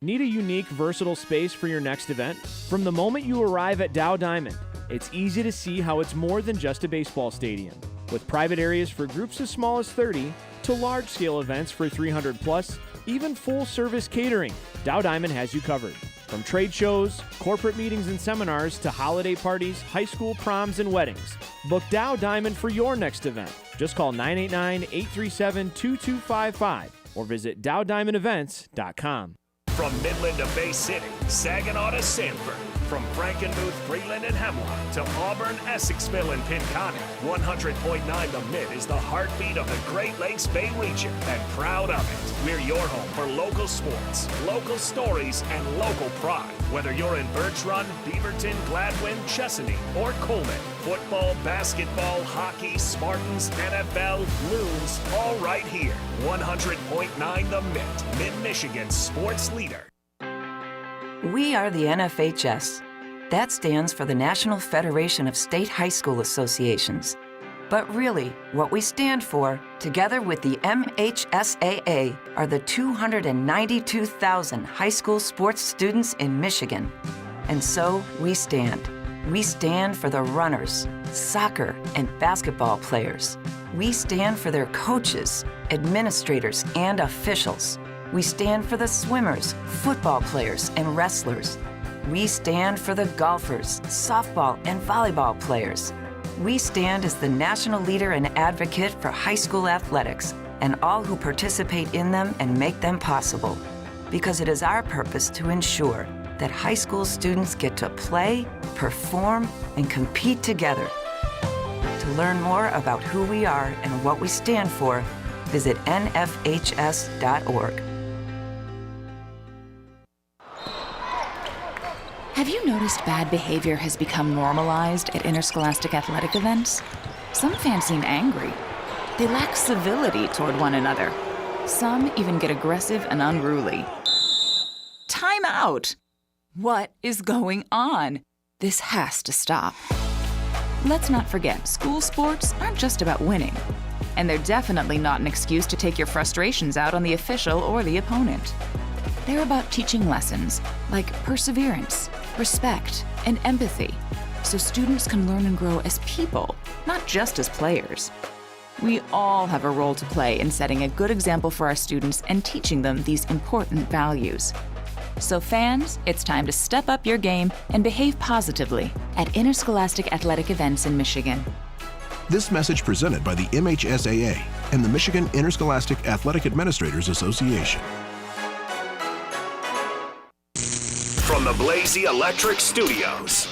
Need a unique, versatile space for your next event? From the moment you arrive at Dow Diamond, it's easy to see how it's more than just a baseball stadium. With private areas for groups as small as 30 to large-scale events for 300 plus, even full-service catering, Dow Diamond has you covered. From trade shows, corporate meetings and seminars to holiday parties, high school proms, and weddings, book Dow Diamond for your next event. Just call 989-837-2255 or visit dowdiamondevents.com. From Midland to Bay City, Saginaw to Sanford, from Frankenmuth, Freeland, and Hemlock to Auburn, Essexville, and Pinconning, 100.9 The Mitt is the heartbeat of the Great Lakes Bay region, and proud of it. We're your home for local sports, local stories, and local pride. Whether you're in Birch Run, Beaverton, Gladwin, Chesaning, or Coleman, football, basketball, hockey, Spartans, NFL, Loons, all right here. 100.9 The Mitt, Mid-Michigan's sports leader. We are the NFHS. That stands for the National Federation of State High School Associations. But really, what we stand for, together with the MHSAA, are the 292,000 high school sports students in Michigan. And so we stand. We stand for the runners, soccer and basketball players. We stand for their coaches, administrators, and officials. We stand for the swimmers, football players, and wrestlers. We stand for the golfers, softball, and volleyball players. We stand as the national leader and advocate for high school athletics and all who participate in them and make them possible. Because it is our purpose to ensure that high school students get to play, perform, and compete together. To learn more about who we are and what we stand for, visit nfhs.org. Have you noticed bad behavior has become normalized at interscholastic athletic events? Some fans seem angry. They lack civility toward one another. Some even get aggressive and unruly. Time out! What is going on? This has to stop. Let's not forget, school sports aren't just about winning. And they're definitely not an excuse to take your frustrations out on the official or the opponent. They're about teaching lessons like perseverance, respect, and empathy, so students can learn and grow as people, not just as players. We all have a role to play in setting a good example for our students and teaching them these important values. So fans, it's time to step up your game and behave positively at interscholastic athletic events in Michigan. This message presented by the MHSAA and the Michigan Interscholastic Athletic Administrators Association. From the Blazy Electric Studios,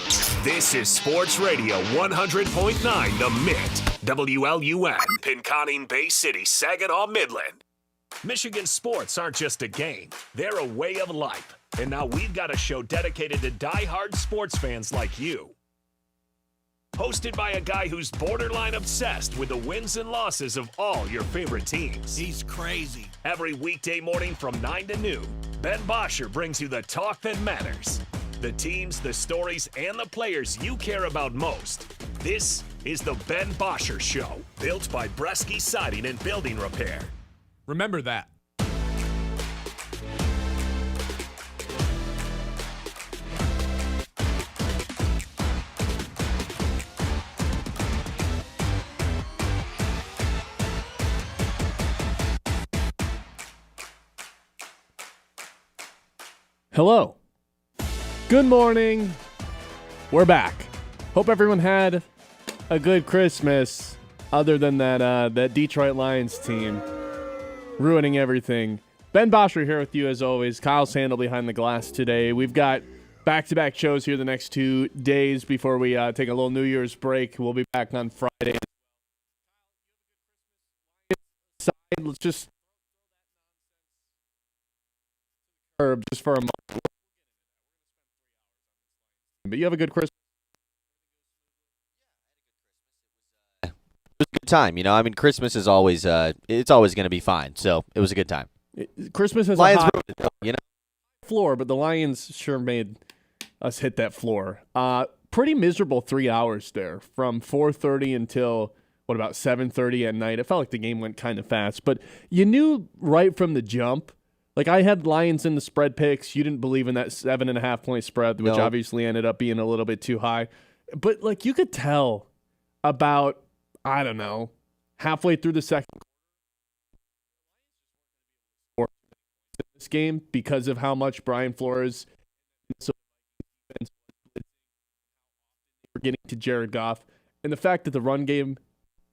this is Sports Radio 100.9 The Mitt, WLUN, Pinconning, Bay City, Saginaw, Midland. Michigan sports aren't just a game, they're a way of life. And now we've got a show dedicated to die-hard sports fans like you. Hosted by a guy who's borderline obsessed with the wins and losses of all your favorite teams. He's crazy. Every weekday morning from 9 to noon, Ben Bosscher brings you the talk that matters. The teams, the stories, and the players you care about most. This is the Ben Bosscher Show, built by Bresky Siding and Building Repair. Remember that. Hello. Good morning. We're back. Hope everyone had a good Christmas, other than that Detroit Lions team ruining everything. Ben Bosscher here with you as always. Kyle Sandel behind the glass today. We've got back-to-back shows here the next 2 days before we take a little New Year's break. We'll be back on Friday. Let's just for a month. But you have a good Christmas. It was a good time, you know. I mean, Christmas is always it's always going to be fine. So it was a good time. Christmas has Lions a high ruined it, you know? floor, but the Lions sure made us hit that floor. Pretty miserable 3 hours there, from 4:30 until about 7:30 at night. It felt like the game went kind of fast, but you knew right from the jump Like, I had Lions in the spread picks. You didn't believe in that 7.5 point spread, which obviously ended up being a little bit too high. But, like, you could tell about, I don't know, halfway through the second quarter this game because of how much Brian Flores were getting to Jared Goff, and the fact that the run game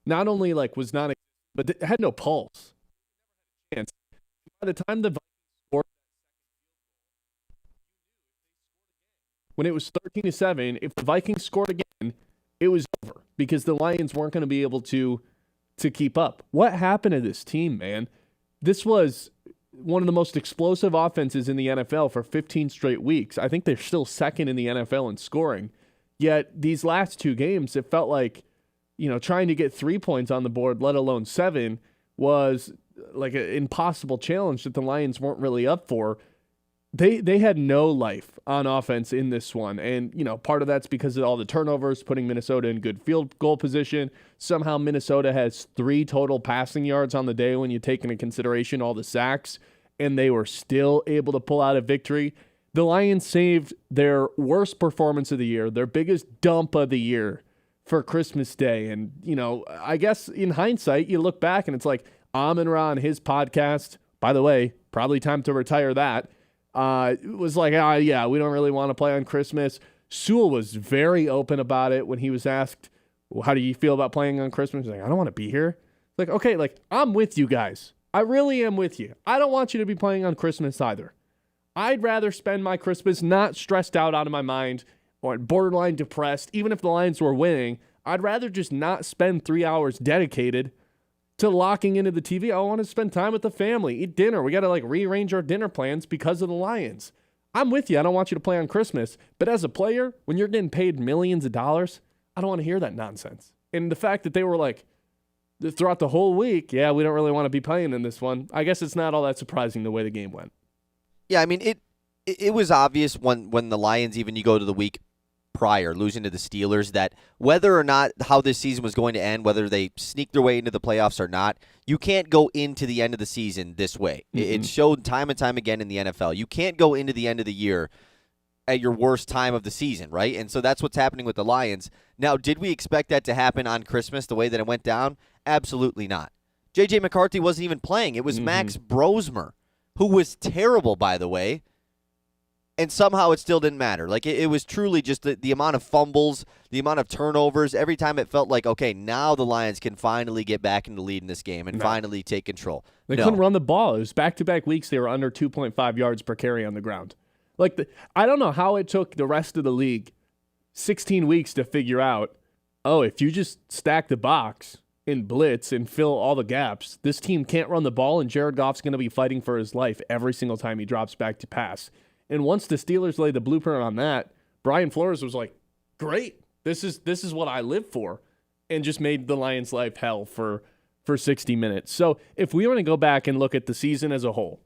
not only like was not, but it had no pulse. And by the time the Vikings scored, when it was 13-7, if the Vikings scored again, it was over because the Lions weren't going to be able to keep up. What happened to this team, man? This was one of the most explosive offenses in the NFL for 15 straight weeks. I think they're still second in the NFL in scoring. Yet these last two games, it felt like, trying to get 3 points on the board, let alone 7, was like an impossible challenge that the Lions weren't really up for. They had no life on offense in this one. And, part of that's because of all the turnovers, putting Minnesota in good field goal position. Somehow Minnesota has 3 total passing yards on the day when you take into consideration all the sacks, and they were still able to pull out a victory. The Lions saved their worst performance of the year, their biggest dump of the year for Christmas Day. And, I guess in hindsight, you look back and it's like Amon-Ra on his podcast, by the way, probably time to retire that, was like, yeah, we don't really want to play on Christmas. Sewell was very open about it when he was asked, well, how do you feel about playing on Christmas? He's like, I don't want to be here. Like, okay, I'm with you guys. I really am with you. I don't want you to be playing on Christmas either. I'd rather spend my Christmas not stressed out of my mind or borderline depressed. Even if the Lions were winning, I'd rather just not spend 3 hours dedicated to locking into the TV. I want to spend time with the family, eat dinner. We got to rearrange our dinner plans because of the Lions. I'm with you. I don't want you to play on Christmas. But as a player, when you're getting paid millions of dollars, I don't want to hear that nonsense. And the fact that they were throughout the whole week, yeah, we don't really want to be playing in this one. I guess it's not all that surprising the way the game went. Yeah, I mean, it was obvious when the Lions, even you go to the week prior, losing to the Steelers, that whether or not how this season was going to end, whether they sneak their way into the playoffs or not, you can't go into the end of the season this way. Mm-hmm. It's showed time and time again in the NFL. You can't go into the end of the year at your worst time of the season, right? And so that's what's happening with the Lions. Now, did we expect that to happen on Christmas the way that it went down? Absolutely not. J.J. McCarthy wasn't even playing. It was Max Brosmer, who was terrible, by the way, and somehow it still didn't matter. It was truly just the amount of fumbles, the amount of turnovers. Every time it felt like, okay, now the Lions can finally get back into the lead in this game and finally take control. They couldn't run the ball. It was back-to-back weeks they were under 2.5 yards per carry on the ground. I don't know how it took the rest of the league 16 weeks to figure out, if you just stack the box and blitz and fill all the gaps, this team can't run the ball, and Jared Goff's going to be fighting for his life every single time he drops back to pass. And once the Steelers laid the blueprint on that, Brian Flores was like, great, this is what I live for, and just made the Lions' life hell for 60 minutes. So if we want to go back and look at the season as a whole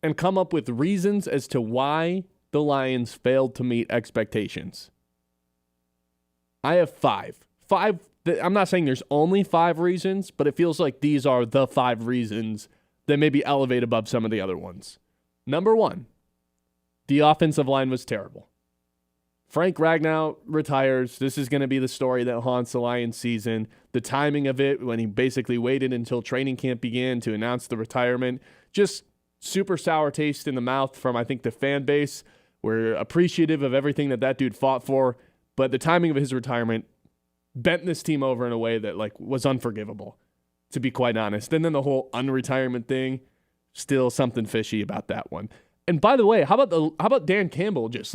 and come up with reasons as to why the Lions failed to meet expectations, I have 5. I'm not saying there's only 5 reasons, but it feels like these are the 5 reasons that maybe elevate above some of the other ones. Number 1, the offensive line was terrible. Frank Ragnow retires. This is going to be the story that haunts the Lions season. The timing of it, when he basically waited until training camp began to announce the retirement, just super sour taste in the mouth from, I think, the fan base. We're appreciative of everything that dude fought for, but the timing of his retirement bent this team over in a way that was unforgivable, to be quite honest. And then the whole unretirement thing, still something fishy about that one. And by the way, how about Dan Campbell just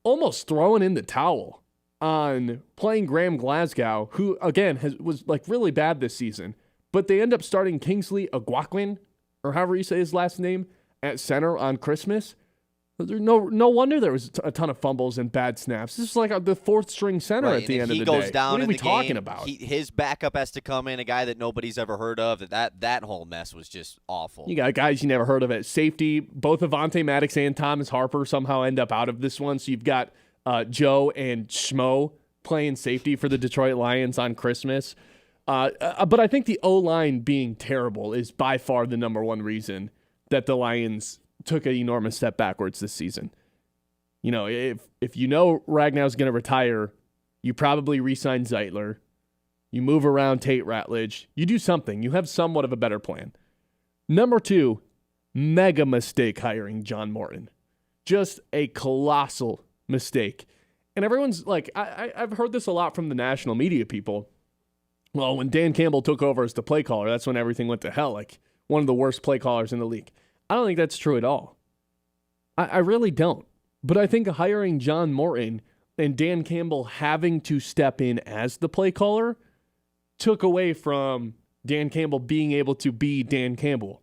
almost throwing in the towel on playing Graham Glasgow, who again was really bad this season, but they end up starting Kingsley Aguaquin, or however you say his last name, at center on Christmas. No wonder there was a ton of fumbles and bad snaps. This is the 4th string center at the end of the day. He goes down. What are we talking game, about? His backup has to come in, a guy that nobody's ever heard of. That whole mess was just awful. You got guys you never heard of at safety. Both Avonte Maddox and Thomas Harper somehow end up out of this one. So you've got Joe and Schmo playing safety for the Detroit Lions on Christmas. But I think the O-line being terrible is by far the number one reason that the Lions took an enormous step backwards this season. You know, if you know Ragnow's going to retire, you probably re-sign Zeitler. You move around Tate Ratledge. You do something. You have somewhat of a better plan. Number 2, mega mistake hiring John Morton. Just a colossal mistake. And everyone's like, I've heard this a lot from the national media people. Well, when Dan Campbell took over as the play caller, that's when everything went to hell. Like, one of the worst play callers in the league. I don't think that's true at all. I really don't. But I think hiring John Morton and Dan Campbell having to step in as the play caller took away from Dan Campbell being able to be Dan Campbell,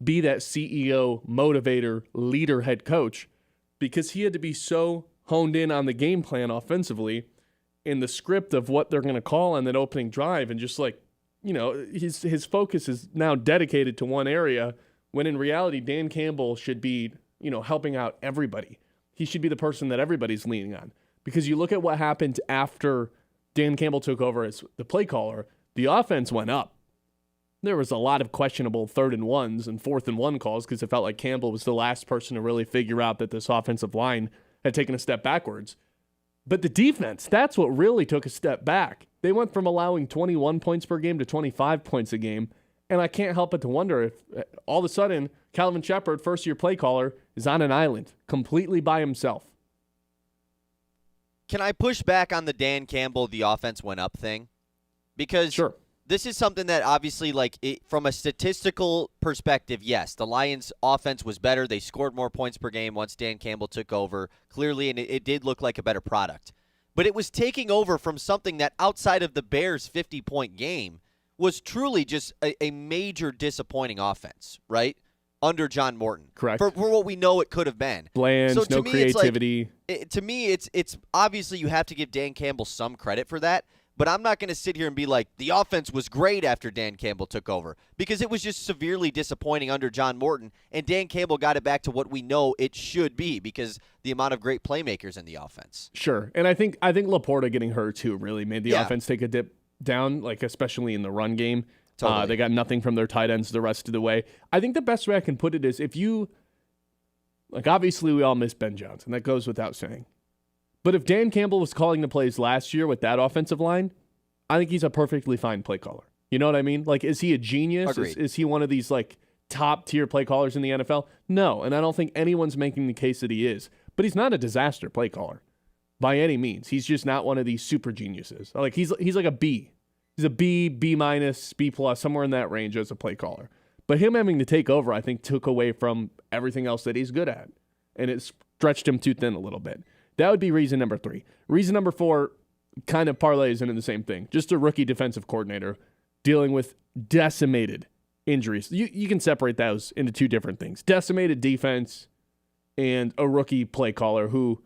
be that CEO, motivator, leader, head coach, because he had to be so honed in on the game plan offensively in the script of what they're going to call on that opening drive, and just like, you know, his focus is now dedicated to one area, when in reality Dan Campbell should be, you know, helping out everybody. He should be the person that everybody's leaning on. Because you look at what happened after Dan Campbell took over as the play caller, the offense went up. There was a lot of questionable 3rd and 1s and 4th and 1 calls because it felt like Campbell was the last person to really figure out that this offensive line had taken a step backwards. But the defense, that's what really took a step back. They went from allowing 21 points per game to 25 points a game. And I can't help but to wonder if all of a sudden Calvin Shepard, first-year play caller, is on an island completely by himself. Can I push back on the Dan Campbell, the offense went up thing? Because sure. This is something that obviously, from a statistical perspective, yes, the Lions' offense was better. They scored more points per game once Dan Campbell took over, clearly, and it did look like a better product. But it was taking over from something that, outside of the Bears' 50-point game, was truly just a major disappointing offense, right? Under John Morton. Correct. For what we know it could have been. Bland, so no creativity. To me, it's obviously you have to give Dan Campbell some credit for that. But I'm not going to sit here and be like, the offense was great after Dan Campbell took over, because it was just severely disappointing under John Morton, and Dan Campbell got it back to what we know it should be because the amount of great playmakers in the offense. Sure, and I think Laporta getting hurt too really made the offense take a dip down, like especially in the run game. Totally. They got nothing from their tight ends the rest of the way. I think the best way I can put it is if you, like obviously we all miss Ben Johnson, that goes without saying. But if Dan Campbell was calling the plays last year with that offensive line, I think he's a perfectly fine play caller. You know what I mean? Like, is he a genius? Is he one of these, like, top-tier play callers in the NFL? No, and I don't think anyone's making the case that he is. But he's not a disaster play caller by any means. He's just not one of these super geniuses. Like, he's like a B. He's a B, B-, B+, somewhere in that range as a play caller. But him having to take over, I think, took away from everything else that he's good at. And it stretched him too thin a little bit. That would be reason number 3. Reason number 4 kind of parlays into the same thing. Just a rookie defensive coordinator dealing with decimated injuries. You can separate those into 2 different things. Decimated defense and a rookie play caller who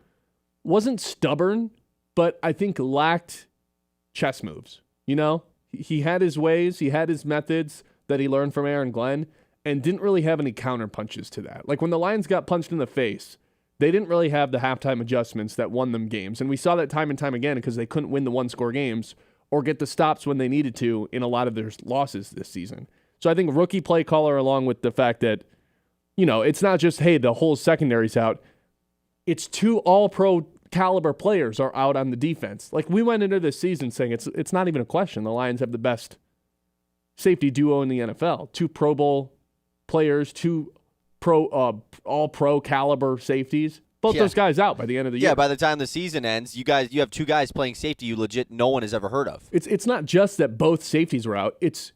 wasn't stubborn, but I think lacked chess moves. You know, he had his ways, he had his methods that he learned from Aaron Glenn, and didn't really have any counter punches to that. Like when the Lions got punched in the face, they didn't really have the halftime adjustments that won them games. And we saw that time and time again because they couldn't win the one-score games or get the stops when they needed to in a lot of their losses this season. So I think rookie play caller, along with the fact that, you know, it's not just, hey, the whole secondary's out. It's 2 all-pro caliber players are out on the defense. Like we went into this season saying it's not even a question. The Lions have the best safety duo in the NFL. 2 Pro Bowl players, 2 all-pro caliber safeties. Both those guys out by the end of the year. Yeah, by the time the season ends, you have 2 guys playing safety you legit no one has ever heard of. It's not just that both safeties were out. It's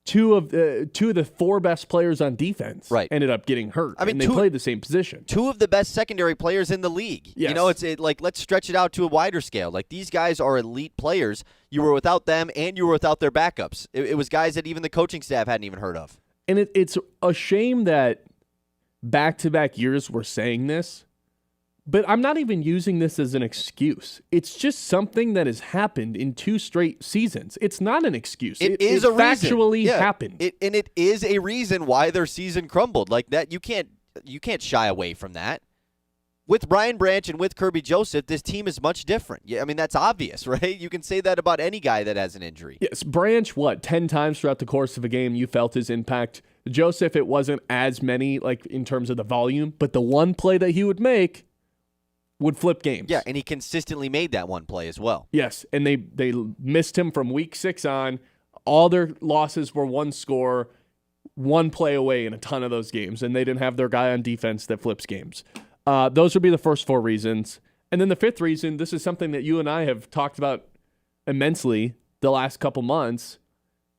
2 of the 4 best players on defense ended up getting hurt. I mean, and they played the same position. 2 of the best secondary players in the league. Yes. You know, like let's stretch it out to a wider scale. Like these guys are elite players. You were without them, and you were without their backups. It was guys that even the coaching staff hadn't even heard of. And it's a shame that back-to-back years we're saying this, but I'm not even using this as an excuse. It's just something that has happened in 2 straight seasons. It's not an excuse. It is a reason. Factually happened. It is a reason why their season crumbled. Like that, you can't shy away from that. With Brian Branch and with Kirby Joseph, this team is much different. Yeah, I mean, that's obvious, right? You can say that about any guy that has an injury. Yes, Branch, 10 times throughout the course of a game you felt his impact. Joseph, it wasn't as many, like, in terms of the volume, but the one play that he would make would flip games. Yeah, and he consistently made that one play as well. Yes, and they missed him from week 6 on. All their losses were one score, one play away in a ton of those games, and they didn't have their guy on defense that flips games. Those would be the first 4 reasons. And then the 5th reason, this is something that you and I have talked about immensely the last couple months,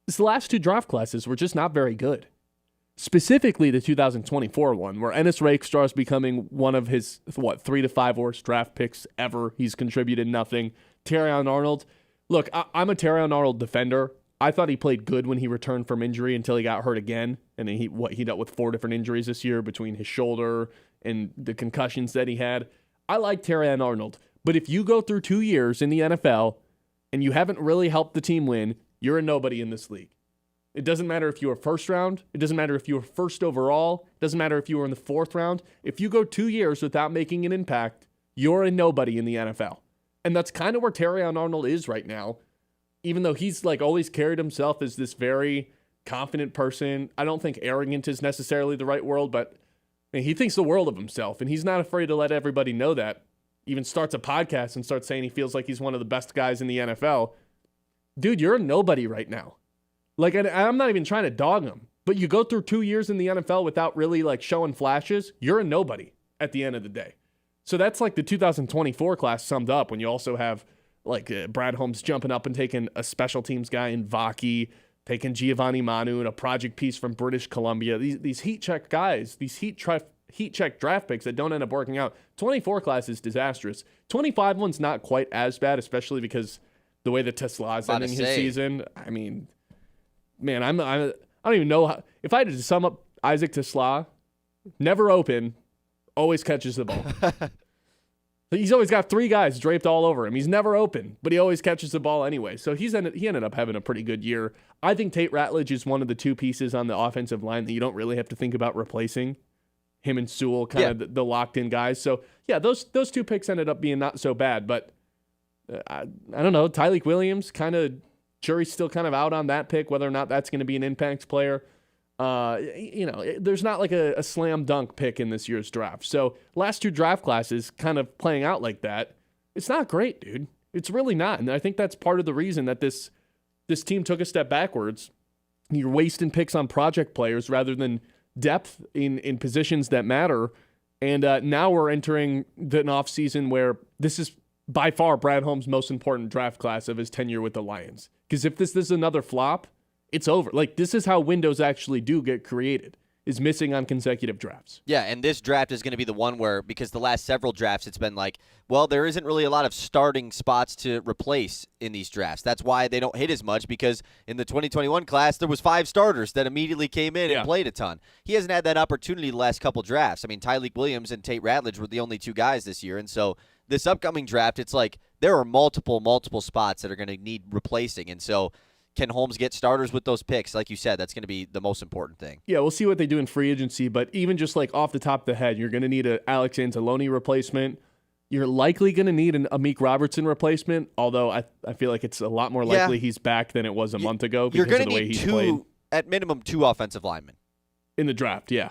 is the last 2 draft classes were just not very good. Specifically the 2024 one, where Ennis Rakestraw is becoming one of his, 3 to 5 worst draft picks ever. He's contributed nothing. Terrion Arnold. Look, I'm a Terrion Arnold defender. I thought he played good when he returned from injury until he got hurt again. And then he dealt with 4 different injuries this year between his shoulder and the concussions that he had. I like Terrion Arnold. But if you go through 2 years in the NFL and you haven't really helped the team win, you're a nobody in this league. It doesn't matter if you were first round. It doesn't matter if you were first overall. It doesn't matter if you were in the 4th round. If you go 2 years without making an impact, you're a nobody in the NFL. And that's kind of where Terrion Arnold is right now. Even though he's like always carried himself as this very confident person. I don't think arrogant is necessarily the right word, but he thinks the world of himself. And he's not afraid to let everybody know that. Even starts a podcast and starts saying he feels like he's one of the best guys in the NFL. Dude, you're a nobody right now. Like, I'm not even trying to dog him, but you go through 2 years in the NFL without really like showing flashes, you're a nobody at the end of the day. So that's like the 2024 class summed up when you also have like Brad Holmes jumping up and taking a special teams guy in Vaki, taking Giovanni Manu and a project piece from British Columbia. These heat check guys, these heat check draft picks that don't end up working out. 24 class is disastrous. 25 one's not quite as bad, especially because the way that Tesla is ending his season. I mean, man, I don't even know how, if I had to sum up Isaac Tesla, never open, always catches the ball. He's always got 3 guys draped all over him. He's never open, but he always catches the ball anyway. So he ended up having a pretty good year. I think Tate Ratledge is one of the 2 pieces on the offensive line that you don't really have to think about replacing. Him and Sewell, kind of the locked-in guys. So, yeah, those 2 picks ended up being not so bad. But I don't know. Tyleik Williams, jury's still kind of out on that pick, whether or not that's going to be an impact player. There's not like a slam dunk pick in this year's draft. So last 2 draft classes kind of playing out like that. It's not great, dude. It's really not. And I think that's part of the reason that this team took a step backwards. You're wasting picks on project players rather than depth in positions that matter. And now we're entering an offseason where this is by far Brad Holmes' most important draft class of his tenure with the Lions. Because if this is another flop, it's over. Like, this is how windows actually do get created, is missing on consecutive drafts. Yeah, and this draft is going to be the one where, because the last several drafts, it's been like, well, there isn't really a lot of starting spots to replace in these drafts. That's why they don't hit as much, because in the 2021 class, there was 5 starters that immediately came in and played a ton. He hasn't had that opportunity the last couple drafts. I mean, Tyleik Williams and Tate Ratledge were the only 2 guys this year, and so this upcoming draft, it's like there are multiple spots that are going to need replacing, and so can Holmes get starters with those picks? Like you said, that's going to be the most important thing. Yeah, we'll see what they do in free agency, but even just like off the top of the head, you're going to need an Alex Anzalone replacement. You're likely going to need an Amik Robertson replacement, although I feel like it's a lot more likely he's back than it was a month ago because of the way he's played. At minimum 2 offensive linemen. In the draft, yeah.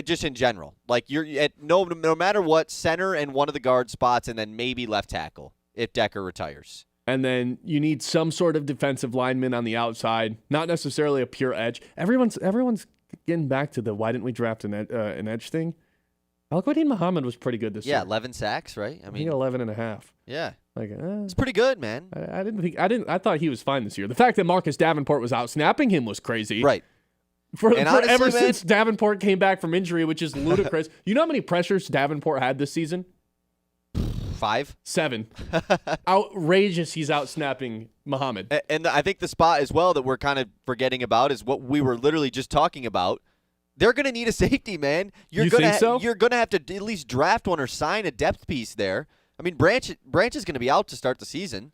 Just in general. Like, you're at no matter what, center and one of the guard spots, and then maybe left tackle if Decker retires. And then you need some sort of defensive lineman on the outside, not necessarily a pure edge. Everyone's getting back to the why didn't we draft an edge thing. Al-Quadin Muhammad was pretty good this year. Yeah, 11 sacks, right? I mean, 11 and a half. Yeah. It's pretty good, man. I thought he was fine this year. The fact that Marcus Davenport was out snapping him was crazy. Right. Ever since Davenport came back from injury, which is ludicrous. You know how many pressures Davenport had this season? 5? 7. Outrageous he's out snapping Muhammad. And I think the spot as well that we're kind of forgetting about is what we were literally just talking about. They're going to need a safety, man. You think so? You're going to have to at least draft one or sign a depth piece there. I mean, Branch is going to be out to start the season.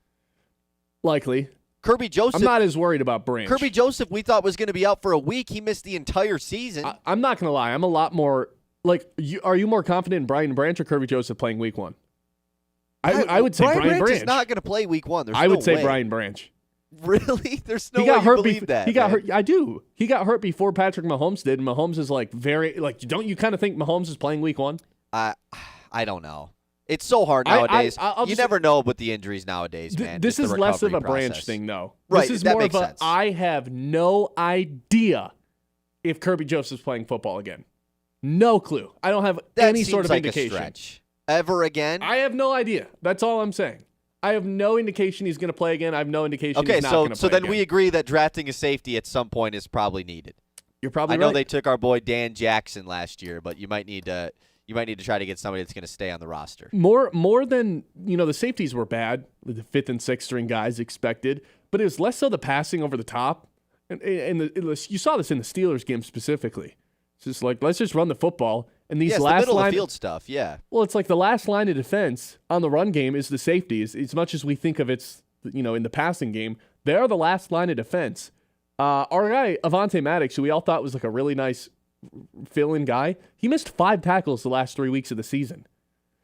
Likely. Kirby Joseph. I'm not as worried about Branch. Kirby Joseph, we thought was going to be out for a week. He missed the entire season. I'm not going to lie. I'm a lot more Like, are you more confident in Brian Branch or Kirby Joseph playing week 1? I would say Brian Branch is not going to play week 1. I would say Brian Branch. Really? There's no he got way hurt you believe that. He got hurt. I do. He got hurt before Patrick Mahomes did, and Mahomes is don't you kind of think Mahomes is playing week 1? I don't know. It's so hard nowadays. You never know with the injuries nowadays, man. This is less of a Branch thing, though. Right, this is that more makes of a, sense. I have no idea if Kirby Joseph's playing football again. No clue. I don't have any sort of indication. A stretch. Ever again? I have no idea. That's all I'm saying. I have no indication he's going to play again. I have no indication he's not going to play so then again. we agree that drafting a safety at some point is probably needed. You're probably right. I know they took our boy Dan Jackson last year, but you might need to try to get somebody that's going to stay on the roster. More than, the safeties were bad, the 5th and 6th string guys expected, but it was less so the passing over the top. And you saw this in the Steelers game specifically. It's just like, let's just run the football. And these the last middle line of field stuff, yeah. Well, it's like the last line of defense on the run game is the safeties. As much as we think of it's, in the passing game, they're the last line of defense. Our guy, Avonte Maddox, who we all thought was like a really nice fill-in guy, he missed 5 tackles the last 3 weeks of the season.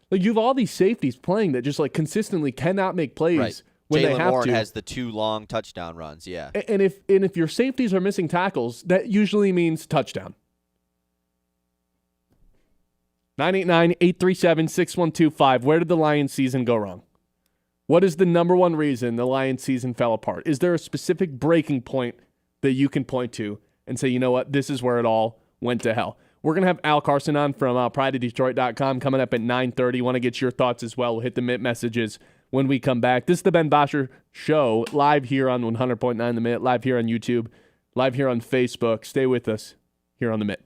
Like, you have all these safeties playing that just like consistently cannot make plays. Right. When they Jaylen have Warren to. has the 2 long touchdown runs, yeah. And if your safeties are missing tackles, that usually means touchdown. 989-837-6125. Where did the Lions season go wrong? What is the number one reason the Lions season fell apart? Is there a specific breaking point that you can point to and say, you know what, this is where it all went to hell? We're going to have Al Karsten on from prideofdetroit.com coming up at 9:30. Want to get your thoughts as well. We'll hit the Mitt messages when we come back. This is the Ben Bosscher Show, live here on 100.9 The Mitt, live here on YouTube, live here on Facebook. Stay with us here on The Mitt.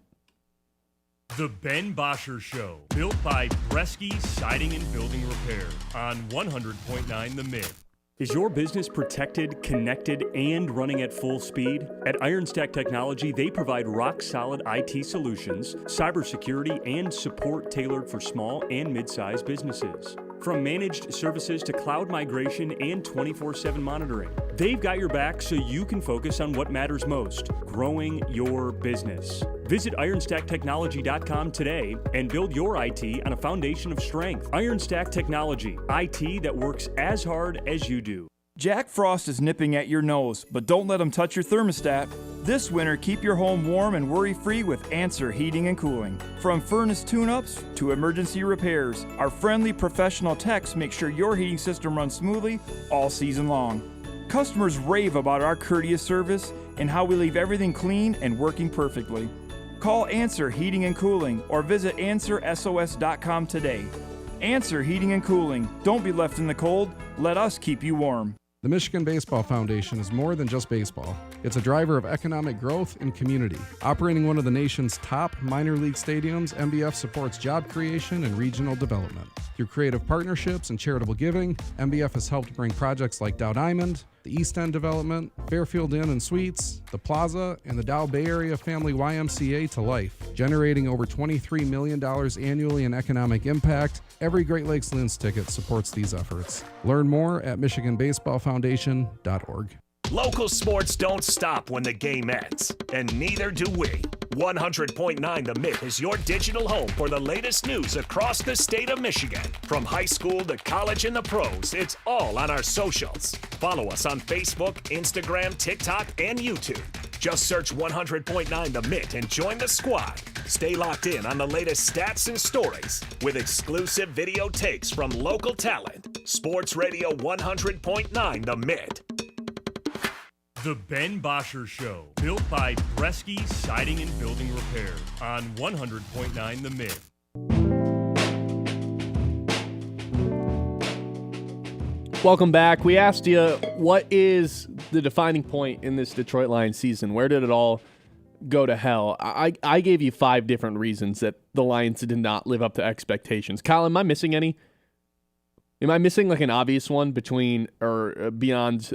The Ben Bosscher Show, built by Bresky Siding and Building Repair on 100.9 The Mitt. Is your business protected, connected, and running at full speed? At Iron Stack Technology, they provide rock-solid IT solutions, cybersecurity, and support tailored for small and mid-sized businesses. From managed services to cloud migration and 24/7 monitoring, they've got your back so you can focus on what matters most, growing your business. Visit IronStackTechnology.com today and build your IT on a foundation of strength. Iron Stack Technology, IT that works as hard as you do. Jack Frost is nipping at your nose, but don't let him touch your thermostat. This winter, keep your home warm and worry-free with Answer Heating and Cooling. From furnace tune-ups to emergency repairs, our friendly professional techs make sure your heating system runs smoothly all season long. Customers rave about our courteous service and how we leave everything clean and working perfectly. Call Answer Heating and Cooling or visit AnswerSOS.com today. Answer Heating and Cooling. Don't be left in the cold. Let us keep you warm. The Michigan Baseball Foundation is more than just baseball. It's a driver of economic growth and community. Operating one of the nation's top minor league stadiums, MBF supports job creation and regional development. Through creative partnerships and charitable giving, MBF has helped bring projects like Dow Diamond, the East End Development, Fairfield Inn and Suites, the Plaza, and the Dow Bay Area Family YMCA to life, generating over $23 million annually in economic impact. Every Great Lakes Lens ticket supports these efforts. Learn more at MichiganBaseballFoundation.org. Local sports don't stop when the game ends, and neither do we. 100.9 The Mitt is your digital home for the latest news across the state of Michigan. From high school to college and the pros, it's all on our socials. Follow us on Facebook, Instagram, TikTok, and YouTube. Just search 100.9 The Mitt and join the squad. Stay locked in on the latest stats and stories with exclusive video takes from local talent. Sports Radio 100.9 The Mitt. The Ben Bosscher Show, built by Bresky Siding and Building Repair on 100.9 The Mitt. Welcome back. We asked you, what is the defining point in this Detroit Lions season? Where did it all go to hell? I gave you 5 different reasons that the Lions did not live up to expectations. Colin, am I missing any? Am I missing like an obvious one between or beyond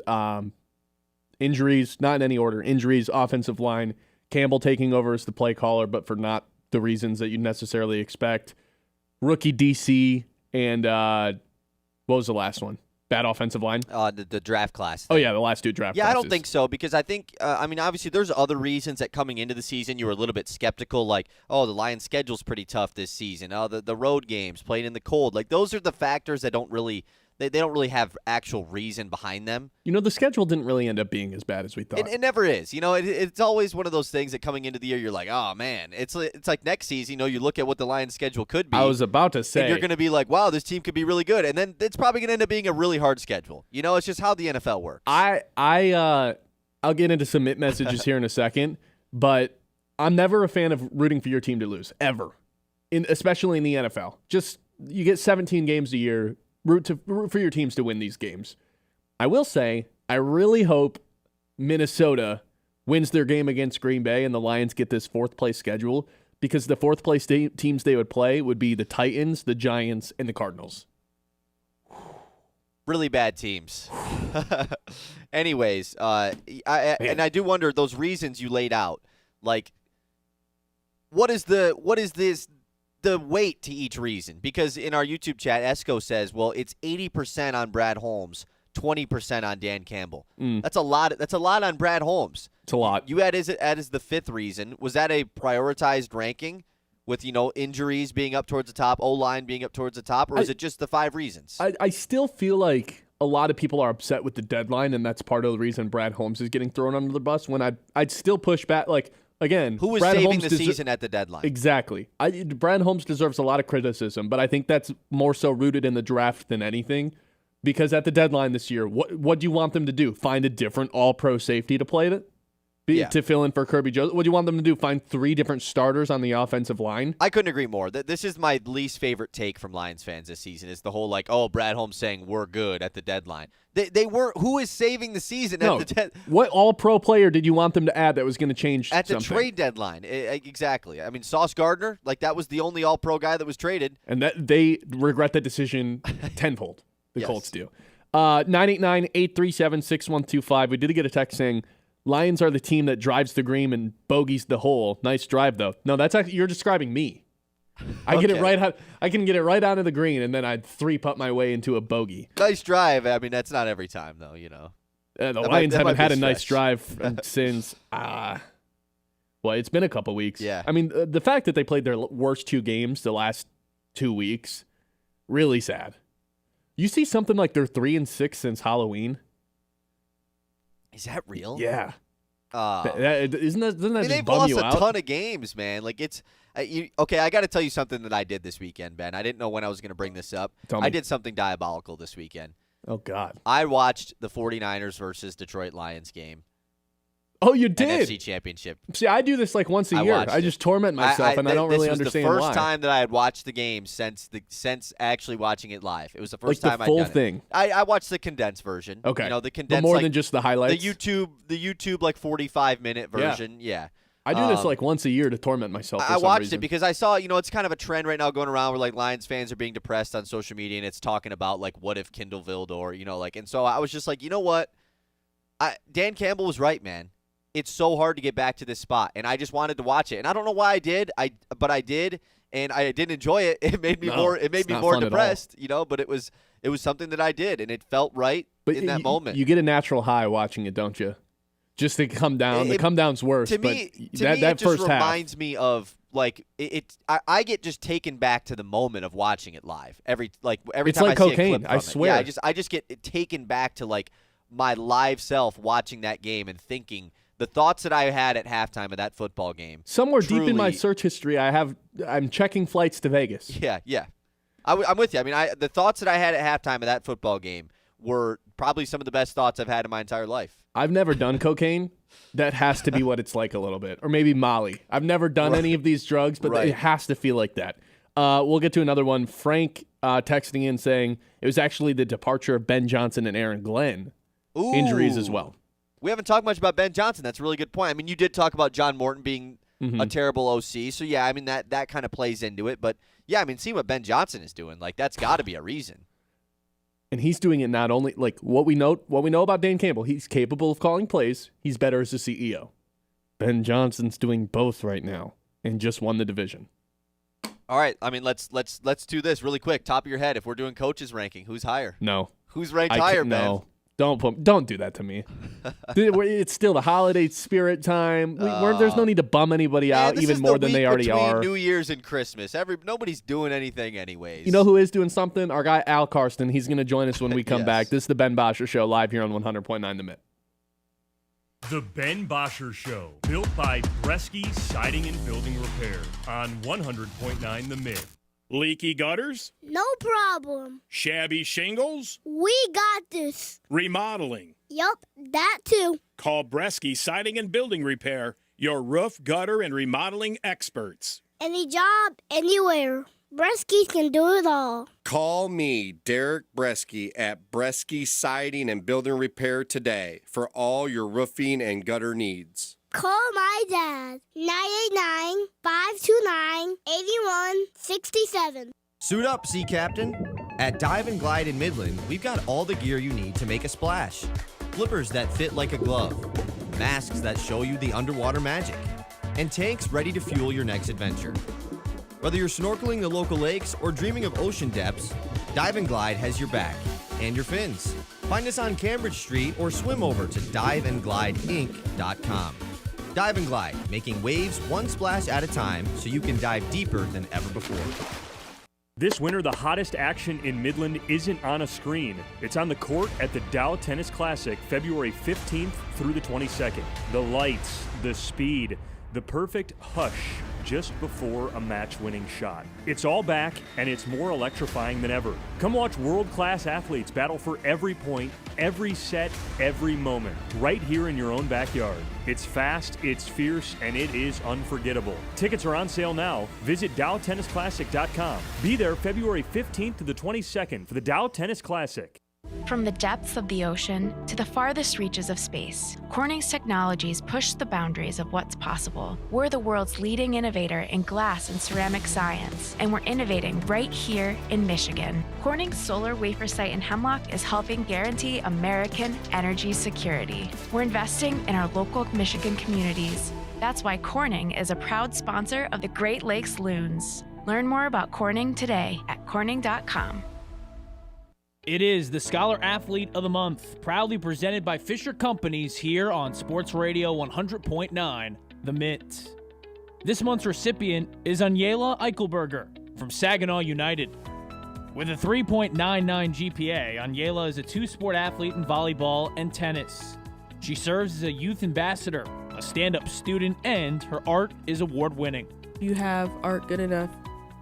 injuries? Not in any order. Injuries, offensive line, Campbell taking over as the play caller, but for not the reasons that you'd necessarily expect. Rookie DC, and what was the last one? Bad offensive line? The draft class. Oh, yeah, the last two draft classes. I don't think so because I think, obviously there's other reasons that coming into the season you were a little bit skeptical, like, the Lions' schedule's pretty tough this season. The road games, playing in the cold. Like, those are the factors that don't really they don't really have actual reason behind them. The schedule didn't really end up being as bad as we thought. It never is. It's always one of those things that coming into the year you're like, oh, man. It's like next season, you look at what the Lions' schedule could be. I was about to say. And you're going to be like, wow, this team could be really good. And then it's probably going to end up being a really hard schedule. It's just how the NFL works. I'll get into some Mitt messages here in a second, but I'm never a fan of rooting for your team to lose, ever, especially in the NFL. Just you get 17 games a year, root for your teams to win these games. I will say, I really hope Minnesota wins their game against Green Bay and the Lions get this fourth-place schedule because the fourth-place teams they would play would be the Titans, the Giants, and the Cardinals. Really bad teams. Anyways, I do wonder those reasons you laid out. Like, what is the weight to each reason? Because in our YouTube chat, Esco says, well, it's 80% on Brad Holmes, 20% on Dan Campbell. That's a lot. That's a lot on Brad Holmes. It's a lot. You had as the fifth reason. Was that a prioritized ranking? With, injuries being up towards the top, O-line being up towards the top, or is it just the 5 reasons? I still feel like a lot of people are upset with the deadline, and that's part of the reason Brad Holmes is getting thrown under the bus. When I'd still push back, like, again, who was Brad saving Holmes the season at the deadline? Exactly. Brad Holmes deserves a lot of criticism, but I think that's more so rooted in the draft than anything. Because at the deadline this year, what do you want them to do? Find a different all-pro safety to play it? To fill in for Kirby Jones? What do you want them to do? Find 3 different starters on the offensive line? I couldn't agree more. This is my least favorite take from Lions fans this season is the whole Brad Holmes saying we're good at the deadline. They weren't. Who is saving the season at the deadline? What all-pro player did you want them to add that was going to change at something? The trade deadline? Exactly. I mean, Sauce Gardner, that was the only all-pro guy that was traded. And that they regret that decision tenfold, the Colts do. 989-837-6125. We did get a text saying, Lions are the team that drives the green and bogeys the hole. Nice drive, though. No, that's actually you're describing me. I get it right out. I can get it right out of the green, and then I'd 3-putt my way into a bogey. Nice drive. I mean, that's not every time, though. The Lions haven't had a nice drive since. Well, it's been a couple weeks. Yeah. I mean, the fact that they played their worst 2 games the last 2 weeks, really sad. You see something like they're 3-6 since Halloween. Is that real? Yeah. Doesn't that just bum you out? They've lost a ton of games, man. It's okay. I got to tell you something that I did this weekend, Ben. I didn't know when I was going to bring this up. I did something diabolical this weekend. Oh God! I watched the 49ers versus Detroit Lions game. Oh, you did? NFC Championship. See, I do this once a year. I just torment myself, and I don't really understand why. This was the first time that I had watched the game since actually watching it live. It was the first time I'd done it. Full thing. I watched the condensed version. Okay. The condensed, but more than just the highlights. The YouTube 45-minute version. Yeah. I do this once a year to torment myself. I watched it because I saw, it's kind of a trend right now going around where Lions fans are being depressed on social media, and it's talking about what if Kindle Vildor, and so I was just like, you know what? Dan Campbell was right, man. It's so hard to get back to this spot, and I just wanted to watch it. And I don't know why I did, but I did, and I did enjoy it. It made me more depressed, but it was something that I did, and it felt right in that moment. You get a natural high watching it, don't you? Just to come down. The come down's worse. To me, that it first just half reminds me of I get just taken back to the moment of watching it live. Every it's time like I cocaine, see a clip from I swear. Yeah, I just get taken back to my live self watching that game and thinking the thoughts that I had at halftime of that football game. Somewhere deep in my search history, I'm checking flights to Vegas. Yeah. I'm with you. I mean, the thoughts that I had at halftime of that football game were probably some of the best thoughts I've had in my entire life. I've never done cocaine. That has to be what it's like a little bit. Or maybe Molly. I've never done any of these drugs, but it has to feel like that. We'll get to another one. Frank texting in saying it was actually the departure of Ben Johnson and Aaron Glenn. Ooh. Injuries as well. We haven't talked much about Ben Johnson. That's a really good point. I mean, you did talk about John Morton being a terrible OC. So, yeah, I mean, that kind of plays into it. But, yeah, I mean, see what Ben Johnson is doing. That's got to be a reason. And he's doing it not only what we know about Dan Campbell. He's capable of calling plays. He's better as a CEO. Ben Johnson's doing both right now and just won the division. All right. I mean, let's do this really quick. Top of your head, if we're doing coaches ranking, who's higher? No. Who's ranked higher, Ben? No. Don't do that to me. It's still the holiday spirit time. There's no need to bum anybody out even more than they already are. New Year's and Christmas. Nobody's doing anything anyways. You know who is doing something? Our guy Al Karsten. He's going to join us when we come Yes. back. This is the Ben Bosscher Show live here on 100.9 The Mitt. The Ben Bosscher Show, built by Bresky Siding and Building Repair on 100.9 The Mitt. Leaky gutters? No problem. Shabby shingles? We got this. Remodeling? Yup, that too. Call Bresky Siding and Building Repair, your roof, gutter, and remodeling experts. Any job, anywhere. Bresky can do it all. Call me, Derek Bresky, at Bresky Siding and Building Repair today for all your roofing and gutter needs. Call my dad, 989-529-8167. Suit up, Sea Captain. At Dive and Glide in Midland, we've got all the gear you need to make a splash. Flippers that fit like a glove, masks that show you the underwater magic, and tanks ready to fuel your next adventure. Whether you're snorkeling the local lakes or dreaming of ocean depths, Dive and Glide has your back and your fins. Find us on Cambridge Street or swim over to diveandglideinc.com. Dive and Glide, making waves one splash at a time so you can dive deeper than ever before. This winter, the hottest action in Midland isn't on a screen. It's on the court at the Dow Tennis Classic, February 15th through the 22nd. The lights, the speed, the perfect hush just before a match-winning shot. It's all back, and it's more electrifying than ever. Come watch world-class athletes battle for every point, every set, every moment, right here in your own backyard. It's fast, it's fierce, and it is unforgettable. Tickets are on sale now. Visit DowTennisClassic.com. Be there February 15th to the 22nd for the Dow Tennis Classic. From the depths of the ocean to the farthest reaches of space, Corning's technologies push the boundaries of what's possible. We're the world's leading innovator in glass and ceramic science, and we're innovating right here in Michigan. Corning's solar wafer site in Hemlock is helping guarantee American energy security. We're investing in our local Michigan communities. That's why Corning is a proud sponsor of the Great Lakes Loons. Learn more about Corning today at corning.com. It is the Scholar Athlete of the Month, proudly presented by Fisher Companies here on Sports Radio 100.9, The Mitt. This month's recipient is Anyela Eichelberger from Saginaw United. With a 3.99 GPA, Anyela is a two-sport athlete in volleyball and tennis. She serves as a youth ambassador, a stand-up student, and her art is award-winning. You have art good enough,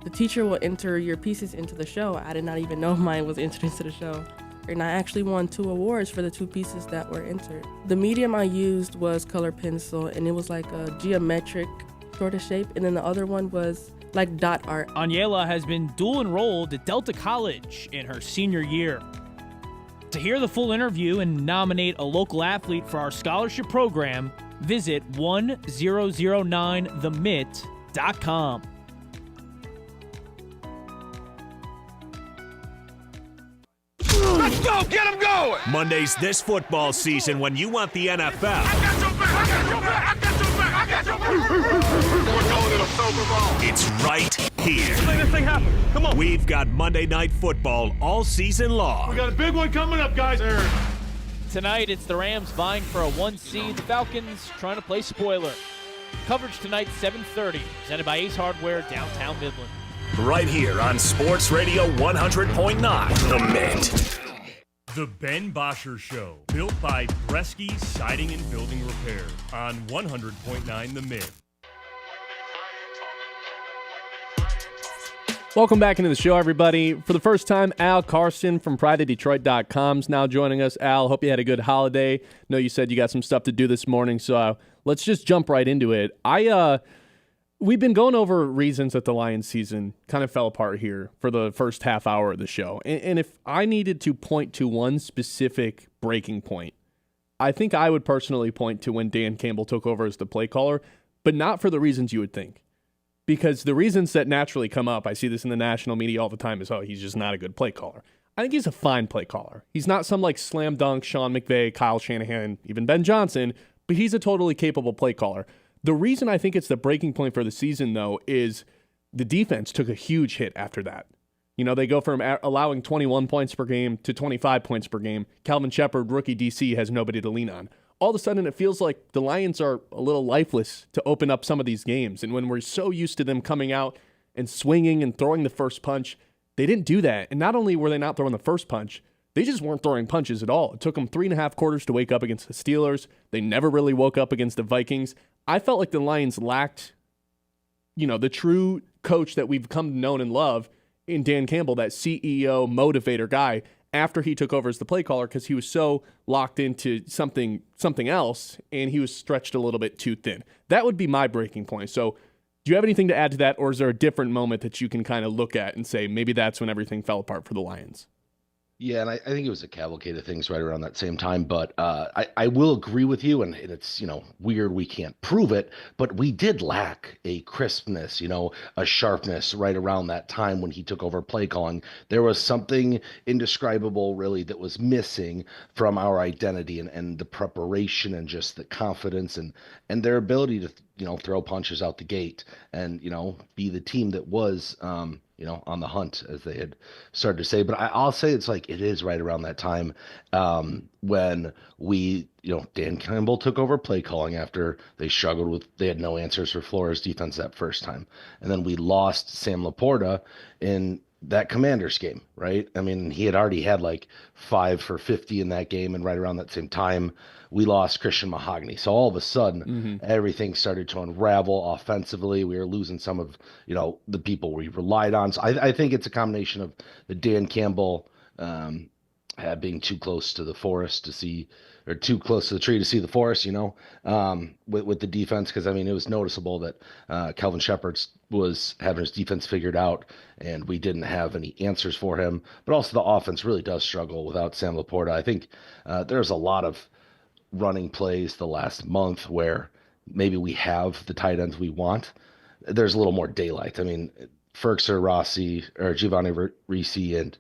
the teacher will enter your pieces into the show. I did not even know mine was entered into the show. And I actually won 2 awards for the 2 pieces that were entered. The medium I used was color pencil, and it was like a geometric sort of shape. And then the other one was like dot art. Anyela has been dual enrolled at Delta College in her senior year. To hear the full interview and nominate a local athlete for our scholarship program, visit 1009themitt.com. Let's go! Get him going! Mondays this football season when you want the NFL. I got your back! I got your back! I got your back! I got your back! We're going to the Super Bowl. It's right here. Let's make this thing happen. Come on. We've got Monday Night Football all season long. We got a big one coming up, guys. Tonight, it's the Rams vying for a 1 seed. The Falcons trying to play spoiler. Coverage tonight, 7:30, presented by Ace Hardware, downtown Midland. Right here on Sports Radio 100.9, The Mitt. The Ben Bosscher Show, built by Bresky Siding and Building Repair on 100.9 The Mitt. Welcome back into the show, everybody. For the first time, Al Karsten from PrideOfDetroit.com is now joining us. Al, hope you had a good holiday. Know you said you got some stuff to do this morning, so let's just jump right into it. We've been going over reasons that the Lions season kind of fell apart here for the first half hour of the show. And if I needed to point to one specific breaking point, I think I would personally point to when Dan Campbell took over as the play caller, but not for the reasons you would think. Because the reasons that naturally come up, I see this in the national media all the time, is, he's just not a good play caller. I think he's a fine play caller. He's not some like slam dunk Sean McVay, Kyle Shanahan, even Ben Johnson, but he's a totally capable play caller. The reason I think it's the breaking point for the season, though, is the defense took a huge hit after that. You know, they go from allowing 21 points per game to 25 points per game. Calvin Shepard, rookie DC, has nobody to lean on. All of a sudden, it feels like the Lions are a little lifeless to open up some of these games. And when we're so used to them coming out and swinging and throwing the first punch, they didn't do that. And not only were they not throwing the first punch, they just weren't throwing punches at all. It took them 3.5 quarters to wake up against the Steelers. They never really woke up against the Vikings. I felt like the Lions lacked, the true coach that we've come to know and love in Dan Campbell, that CEO motivator guy, after he took over as the play caller, because he was so locked into something else, and he was stretched a little bit too thin. That would be my breaking point. So do you have anything to add to that, or is there a different moment that you can kind of look at and say maybe that's when everything fell apart for the Lions? Yeah, and I think it was a cavalcade of things right around that same time. But I will agree with you, and it's weird we can't prove it, but we did lack a crispness, a sharpness right around that time when he took over play calling. There was something indescribable really that was missing from our identity and the preparation and just the confidence and their ability to throw punches out the gate and be the team that was on the hunt, as they had started to say. But I'll say it's like it is right around that time when we, Dan Campbell took over play calling after they struggled with, they had no answers for Flores defense that first time. And then we lost Sam Laporta in that Commanders game, right? I mean, he had already had like 5 for 50 in that game. And right around that same time, we lost Christian Mahogany. So all of a sudden, everything started to unravel offensively. We were losing some of, the people we relied on. So I think it's a combination of the Dan Campbell being too close to the forest to see, or too close to the tree to see the forest, with the defense. Because, it was noticeable that Calvin Shepard was having his defense figured out, and we didn't have any answers for him. But also the offense really does struggle without Sam Laporta. I think there's a lot of running plays the last month where maybe we have the tight ends we want. There's a little more daylight. Ferkser, Rossi, or Giovanni Risi and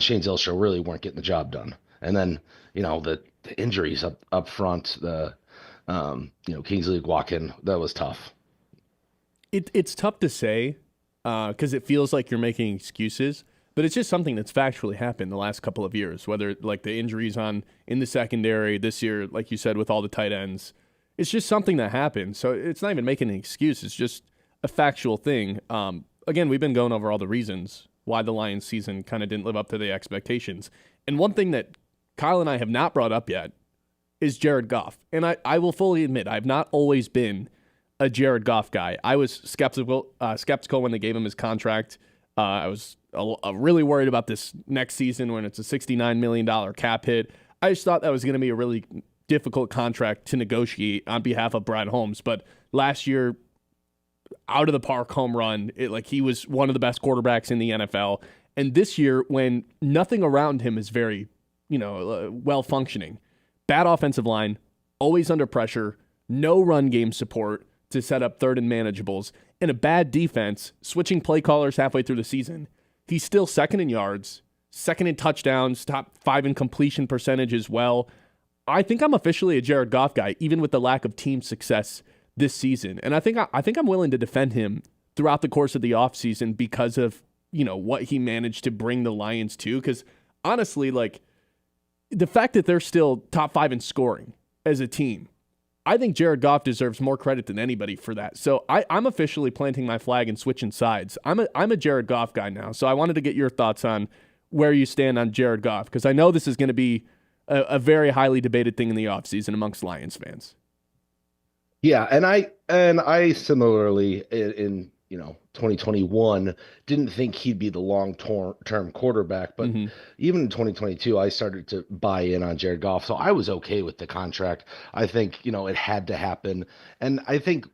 Shane Zylstra really weren't getting the job done. And then, the injuries up front, Kingsley Guakin, that was tough. It's tough to say because it feels like you're making excuses, but it's just something that's factually happened the last couple of years, whether like the injuries in the secondary this year, like you said, with all the tight ends. It's just something that happened. So it's not even making an excuse. It's just a factual thing. Again, we've been going over all the reasons why the Lions season kind of didn't live up to the expectations. And one thing that Kyle and I have not brought up yet is Jared Goff. And I will fully admit, I've not always been a Jared Goff guy. I was skeptical when they gave him his contract. I was really worried about this next season when it's a $69 million cap hit. I just thought that was going to be a really difficult contract to negotiate on behalf of Brad Holmes. But last year, out of the park home run, he was one of the best quarterbacks in the NFL. And this year, when nothing around him is very, well functioning, bad offensive line, always under pressure, no run game support to set up third and manageables, and a bad defense, switching play callers halfway through the season, he's still second in yards, second in touchdowns, top 5 in completion percentage as well. I think I'm officially a Jared Goff guy, even with the lack of team success this season. And I think I'm willing to defend him throughout the course of the offseason because of, what he managed to bring the Lions to. Because honestly, the fact that they're still top 5 in scoring as a team, I think Jared Goff deserves more credit than anybody for that. So I'm officially planting my flag and switching sides. I'm a Jared Goff guy now. So I wanted to get your thoughts on where you stand on Jared Goff, because I know this is going to be a very highly debated thing in the offseason amongst Lions fans. Yeah, and I similarly in 2021 didn't think he'd be the long-term quarterback, but even in 2022 I started to buy in on Jared Goff, so I was okay with the contract. I think it had to happen, and I think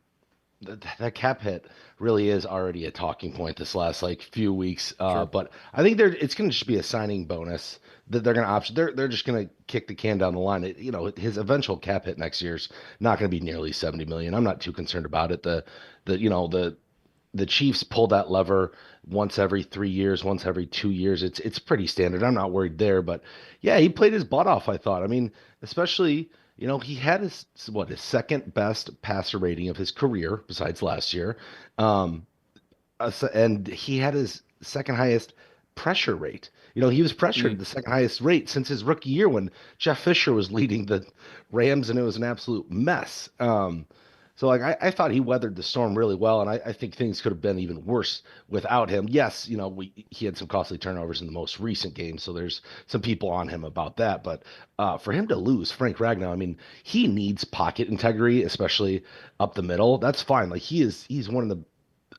that cap hit really is already a talking point this last few weeks. Sure. But I think it's going to just be a signing bonus that they're going to option. They're just going to kick the can down the line. His eventual cap hit next year's not going to be nearly $70 million. I'm not too concerned about it. The Chiefs pull that lever once every 3 years, once every 2 years. It's pretty standard. I'm not worried there. But yeah, he played his butt off, I thought. Especially, he had his second best passer rating of his career besides last year. And he had his second highest pressure rate. He was pressured at the second highest rate since his rookie year when Jeff Fisher was leading the Rams, and it was an absolute mess. So I thought he weathered the storm really well, and I think things could have been even worse without him. Yes, he had some costly turnovers in the most recent game, so there's some people on him about that. But for him to lose Frank Ragnow, I mean, he needs pocket integrity, especially up the middle. That's fine. Like he's one of the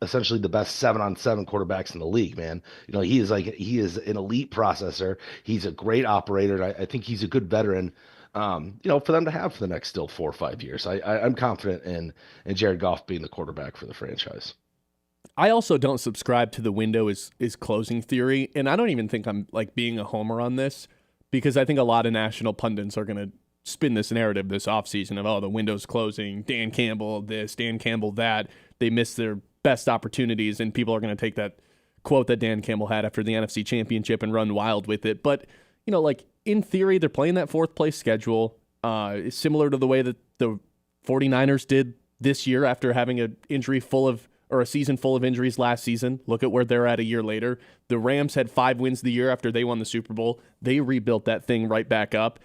essentially the best 7-on-7 quarterbacks in the league, man. He is an elite processor. He's a great operator. I think he's a good veteran. For them to have for the next still 4 or 5 years. I'm confident in Jared Goff being the quarterback for the franchise. I also don't subscribe to the window is closing theory, and I don't even think I'm like being a homer on this, because I think a lot of national pundits are going to spin this narrative this offseason of, the window's closing, Dan Campbell this, Dan Campbell that, they missed their best opportunities, and people are going to take that quote that Dan Campbell had after the NFC Championship and run wild with it. But, in theory, they're playing that fourth place schedule, similar to the way that the 49ers did this year after having a season full of injuries last season. Look at where they're at a year later. The Rams had 5 wins the year after they won the Super Bowl. They rebuilt that thing right back up.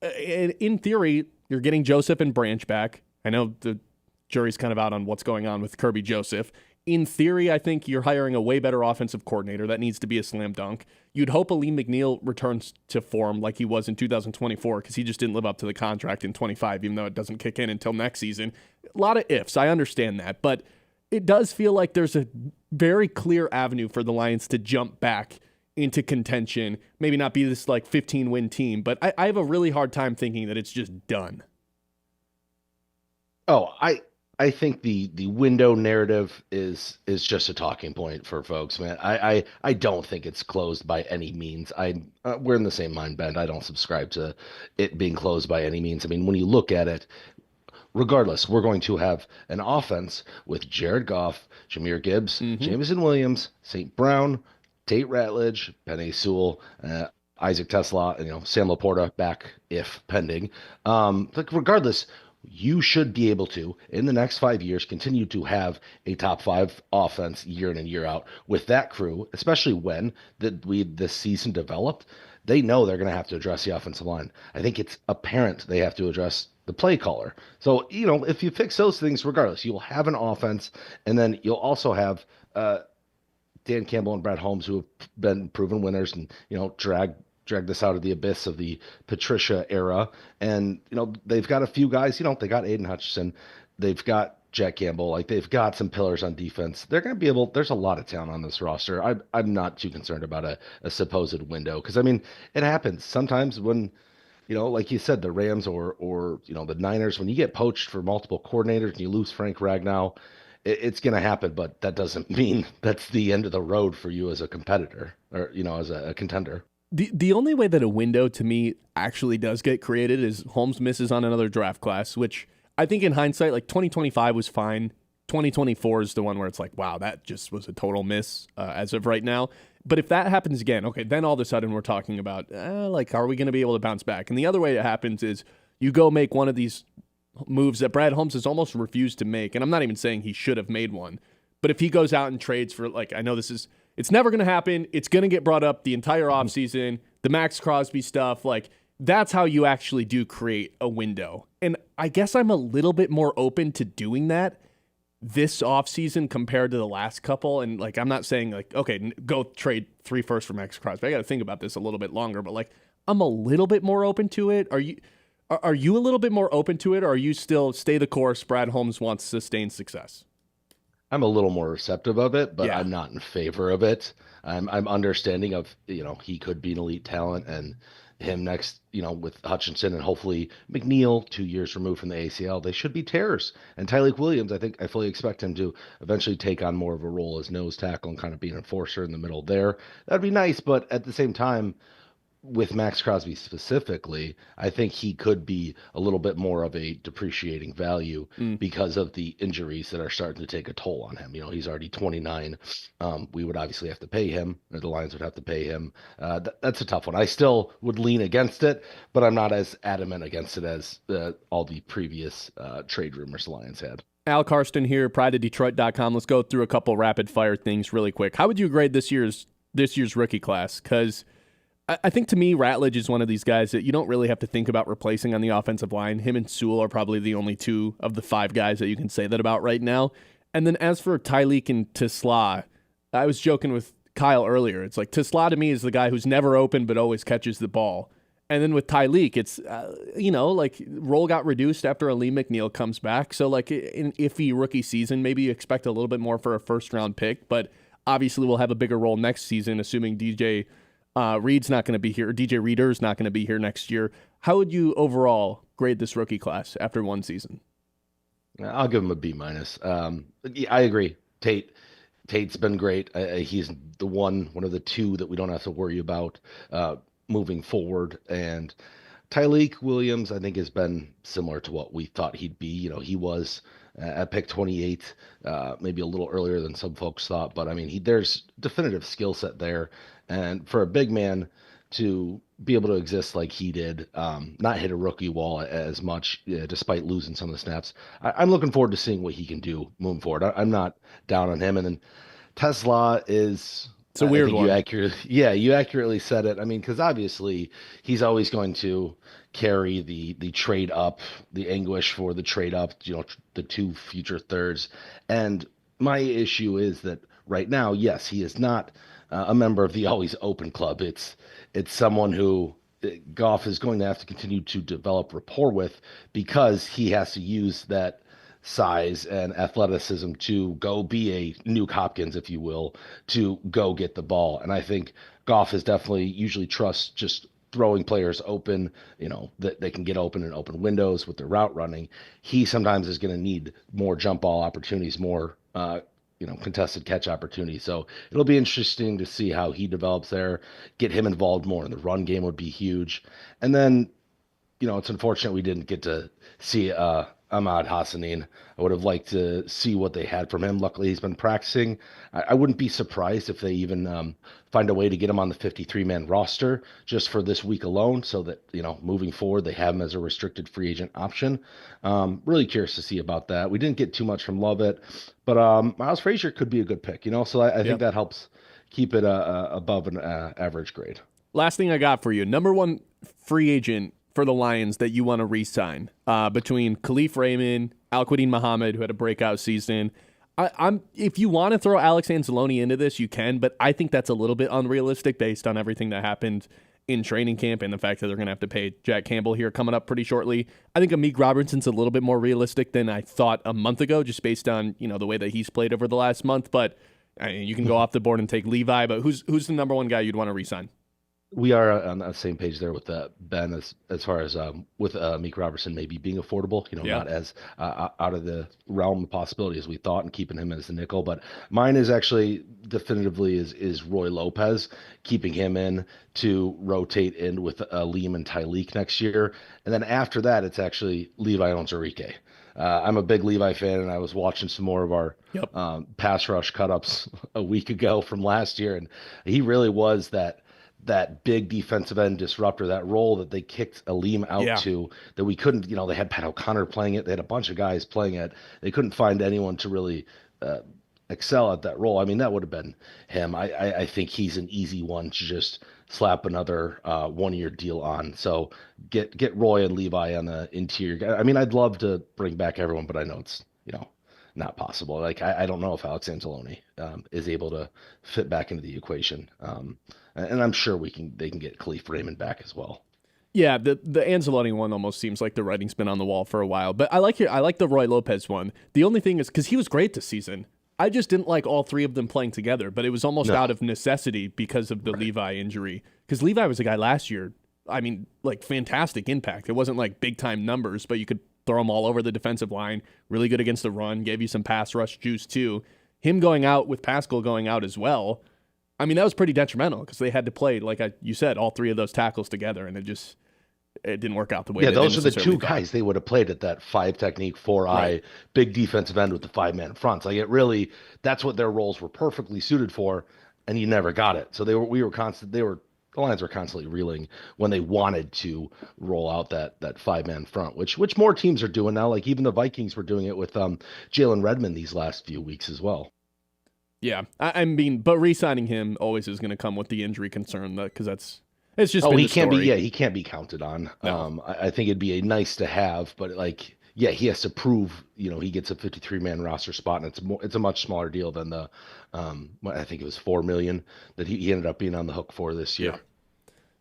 In theory, you're getting Joseph and Branch back. I know the jury's kind of out on what's going on with Kirby Joseph. In theory, I think you're hiring a way better offensive coordinator. That needs to be a slam dunk. You'd hope Aleem McNeil returns to form like he was in 2024, because he just didn't live up to the contract in 25, even though it doesn't kick in until next season. A lot of ifs. I understand that. But it does feel like there's a very clear avenue for the Lions to jump back into contention. Maybe not be this 15-win team, but I have a really hard time thinking that it's just done. Oh, I think the window narrative is just a talking point for folks, man. I don't think it's closed by any means. We're in the same mind bend. I don't subscribe to it being closed by any means. I mean, when you look at it, regardless, we're going to have an offense with Jared Goff, Jahmyr Gibbs, Jameson Williams, St. Brown, Tate Ratledge, Penei Sewell, Isaac Tesla, and Sam Laporta back if pending. Regardless, you should be able to, in the next 5 years, continue to have a top 5 offense year in and year out with that crew, especially when this season developed. They know they're going to have to address the offensive line. I think it's apparent they have to address the play caller. So, if you fix those things, regardless, you'll have an offense, and then you'll also have Dan Campbell and Brad Holmes, who have been proven winners and, drag this out of the abyss of the Patricia era. And, they've got a few guys, they got Aiden Hutchinson, they've got Jack Campbell, they've got some pillars on defense. They're going to be able, there's a lot of talent on this roster. I'm not too concerned about a supposed window. Cause it happens sometimes when, like you said, the Rams or the Niners, when you get poached for multiple coordinators and you lose Frank Ragnow, it's going to happen, but that doesn't mean that's the end of the road for you as a competitor or, as a contender. The only way that a window to me actually does get created is Holmes misses on another draft class, which I think in hindsight, 2025 was fine. 2024 is the one where it's wow, that just was a total miss as of right now. But if that happens again, okay, then all of a sudden we're talking about, are we going to be able to bounce back? And the other way it happens is you go make one of these moves that Brad Holmes has almost refused to make. And I'm not even saying he should have made one. But if he goes out and trades for, I know it's never going to happen. It's going to get brought up the entire offseason. The Max Crosby stuff, that's how you actually do create a window. And I guess I'm a little bit more open to doing that this offseason compared to the last couple. And I'm not saying okay, go trade 3 firsts for Max Crosby. I got to think about this a little bit longer, but I'm a little bit more open to it. Are you a little bit more open to it, or are you still stay the course? Brad Holmes wants sustained success. I'm a little more receptive of it, but I'm not in favor of it. I'm understanding of, he could be an elite talent, and him next, with Hutchinson and hopefully McNeil, 2 years removed from the ACL, they should be terrors. And Tyleik Williams, I fully expect him to eventually take on more of a role as nose tackle and kind of be an enforcer in the middle there. That'd be nice, but at the same time, with Max Crosby specifically, I think he could be a little bit more of a depreciating value because of the injuries that are starting to take a toll on him. He's already 29. We would obviously have to pay him, or the Lions would have to pay him. That's a tough one. I still would lean against it, but I'm not as adamant against it as all the previous trade rumors the Lions had. Al Karsten here, prideofdetroit.com. Let's go through a couple rapid-fire things really quick. How would you grade this year's rookie class? Because I think to me, Ratledge is one of these guys that you don't really have to think about replacing on the offensive line. Him and Sewell are probably the only two of the 5 guys that you can say that about right now. And then as for Tyleek and Tisla, I was joking with Kyle earlier. It's like Tisla to me is the guy who's never open but always catches the ball. And then with Tyleek, it's, like role got reduced after Ali McNeil comes back. So like in iffy rookie season, maybe you expect a little bit more for a first-round pick. But obviously we'll have a bigger role next season, assuming DJ Reed's not going to be here. DJ Reader's not going to be here next year. How would you overall grade this rookie class after one season? I'll give him a B-. I agree. Tate's been great. He's one of the 2 that we don't have to worry about moving forward. And Tyleek Williams, I think, has been similar to what we thought he'd be. He was at pick 28, maybe a little earlier than some folks thought. But, I mean, there's definitive skill set there. And for a big man to be able to exist like he did, not hit a rookie wall as much, despite losing some of the snaps, I'm looking forward to seeing what he can do moving forward. I'm not down on him. And then Tesla is... It's a weird one. You accurately said it. I mean, because obviously he's always going to carry the trade up, the anguish for the trade up, the 2 future thirds. And my issue is that right now, yes, he is not a member of the always open club. It's someone who Goff is going to have to continue to develop rapport with, because he has to use that size and athleticism to go be a Nuke Hopkins, if you will, to go get the ball. And I think Goff is definitely usually trusts just throwing players open, that they can get open in open windows with their route running. He sometimes is going to need more jump ball opportunities, more contested catch opportunities. So it'll be interesting to see how he develops there. Get him involved more in the run game would be huge. And then, it's unfortunate we didn't get to see Ahmad Hassanin. I would have liked to see what they had from him. Luckily, he's been practicing. I wouldn't be surprised if they even find a way to get him on the 53-man roster just for this week alone, so that, moving forward, they have him as a restricted free agent option. Really curious to see about that. We didn't get too much from Lovett, but Miles Frazier could be a good pick, so I think that helps keep it above an average grade. Last thing I got for you, number 1 free agent for the Lions that you want to re-sign between Khalif Raymond, Al-Quadin Muhammad, who had a breakout season. If you want to throw Alex Anzalone into this, you can, but I think that's a little bit unrealistic based on everything that happened in training camp and the fact that they're going to have to pay Jack Campbell here coming up pretty shortly. I think Amik Robinson's a little bit more realistic than I thought a month ago, just based on the way that he's played over the last month. But you can go off the board and take Levi. But who's the number 1 guy you'd want to re-sign? We are on the same page there with Ben as far as with Meek Robertson maybe being affordable, not as out of the realm of possibility as we thought, and keeping him as the nickel. But mine is actually definitively is Roy Lopez, keeping him in to rotate in with Liam and Tyleek next year. And then after that, it's actually Levi Onwuzurike. I'm a big Levi fan, and I was watching some more of our pass rush cut-ups a week ago from last year, and he really was that big defensive end disruptor, that role that they kicked Aleem out to, that we couldn't, they had Pat O'Connor playing it. They had a bunch of guys playing it. They couldn't find anyone to really excel at that role. I mean, that would have been him. I think he's an easy one to just slap another 1-year deal on. So get Roy and Levi on the interior. I mean, I'd love to bring back everyone, but I know it's, not possible. Like, I don't know if Alex Anzalone is able to fit back into the equation. And I'm sure they can get Khalif Raymond back as well. Yeah, the Anzalone one almost seems like the writing's been on the wall for a while. But I like the Roy Lopez one. The only thing is, because he was great this season, I just didn't like all 3 of them playing together. But it was almost out of necessity because of the Levi injury. Because Levi was a guy last year, I mean, like, fantastic impact. It wasn't like big-time numbers, but you could throw him all over the defensive line, really good against the run, gave you some pass rush juice too. Him going out with Pascal going out as well, I mean, that was pretty detrimental because they had to play, like you said, all 3 of those tackles together, and it didn't work out the way. Yeah, those are the 2 guys they would have played at that 5 technique, 4-eye, big defensive end with the 5-man fronts. Like, it really, that's what their roles were perfectly suited for, and you never got it. So they were the Lions were constantly reeling when they wanted to roll out that 5-man front, which more teams are doing now. Like even the Vikings were doing it with Jalen Redmond these last few weeks as well. Yeah, I mean, but re-signing him always is going to come with the injury concern, because it's just. Oh, been he the can't story. be. He can't be counted on. No. I think it'd be a nice to have, but like, yeah, he has to prove. He gets a 53-man roster spot, and it's a much smaller deal than the, I think it was $4 million that he ended up being on the hook for this year.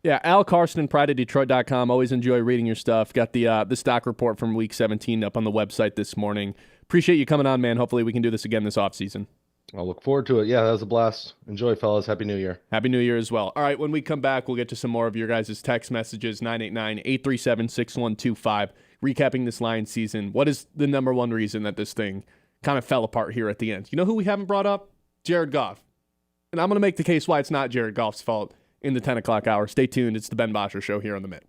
Yeah, Al Karsten, prideofdetroit.com. Always enjoy reading your stuff. Got the stock report from Week 17 up on the website this morning. Appreciate you coming on, man. Hopefully we can do this again this offseason. I'll look forward to it. Yeah, that was a blast. Enjoy, fellas. Happy New Year. Happy New Year as well. All right, when we come back, we'll get to some more of your guys' text messages, 989-837-6125, recapping this Lions season. What is the number one reason that this thing kind of fell apart here at the end? You know who we haven't brought up? Jared Goff. And I'm going to make the case why it's not Jared Goff's fault in the 10 o'clock hour. Stay tuned. It's the Ben Bosscher Show here on the Mitt.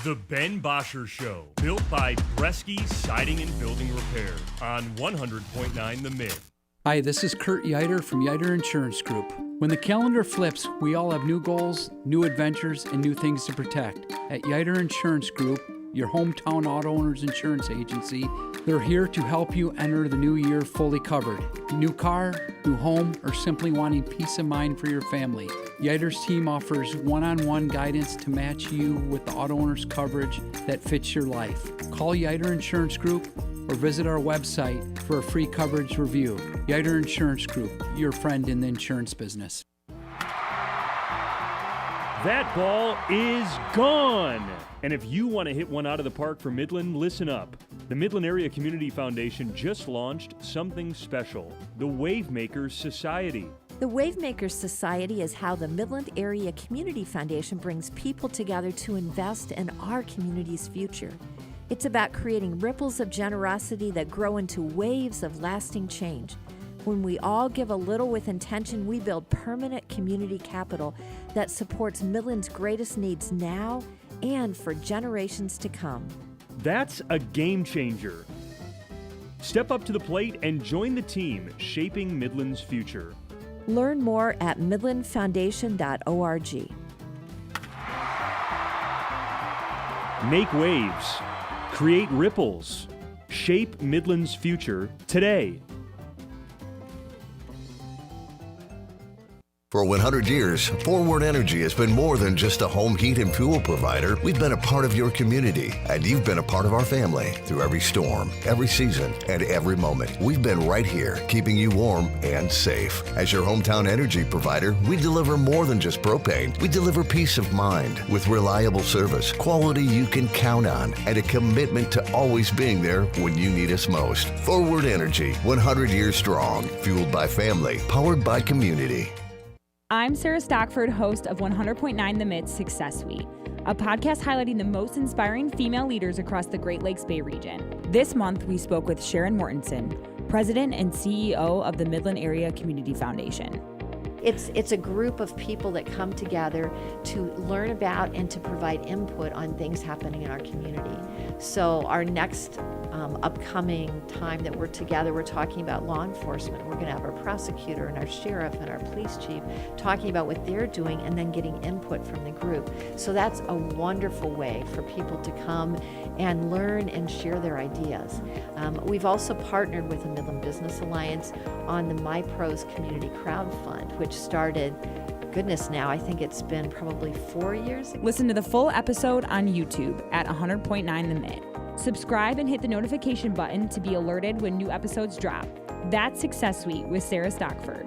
The Ben Bosscher Show, built by Bresky Siding and Building Repair on 100.9 The Mitt. Hi, this is Kurt Yeiter from Yeiter Insurance Group. When the calendar flips, we all have new goals, new adventures, and new things to protect. At Yeiter Insurance Group, your hometown auto owners insurance agency, they're here to help you enter the new year fully covered. New car, new home, or simply wanting peace of mind for your family. Yeiter's team offers one-on-one guidance to match you with the auto owner's coverage that fits your life. Call Yeiter Insurance Group or visit our website for a free coverage review. Yeiter Insurance Group, your friend in the insurance business. That ball is gone. And if you want to hit one out of the park for Midland, listen up. The Midland Area Community Foundation just launched something special, the Wavemakers Society. The Wavemakers Society is how the Midland Area Community Foundation brings people together to invest in our community's future. It's about creating ripples of generosity that grow into waves of lasting change. When we all give a little with intention, we build permanent community capital that supports Midland's greatest needs now and for generations to come. That's a game changer. Step up to the plate and join the team shaping Midland's future. Learn more at midlandfoundation.org. Make waves. Create ripples. Shape Midland's future today. For 100 years, Forward Energy has been more than just a home heat and fuel provider. We've been a part of your community, and you've been a part of our family through every storm, every season, and every moment. We've been right here, keeping you warm and safe. As your hometown energy provider, we deliver more than just propane. We deliver peace of mind with reliable service, quality you can count on, and a commitment to always being there when you need us most. Forward Energy, 100 years strong, fueled by family, powered by community. I'm Sarah Stockford, host of 100.9 The Mitt Success Suite, a podcast highlighting the most inspiring female leaders across the Great Lakes Bay region. This month, we spoke with Sharon Mortensen, President and CEO of the Midland Area Community Foundation. It's a group of people that come together to learn about and to provide input on things happening in our community. So our next upcoming time that we're together, we're talking about law enforcement. We're going to have our prosecutor and our sheriff and our police chief talking about what they're doing and then getting input from the group. So that's a wonderful way for people to come and learn and share their ideas. We've also partnered with the Midland Business Alliance on the My Pros Community Crowd Fund, which started, goodness now, I think it's been probably 4 years ago. Listen to the full episode on YouTube at 100.9 The Mitt. Subscribe and hit the notification button to be alerted when new episodes drop. That's Success Suite with Sarah Stockford.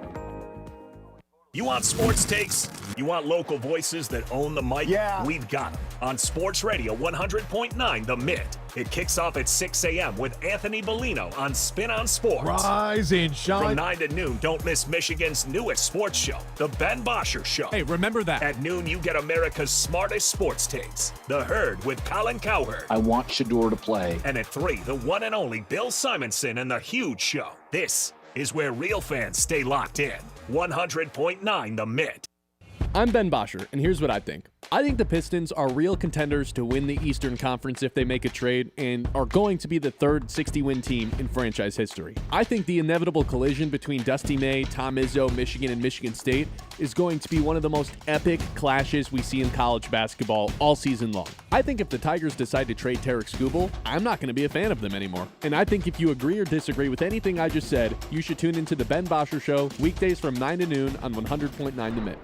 You want sports takes? You want local voices that own the mic? Yeah. We've got them on Sports Radio 100.9 The Mitt. It kicks off at 6 a.m. with Anthony Bellino on Spin on Sports. Rise and shine. From 9 to noon, don't miss Michigan's newest sports show, The Ben Bosscher Show. Hey, remember that. At noon, you get America's smartest sports takes, The Herd with Colin Cowherd. I want Shador to play. And at 3, the one and only Bill Simonson and The Huge Show. This is where real fans stay locked in. 100.9 The Mitt. I'm Ben Bosscher, and here's what I think. I think the Pistons are real contenders to win the Eastern Conference if they make a trade and are going to be the third 60-win team in franchise history. I think the inevitable collision between Dusty May, Tom Izzo, Michigan, and Michigan State is going to be one of the most epic clashes we see in college basketball all season long. I think if the Tigers decide to trade Tarek Skubal, I'm not going to be a fan of them anymore. And I think if you agree or disagree with anything I just said, you should tune into the Ben Bosscher Show weekdays from 9 to noon on 100.9 The Mitt.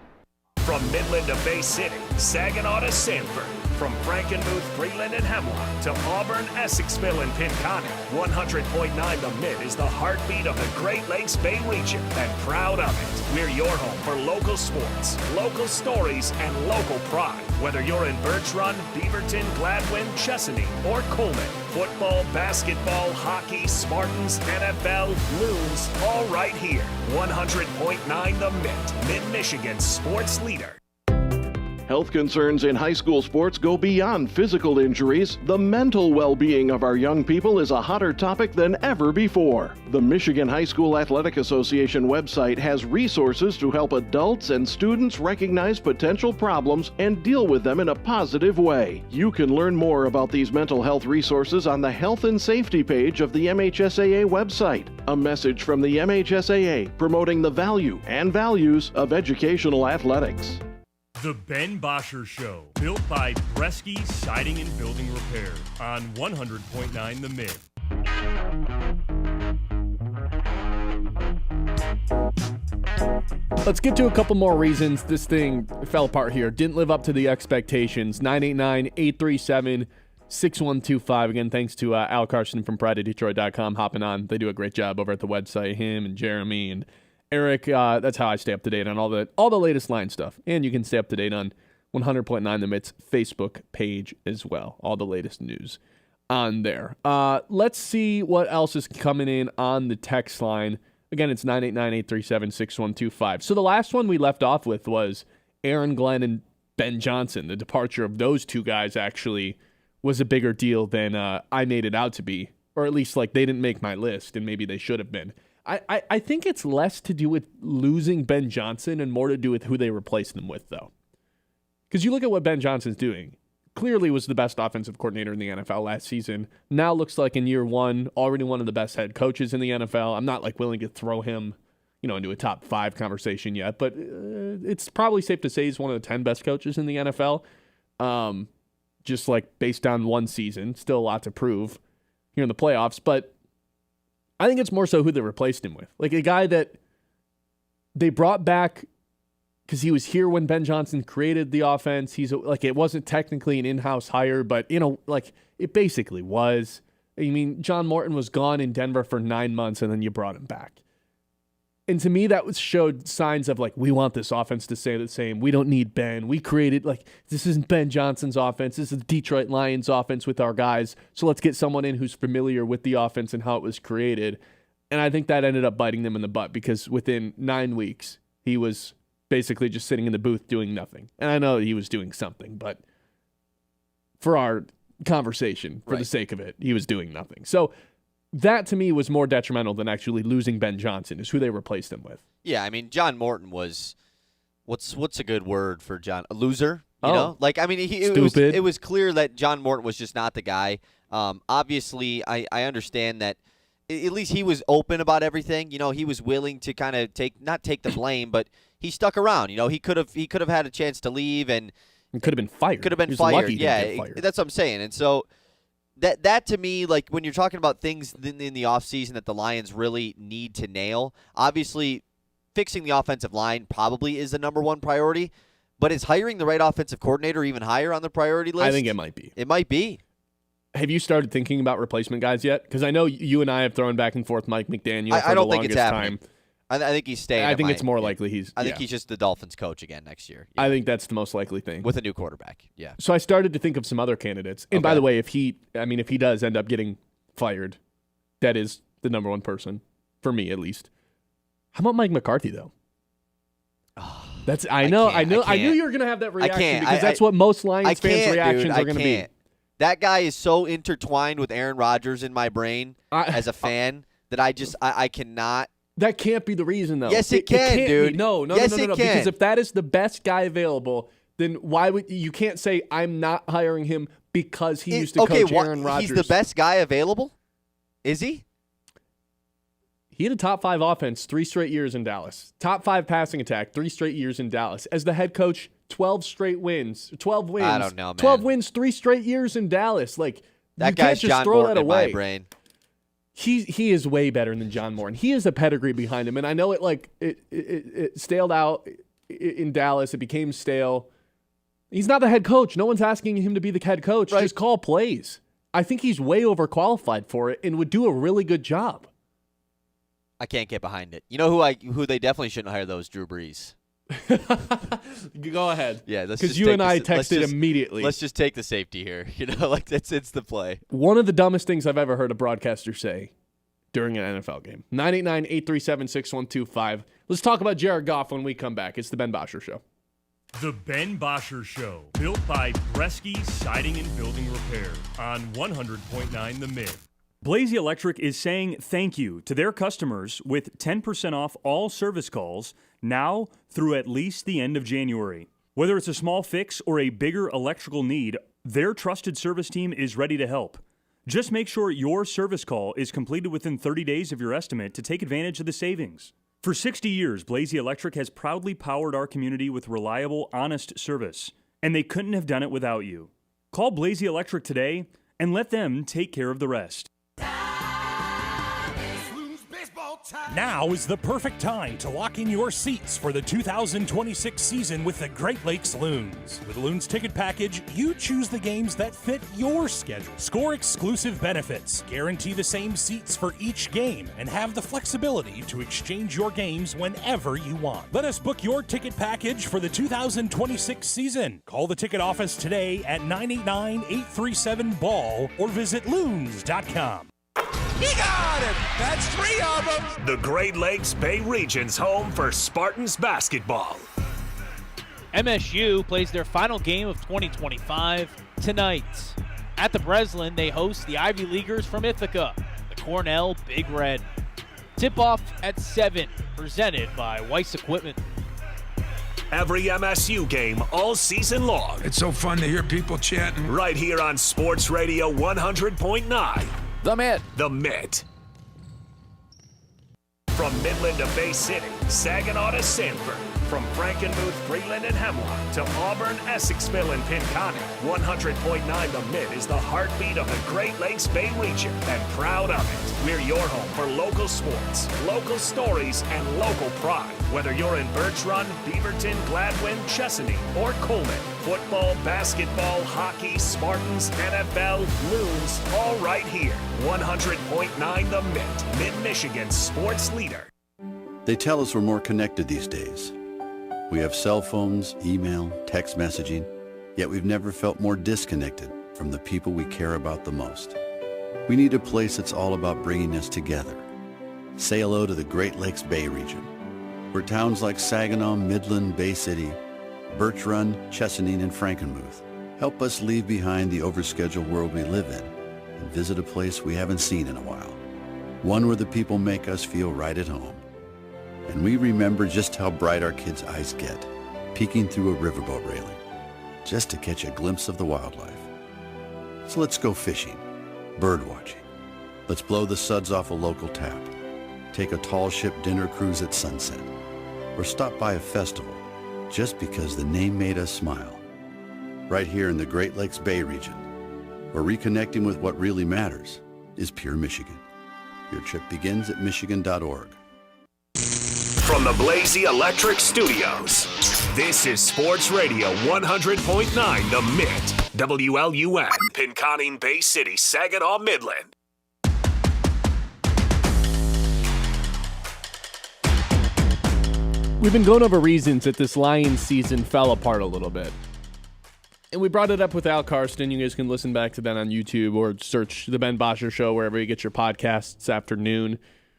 From Midland to Bay City, Saginaw to Sanford, from Frankenmuth, Freeland, and Hemlock to Auburn, Essexville, and Pinconning, 100.9 The Mitt is the heartbeat of the Great Lakes Bay region, and proud of it. We're your home for local sports, local stories, and local pride. Whether you're in Birch Run, Beaverton, Gladwin, Chesaning, or Coleman, football, basketball, hockey, Spartans, NFL, Loons, all right here. 100.9 The Mitt, Mid-Michigan's sports leader. Health concerns in high school sports go beyond physical injuries. The mental well-being of our young people is a hotter topic than ever before. The Michigan High School Athletic Association website has resources to help adults and students recognize potential problems and deal with them in a positive way. You can learn more about these mental health resources on the Health and Safety page of the MHSAA website. A message from the MHSAA promoting the value and values of educational athletics. The Ben Bosscher Show, built by Bresky Siding and Building Repair on 100.9 The Mitt. Let's get to a couple more reasons this thing fell apart here. Didn't live up to the expectations. 989-837-6125. Again, thanks to Al Karsten from PrideOfDetroit.com hopping on. They do a great job over at the website. Him and Jeremy and Eric, that's how I stay up to date on all the latest line stuff. And you can stay up to date on 100.9 The Mitt's Facebook page as well. All the latest news on there. Let's see what else is coming in on the text line. Again, it's 989-837-6125. So the last one we left off with was Aaron Glenn and Ben Johnson. The departure of those two guys actually was a bigger deal than I made it out to be. Or at least like they didn't make my list, and maybe they should have been. I think it's less to do with losing Ben Johnson and more to do with who they replaced him with, though. Because you look at what Ben Johnson's doing. Clearly was the best offensive coordinator in the NFL last season. Now looks like in year one, already one of the best head coaches in the NFL. I'm not like willing to throw him, into a top 5 conversation yet, but it's probably safe to say he's one of the 10 best coaches in the NFL. Just like based on one season, still a lot to prove here in the playoffs, but I think it's more so who they replaced him with. Like a guy that they brought back because he was here when Ben Johnson created the offense. It wasn't technically an in-house hire, but it basically was. I mean, John Morton was gone in Denver for 9 months, and then you brought him back. And to me, that showed signs of we want this offense to stay the same. We don't need Ben. We created this isn't Ben Johnson's offense. This is the Detroit Lions offense with our guys. So let's get someone in who's familiar with the offense and how it was created. And I think that ended up biting them in the butt because within 9 weeks, he was basically just sitting in the booth doing nothing. And I know he was doing something, but for our conversation, for the sake of it, he was doing nothing. So that, to me, was more detrimental than actually losing Ben Johnson, is who they replaced him with. Yeah, I mean, John Morton was, what's a good word for John? A loser? You know? It was clear that John Morton was just not the guy. Obviously, I understand that at least he was open about everything. He was willing to kind of not take the blame, but he stuck around. He could have had a chance to leave and he could have been fired. Could have been fired. Lucky yeah, that's what I'm saying. And so That to me, when you're talking about things in the offseason that the Lions really need to nail, obviously fixing the offensive line probably is the number one priority, but is hiring the right offensive coordinator even higher on the priority list? I think it might be. It might be. Have you started thinking about replacement guys yet? Because I know you and I have thrown back and forth Mike McDaniel for the longest time. I think he's staying. I think it's more likely he's. I think he's just the Dolphins coach again next year. Yeah. I think that's the most likely thing with a new quarterback. Yeah. So I started to think of some other candidates. And by the way, if he does end up getting fired, that is the number one person for me at least. How about Mike McCarthy though? I knew you were gonna have that reaction because that's what most Lions fans' reactions are gonna be. That guy is so intertwined with Aaron Rodgers in my brain as a fan that I cannot. That can't be the reason, though. Yes, it can, dude. No. Yes, it can. Because if that is the best guy available, then why would you can't say I'm not hiring him because he used to coach Aaron Rodgers. He's the best guy available? Is he? He had a top 5 offense 3 straight years in Dallas. Top 5 passing attack 3 straight years in Dallas. As the head coach, 12 straight wins. 12 wins. I don't know, man. 12 wins 3 straight years in Dallas. Like, that you guy's can't just John throw Morton that away. in my brain. He is way better than John Morton. He has a pedigree behind him, and I know it staled out in Dallas. It became stale. He's not the head coach. No one's asking him to be the head coach. Right. Just call plays. I think he's way overqualified for it and would do a really good job. I can't get behind it. You know who they definitely shouldn't hire, though, is Drew Brees. Go ahead. Yeah, because you and I texted immediately. Let's just take the safety here. You know, like it's the play. One of the dumbest things I've ever heard a broadcaster say during an NFL game. 989-837-6125. Let's talk about Jared Goff when we come back. It's the Ben Bosscher Show. The Ben Bosscher Show, built by Bresky Siding and Building Repair on 100.9 The Mitt. Blazy Electric is saying thank you to their customers with 10% off all service calls now through at least the end of January. Whether it's a small fix or a bigger electrical need, their trusted service team is ready to help. Just make sure your service call is completed within 30 days of your estimate to take advantage of the savings. For 60 years, Blazy Electric has proudly powered our community with reliable, honest service, and they couldn't have done it without you. Call Blazy Electric today and let them take care of the rest. Now is the perfect time to lock in your seats for the 2026 season with the Great Lakes Loons. With Loons Ticket Package, you choose the games that fit your schedule. Score exclusive benefits, guarantee the same seats for each game, and have the flexibility to exchange your games whenever you want. Let us book your ticket package for the 2026 season. Call the ticket office today at 989-837-BALL or visit loons.com. He got it! That's 3 of them! The Great Lakes Bay Region's home for Spartans basketball. MSU plays their final game of 2025 tonight. At the Breslin, they host the Ivy Leaguers from Ithaca, the Cornell Big Red. Tip-off at 7, presented by Weiss Equipment. Every MSU game all season long. It's so fun to hear people chanting. Right here on Sports Radio 100.9. The Mitt. The Mitt. From Midland to Bay City, Saginaw to Sanford. From Frankenmuth, Freeland, and Hemlock to Auburn, Essexville, and Pinconning, 100.9 The Mitt is the heartbeat of the Great Lakes Bay region, and proud of it. We're your home for local sports, local stories, and local pride. Whether you're in Birch Run, Beaverton, Gladwin, Chesaning, or Coleman, football, basketball, hockey, Spartans, NFL, Loons, all right here. 100.9 The Mitt, Mid-Michigan's sports leader. They tell us we're more connected these days. We have cell phones, email, text messaging, yet we've never felt more disconnected from the people we care about the most. We need a place that's all about bringing us together. Say hello to the Great Lakes Bay region, where towns like Saginaw, Midland, Bay City, Birch Run, Chesaning, and Frankenmuth help us leave behind the overscheduled world we live in and visit a place we haven't seen in a while. One where the people make us feel right at home. And we remember just how bright our kids' eyes get, peeking through a riverboat railing, just to catch a glimpse of the wildlife. So let's go fishing, bird watching. Let's blow the suds off a local tap, take a tall ship dinner cruise at sunset, or stop by a festival just because the name made us smile. Right here in the Great Lakes Bay region, where reconnecting with what really matters is pure Michigan. Your trip begins at michigan.org. From the Blazy Electric Studios, this is Sports Radio 100.9 The Mitt, WLUN, Pinconning, Bay City, Saginaw, Midland. We've been going over reasons that this Lions season fell apart a little bit. And we brought it up with Al Karsten. You guys can listen back to that on YouTube or search The Ben Bosscher Show wherever you get your podcasts this afternoon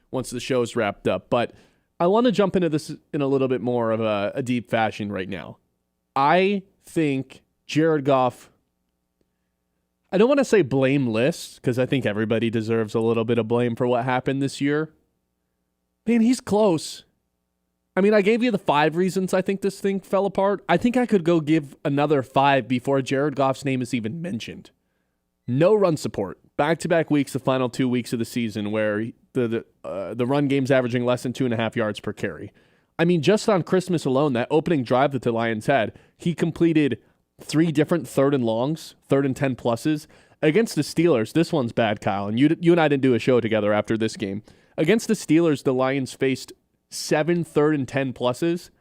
once the show's wrapped up. But I want to jump into this in a little bit more of a deep fashion right now. I think Jared Goff, I don't want to say blameless, because I think everybody deserves a little bit of blame for what happened this year. Man, he's close. I mean, I gave you the 5 reasons I think this thing fell apart. I think I could go give another 5 before Jared Goff's name is even mentioned. No run support. Back-to-back weeks, the final 2 weeks of the season, where the run game's averaging less than 2.5 yards per carry. I mean, just on Christmas alone, that opening drive that the Lions had, he completed 3 different 3rd and longs, 3rd and 10 pluses. Against the Steelers, this one's bad, Kyle, and you and I didn't do a show together after this game. Against the Steelers, the Lions faced 7 3rd and 10 pluses.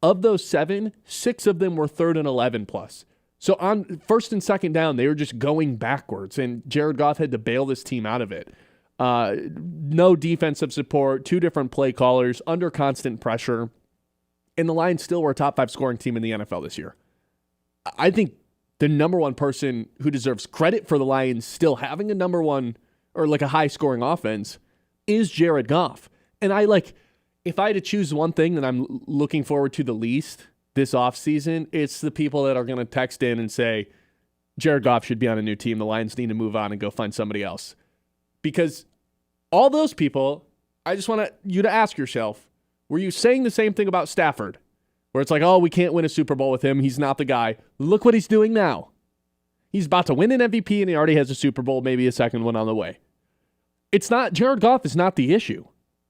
Of those 7, 6 of them were 3rd and 11 plus. So on 1st and 2nd down, they were just going backwards, and Jared Goff had to bail this team out of it. No defensive support, 2 different play callers, under constant pressure, and the Lions still were a top 5 scoring team in the NFL this year. I think the number one person who deserves credit for the Lions still having a number one or like a high-scoring offense is Jared Goff. And if I had to choose one thing that I'm looking forward to the least this offseason, it's the people that are going to text in and say, Jared Goff should be on a new team. The Lions need to move on and go find somebody else. Because all those people, I just want you to ask yourself, were you saying the same thing about Stafford? Where it's like, oh, we can't win a Super Bowl with him. He's not the guy. Look what he's doing now. He's about to win an MVP, and he already has a Super Bowl, maybe a second one on the way. Jared Goff is not the issue.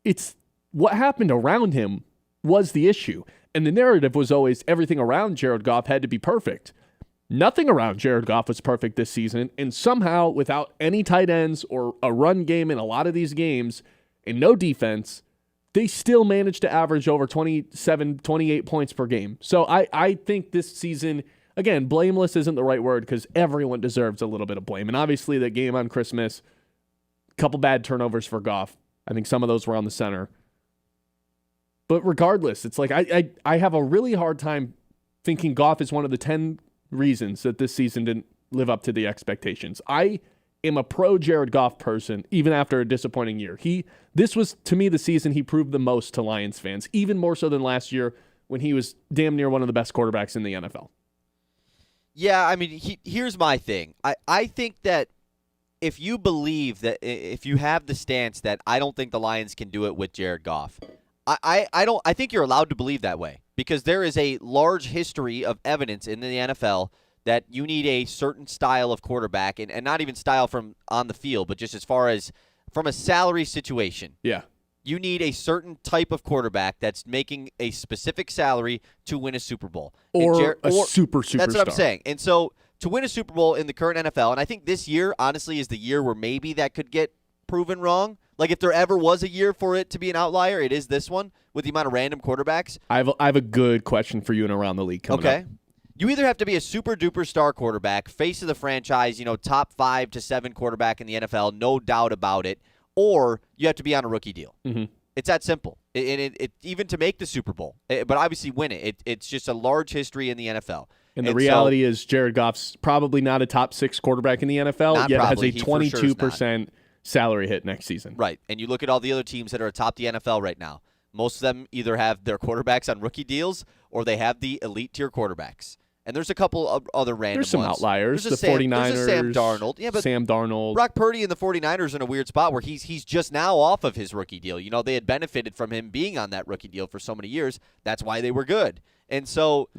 It's what happened around him was the issue. And the narrative was always everything around Jared Goff had to be perfect. Nothing around Jared Goff was perfect this season, and somehow, without any tight ends or a run game in a lot of these games, and no defense, they still managed to average over 27, 28 points per game. So I think this season, again, blameless isn't the right word because everyone deserves a little bit of blame. And obviously the game on Christmas, a couple bad turnovers for Goff. I think some of those were on the center. But regardless, it's like I have a really hard time thinking Goff is one of the 10 reasons that this season didn't live up to the expectations. I am a pro Jared Goff person, even after a disappointing year. This was, to me, the season he proved the most to Lions fans, even more so than last year when he was damn near one of the best quarterbacks in the NFL. Yeah, I mean, here's my thing. I think that if you believe that, if you have the stance that I don't think the Lions can do it with Jared Goff, I think you're allowed to believe that way because there is a large history of evidence in the NFL that you need a certain style of quarterback, and not even style from on the field, but just as far as from a salary situation. Yeah. You need a certain type of quarterback that's making a specific salary to win a Super Bowl. Or a superstar. That's what I'm saying. And so to win a Super Bowl in the current NFL, and I think this year, honestly, is the year where maybe that could get proven wrong. Like if there ever was a year for it to be an outlier, it is this one with the amount of random quarterbacks. I have a good question for you in Around the League coming up. You either have to be a super-duper star quarterback, face of the franchise, top 5 to 7 quarterback in the NFL, no doubt about it, or you have to be on a rookie deal. Mm-hmm. It's that simple. It even to make the Super Bowl, but obviously win it. It's just a large history in the NFL. And the reality is Jared Goff's probably not a top 6 quarterback in the NFL, yet has a 22% salary hit next season. Right, and you look at all the other teams that are atop the NFL right now. Most of them either have their quarterbacks on rookie deals or they have the elite tier quarterbacks. And there's a couple of other random ones. There's some outliers. There's 49ers. There's a Sam Darnold. Yeah, but Sam Darnold. Brock Purdy and the 49ers are in a weird spot where he's just now off of his rookie deal. They had benefited from him being on that rookie deal for so many years. That's why they were good. And so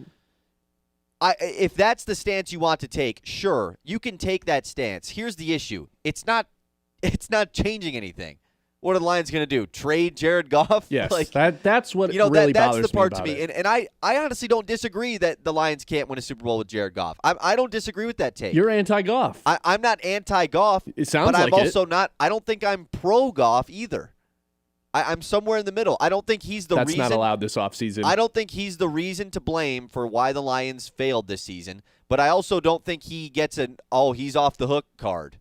if that's the stance you want to take, sure, you can take that stance. Here's the issue. It's not changing anything. What are the Lions going to do? Trade Jared Goff? Yes, that's what really bothers me. That's the part about to me. it. And I honestly don't disagree that the Lions can't win a Super Bowl with Jared Goff. I don't disagree with that take. You're anti-Goff. I'm not anti-Goff. It sounds but like I'm also not. I don't think I'm pro-Goff either. I'm somewhere in the middle. I don't think he's the reason. That's not allowed this offseason. I don't think he's the reason to blame for why the Lions failed this season. But I also don't think he gets he's off the hook card.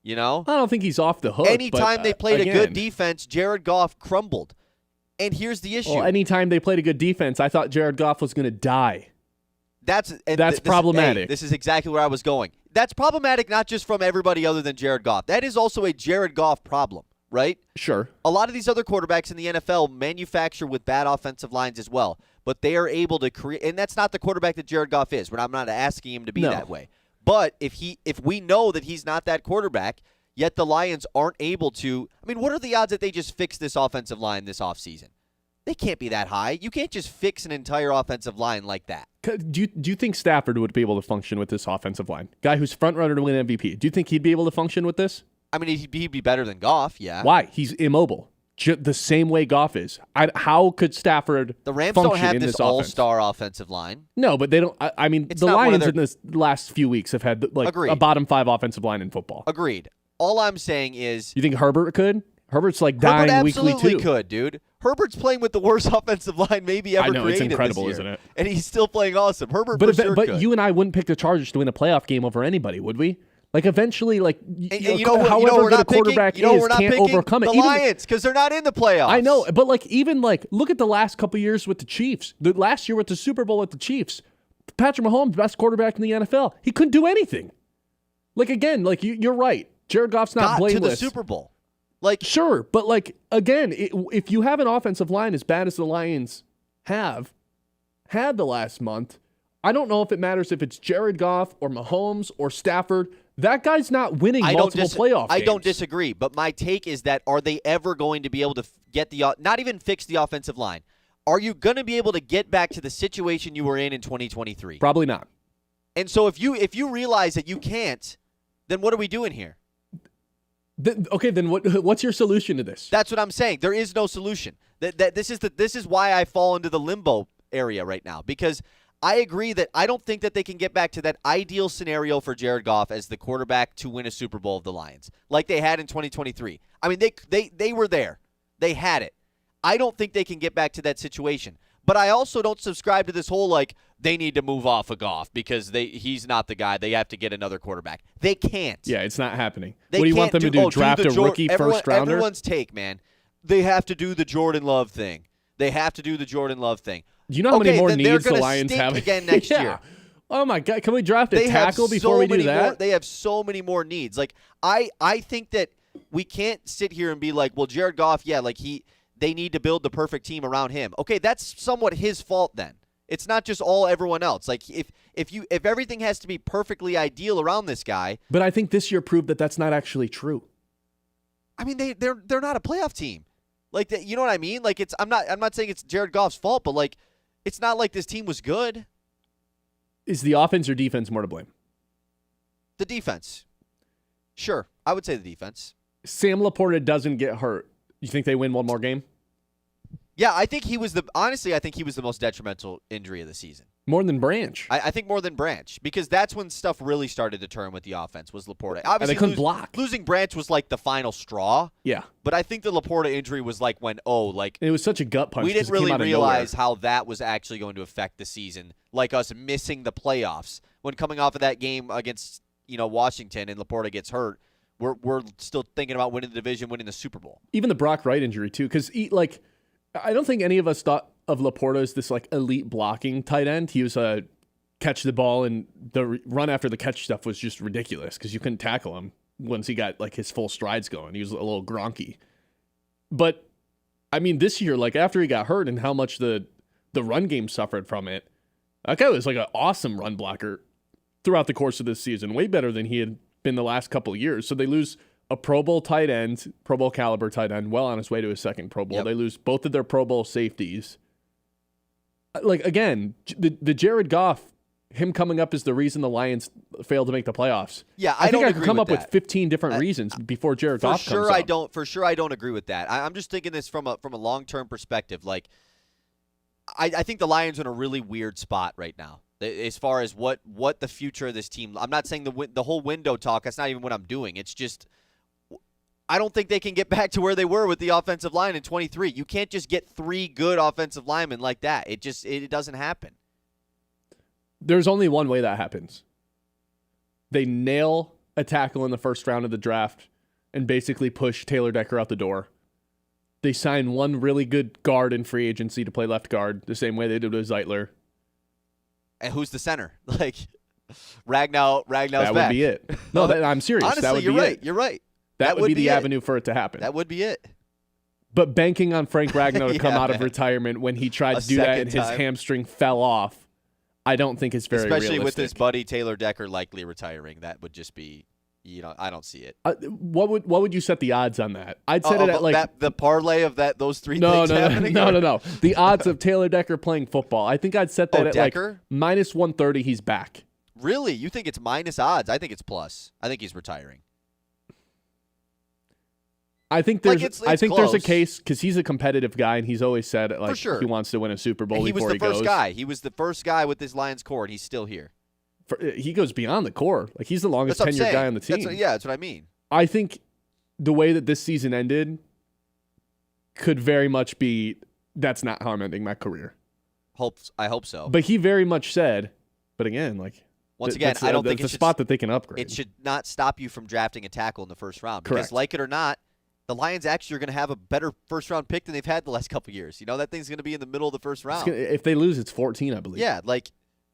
I don't think he's off the hook. Anytime they played a good defense, Jared Goff crumbled. And here's the issue. Well, anytime they played a good defense, I thought Jared Goff was going to die. That's problematic. This is exactly where I was going. That's problematic not just from everybody other than Jared Goff. That is also a Jared Goff problem, right? Sure. A lot of these other quarterbacks in the NFL manufacture with bad offensive lines as well, but they are able to create – and that's not the quarterback that Jared Goff is. I'm not asking him to be that way. But if we know that he's not that quarterback, yet the Lions aren't able to – I mean, what are the odds that they just fix this offensive line this offseason? They can't be that high. You can't just fix an entire offensive line like that. Do you think Stafford would be able to function with this offensive line? Guy who's front runner to win MVP. Do you think he'd be able to function with this? I mean, he'd be better than Goff, yeah. Why? He's immobile. The same way Goff is. How could Stafford The Rams function don't have in this all-star offensive line. No, but they don't. I mean, It's the not one of Lions their- in this last few weeks have had Agreed. a bottom 5 offensive line in football. Agreed. All I'm saying is You think Herbert could? Herbert's dying Herbert weekly absolutely too. could, dude. Herbert's playing with the worst offensive line maybe ever I know, it's created incredible, this year. isn't it? And he's still playing awesome. Herbert But for sure but could. you and I wouldn't pick the Chargers to win a playoff game over anybody, would we? Eventually, and however we're good a not quarterback picking, is, we're not can't picking overcome it. the Lions because they're not in the playoffs. I know, but even look at the last couple years with the Chiefs. The last year with the Super Bowl with the Chiefs, Patrick Mahomes, best quarterback in the NFL, he couldn't do anything. You're right. Jared Goff's not got blameless. to the Super Bowl. Sure, but again, if you have an offensive line as bad as the Lions have had the last month, I don't know if it matters if it's Jared Goff or Mahomes or Stafford. That guy's not winning multiple playoff games. I don't disagree, but my take is that are they ever going to be able to get not even fix the offensive line? Are you going to be able to get back to the situation you were in 2023? Probably not. And so if you realize that you can't, then what are we doing here? Then what's your solution to this? That's what I'm saying. There is no solution. This is why I fall into the limbo area right now, because I agree that I don't think that they can get back to that ideal scenario for Jared Goff as the quarterback to win a Super Bowl of the Lions, like they had in 2023. I mean, they were there. They had it. I don't think they can get back to that situation. But I also don't subscribe to this whole, they need to move off of Goff because he's not the guy. They have to get another quarterback. They can't. Yeah, it's not happening. They what do you want them can't to do? Draft a rookie first rounder? Everyone's take, man. They have to do the Jordan Love thing. They have to do the Jordan Love thing. Do you know how many more needs the Lions stink have again next yeah. year? Oh my God! Can we draft a tackle before we do that? They have so many more needs. I think that we can't sit here and be like, well, Jared Goff, they need to build the perfect team around him. Okay, that's somewhat his fault then. It's not just everyone else. If everything has to be perfectly ideal around this guy. But I think this year proved that that's not actually true. I mean, they're not a playoff team. You know what I mean? I'm not saying it's Jared Goff's fault, but it's not like this team was good. Is the offense or defense more to blame? The defense. Sure, I would say the defense. Sam Laporta doesn't get hurt. You think they win one more game? Yeah, I think he was the most detrimental injury of the season. More than Branch. I think more than Branch, because that's when stuff really started to turn with the offense, was Laporta. And Obviously, they couldn't block. Losing Branch was the final straw. Yeah. But I think the Laporta injury was it was such a gut punch. We didn't really realize how that was actually going to affect the season, like us missing the playoffs. When coming off of that game against Washington and Laporta gets hurt, we're still thinking about winning the division, winning the Super Bowl. Even the Brock Wright injury too, because I don't think any of us thought of Laporta as this elite blocking tight end. He was a catch the ball, and the run after the catch stuff was just ridiculous because you couldn't tackle him once he got his full strides going. He was a little gronky. But I mean, this year, after he got hurt and how much the run game suffered from it, that guy was an awesome run blocker throughout the course of this season, way better than he had been the last couple of years. So they lose a Pro Bowl tight end, Pro Bowl caliber tight end, well on his way to his second Pro Bowl. Yep. They lose both of their Pro Bowl safeties. Again, the Jared Goff, him coming up is the reason the Lions failed to make the playoffs. Yeah, I think I could come up with 15 different reasons before Jared Goff comes up. For sure, I don't agree with that. I'm just thinking this from a long-term perspective. I think the Lions are in a really weird spot right now as far as what the future of this team. I'm not saying the whole window talk. That's not even what I'm doing. It's just I don't think they can get back to where they were with the offensive line in 23. You can't just get 3 good offensive linemen like that. It doesn't happen. There's only one way that happens. They nail a tackle in the first round of the draft and basically push Taylor Decker out the door. They sign one really good guard in free agency to play left guard, the same way they did with Zeitler. And who's the center? Ragnow's back. That would be it. No, I'm serious. Honestly, that would you're be right. it. You're right. That would be the avenue for it to happen. That would be it. But banking on Frank Ragnow to come out of retirement when he tried to do that and his hamstring fell off, I don't think it's very realistic. Especially with his buddy Taylor Decker likely retiring. That would just be I don't see it. What would you set the odds on that? I'd set it at like the parlay of those three no, things no, happening. No. The odds of Taylor Decker playing football. I think I'd set that at Decker? like -130. He's back. Really? You think it's minus odds? I think it's plus. I think he's retiring. I think there's it's there's a close. case because he's a competitive guy and he's always said like For sure. he wants to win a Super Bowl And he before was the first goes. guy. He was the first guy with this Lions core, and he's still here. He goes beyond the core. Like he's the longest That's what I'm tenured guy saying. on the team. That's what I mean. I think the way that this season ended could very much be that's not how I'm ending my career. I hope so. But he very much said, but again, like once again, I don't think it's it's a spot that they can upgrade. It should not stop you from drafting a tackle in the first round. Correct. Because like it or not, the Lions actually are going to have a better first-round pick than they've had the last couple of years. That thing's going to be in the middle of the first round. If they lose, it's 14, I believe. Yeah,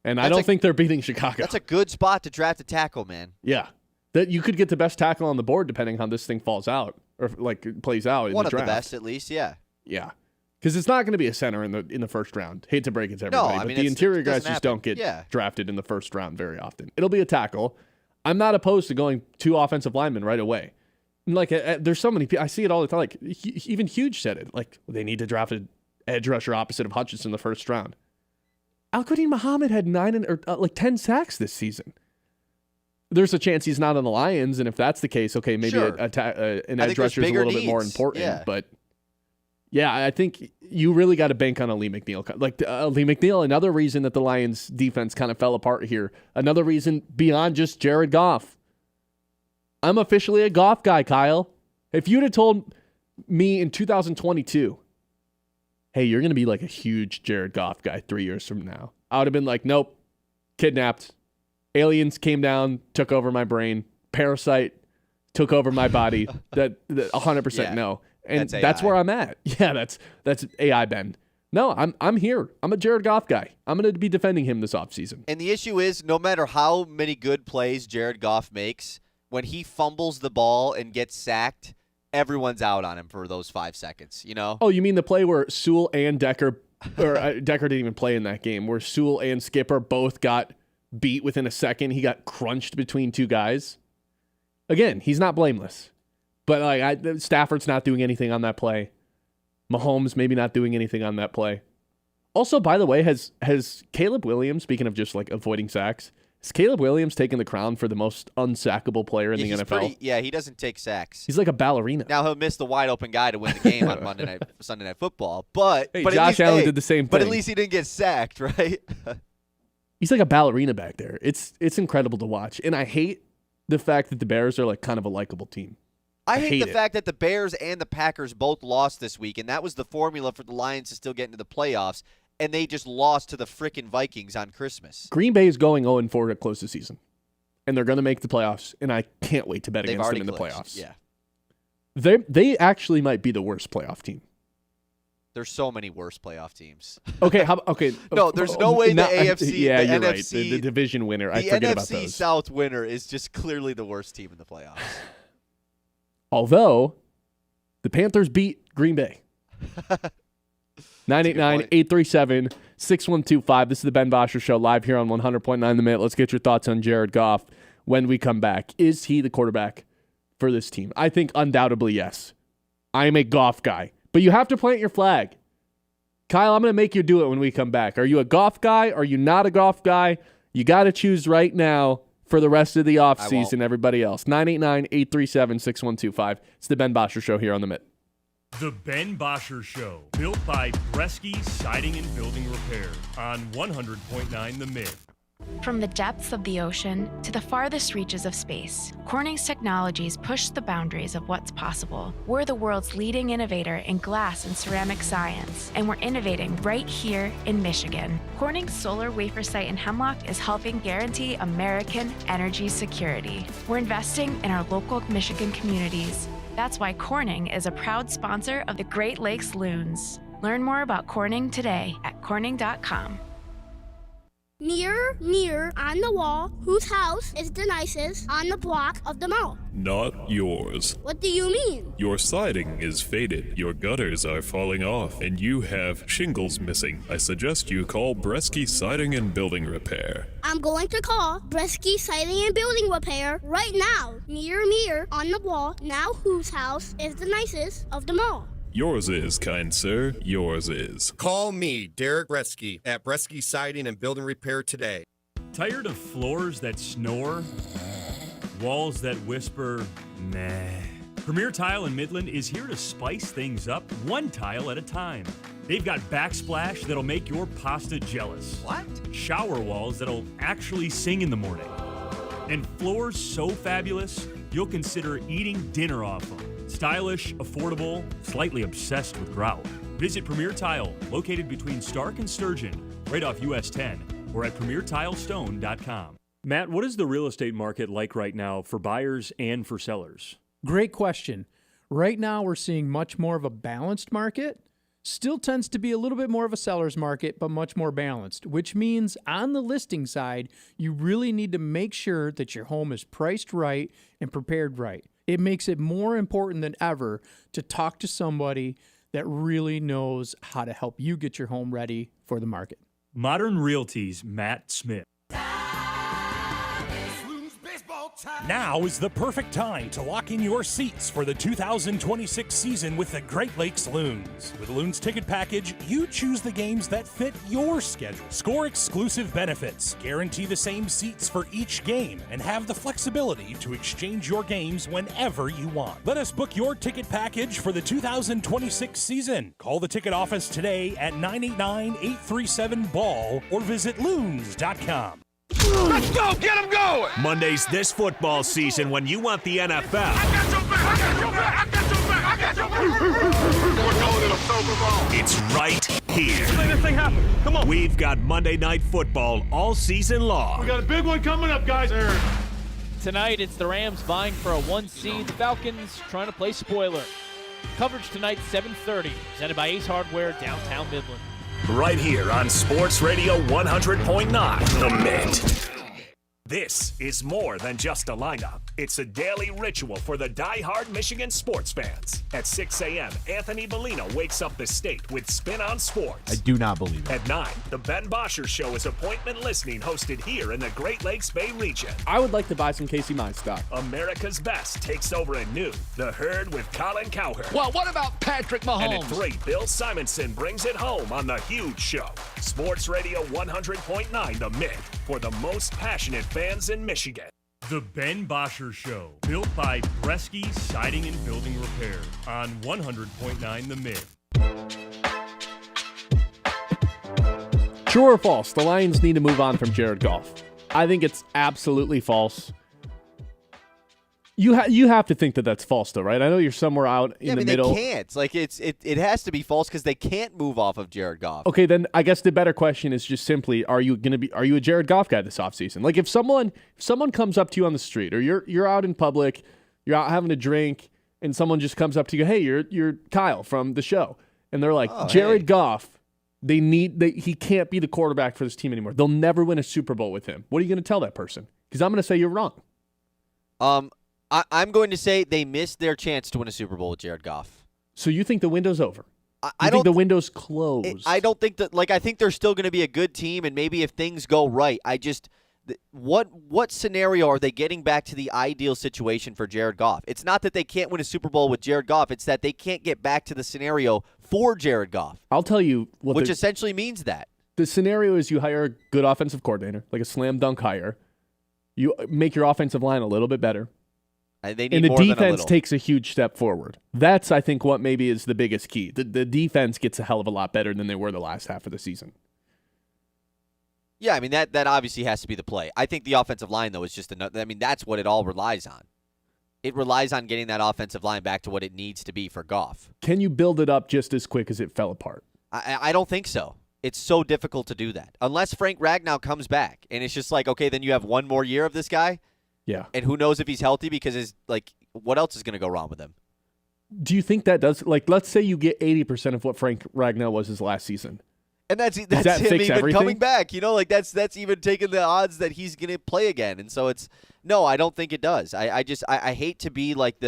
and I don't think they're beating Chicago. That's a good spot to draft a tackle, man. Yeah. That you could get the best tackle on the board depending on how this thing falls out or plays out in One the of the draft. best, at least, yeah. Yeah. Because it's not going to be a center in the first round. Hate to break it to everybody, but the interior guys just don't get drafted in the first round very often. It'll be a tackle. I'm not opposed to going 2 offensive linemen right away. Like, there's so many people. I see it all the time. Like, even Huge said it. Like, they need to draft an edge rusher opposite of Hutchinson in the first round. Al-Quadin Muhammad had 10 sacks this season. There's a chance he's not on the Lions, and if that's the case, okay, maybe Sure. an edge rusher is a little bit more important. Yeah. But, yeah, I think you really got to bank on Lee McNeil. Like, Lee McNeil, another reason that the Lions' defense kind of fell apart here. Another reason beyond just Jared Goff. I'm officially a Goff guy, Kyle. If you'd have told me in 2022, hey, you're going to be like a huge Jared Goff guy 3 years from now, I would have been like, nope, kidnapped. Aliens came down, took over my brain. Parasite took over my body. that 100% no. And that's where I'm at. Yeah, that's AI Ben. No, I'm here. I'm a Jared Goff guy. I'm going to be defending him this offseason. And the issue is, no matter how many good plays Jared Goff makes, when he fumbles the ball and gets sacked, everyone's out on him for those 5 seconds, Oh, you mean the play where Sewell and Decker, or Decker didn't even play in that game, where Sewell and Skipper both got beat within a second. He got crunched between 2 guys. Again, he's not blameless. But Stafford's not doing anything on that play. Mahomes maybe not doing anything on that play. Also, by the way, has Caleb Williams, speaking of just like avoiding sacks, has Caleb Williams taken the crown for the most unsackable player in the NFL? He doesn't take sacks. He's like a ballerina. Now he'll miss the wide open guy to win the game on Sunday Night Football. But Josh Allen did the same thing. But at least he didn't get sacked, right? He's like a ballerina back there. It's incredible to watch, and I hate the fact that the Bears are like kind of a likable team. I hate the fact that the Bears and the Packers both lost this week, and that was the formula for the Lions to still get into the playoffs, and they just lost to the frickin' Vikings on Christmas. Green Bay is going 0-4 to close the season, and they're going to make the playoffs, and I can't wait to bet against them in the playoffs. Yeah. They actually might be the worst playoff team. There's so many worse playoff teams. Okay, No, there's no way the AFC, yeah, the you're NFC, right. The division winner, I the forget about NFC those. South winner is just clearly the worst team in the playoffs. Although, the Panthers beat Green Bay. 989-837-6125. This is the Ben Bosscher Show live here on 100.9 The Minute. Let's get your thoughts on Jared Goff when we come back. Is he the quarterback for this team? I think undoubtedly yes. I am a Goff guy. But you have to plant your flag. Kyle, I'm going to make you do it when we come back. Are you a Goff guy? Are you not a Goff guy? You got to choose right now for the rest of the offseason, everybody else. 989-837-6125. It's the Ben Bosscher Show here on The Mitt. The Ben Bosscher Show, built by Bresky Siding and Building Repair on 100.9 The Mitt. From the depths of the ocean to the farthest reaches of space, Corning's technologies push the boundaries of what's possible. We're the world's leading innovator in glass and ceramic science, and we're innovating right here in Michigan. Corning's solar wafer site in Hemlock is helping guarantee American energy security. We're investing in our local Michigan communities. That's why Corning is a proud sponsor of the Great Lakes Loons. Learn more about Corning today at corning.com. Near, on the wall, whose house is the nicest on the block of them all? Not yours. What do you mean? Your siding is faded, your gutters are falling off, and you have shingles missing. I suggest you call Bresky Siding and Building Repair. I'm going to call Bresky Siding and Building Repair right now. Near, on the wall, now whose house is the nicest of them all? Yours is, kind sir, yours is. Call me, Derek Bresky, at Bresky Siding and Building Repair today. Tired of floors that snore? Walls that whisper, meh. Premier Tile in Midland is here to spice things up one tile at a time. They've got backsplash that'll make your pasta jealous. What? Shower walls that'll actually sing in the morning. And floors so fabulous, you'll consider eating dinner off them. Stylish, affordable, slightly obsessed with grout. Visit Premier Tile, located between Stark and Sturgeon, right off US 10, or at PremierTileStone.com. Matt, what is the real estate market like right now for buyers and for sellers? Great question. Right now, we're seeing much more of a balanced market. Still tends to be a little bit more of a seller's market, but much more balanced, which means on the listing side, you really need to make sure that your home is priced right and prepared right. It makes it more important than ever to talk to somebody that really knows how to help you get your home ready for the market. Modern Realty's Matt Smith. Now is the perfect time to lock in your seats for the 2026 season with the Great Lakes Loons. With Loons Ticket Package, you choose the games that fit your schedule. Score exclusive benefits, guarantee the same seats for each game, and have the flexibility to exchange your games whenever you want. Let us book your ticket package for the 2026 season. Call the ticket office today at 989-837-BALL or visit loons.com. Let's go! Get him going! Mondays this football season when you want the NFL. I got your back! We're going to the Super Bowl. It's right here. Make this thing happen. Come on. We've got Monday Night Football all season long. We got a big one coming up, guys. Tonight, it's the Rams vying for a 1 seed. The Falcons trying to play spoiler. Coverage tonight, 7:30. Presented by Ace Hardware, downtown Midland. Right here on Sports Radio 100.9, The Mitt. This is more than just a lineup. It's a daily ritual for the die-hard Michigan sports fans. At 6 a.m., Anthony Bellino wakes up the state with Spin on Sports. I do not believe it. At 9, the Ben Bosscher Show is appointment listening hosted here in the Great Lakes Bay region. I would like to buy some Casey Mize stock. America's Best takes over at noon. The Herd with Colin Cowherd. Well, what about Patrick Mahomes? And at 3, Bill Simonson brings it home on The Huge Show. Sports Radio 100.9, The Mitt, for the most passionate fans in Michigan. The Ben Bosscher Show, built by Bresky Siding and Building Repair on 100.9 The Mitt. True or false? The Lions need to move on from Jared Goff. I think it's absolutely false. You have to think that that's false, though, right? I know you're somewhere out in the middle. They can't. Like it has to be false because they can't move off of Jared Goff. Okay, then I guess the better question is just simply: Are you a Jared Goff guy this offseason? Like if someone comes up to you on the street, or you're out in public, you're out having a drink, and someone just comes up to you, hey, you're Kyle from the show, and they're like, Jared Goff, he can't be the quarterback for this team anymore. They'll never win a Super Bowl with him. What are you going to tell that person? Because I'm going to say you're wrong. I'm going to say they missed their chance to win a Super Bowl with Jared Goff. So you think the window's over? I think the window's closed. I don't think that. Like I think they're still going to be a good team, and maybe if things go right, what scenario are they getting back to the ideal situation for Jared Goff? It's not that they can't win a Super Bowl with Jared Goff. It's that they can't get back to the scenario for Jared Goff. I'll tell you which essentially means that the scenario is you hire a good offensive coordinator, like a slam dunk hire. You make your offensive line a little bit better. They need and the more than a defense little. takes a huge step forward. That's, I think, what maybe is the biggest key. The defense gets a hell of a lot better than they were the last half of the season. Yeah, I mean, that obviously has to be the play. I think the offensive line, though, is just another. I mean, that's what it all relies on. It relies on getting that offensive line back to what it needs to be for Goff. Can you build it up just as quick as it fell apart? I don't think so. It's so difficult to do that. Unless Frank Ragnow comes back, and it's just like, okay, then you have one more year of this guy. Yeah. And who knows if he's healthy because what else is going to go wrong with him? Do you think that does, let's say you get 80% of what Frank Ragnow was his last season. And that's that him fix even everything? coming back. That's even taking the odds that he's going to play again. And so no, I don't think it does. I hate to be like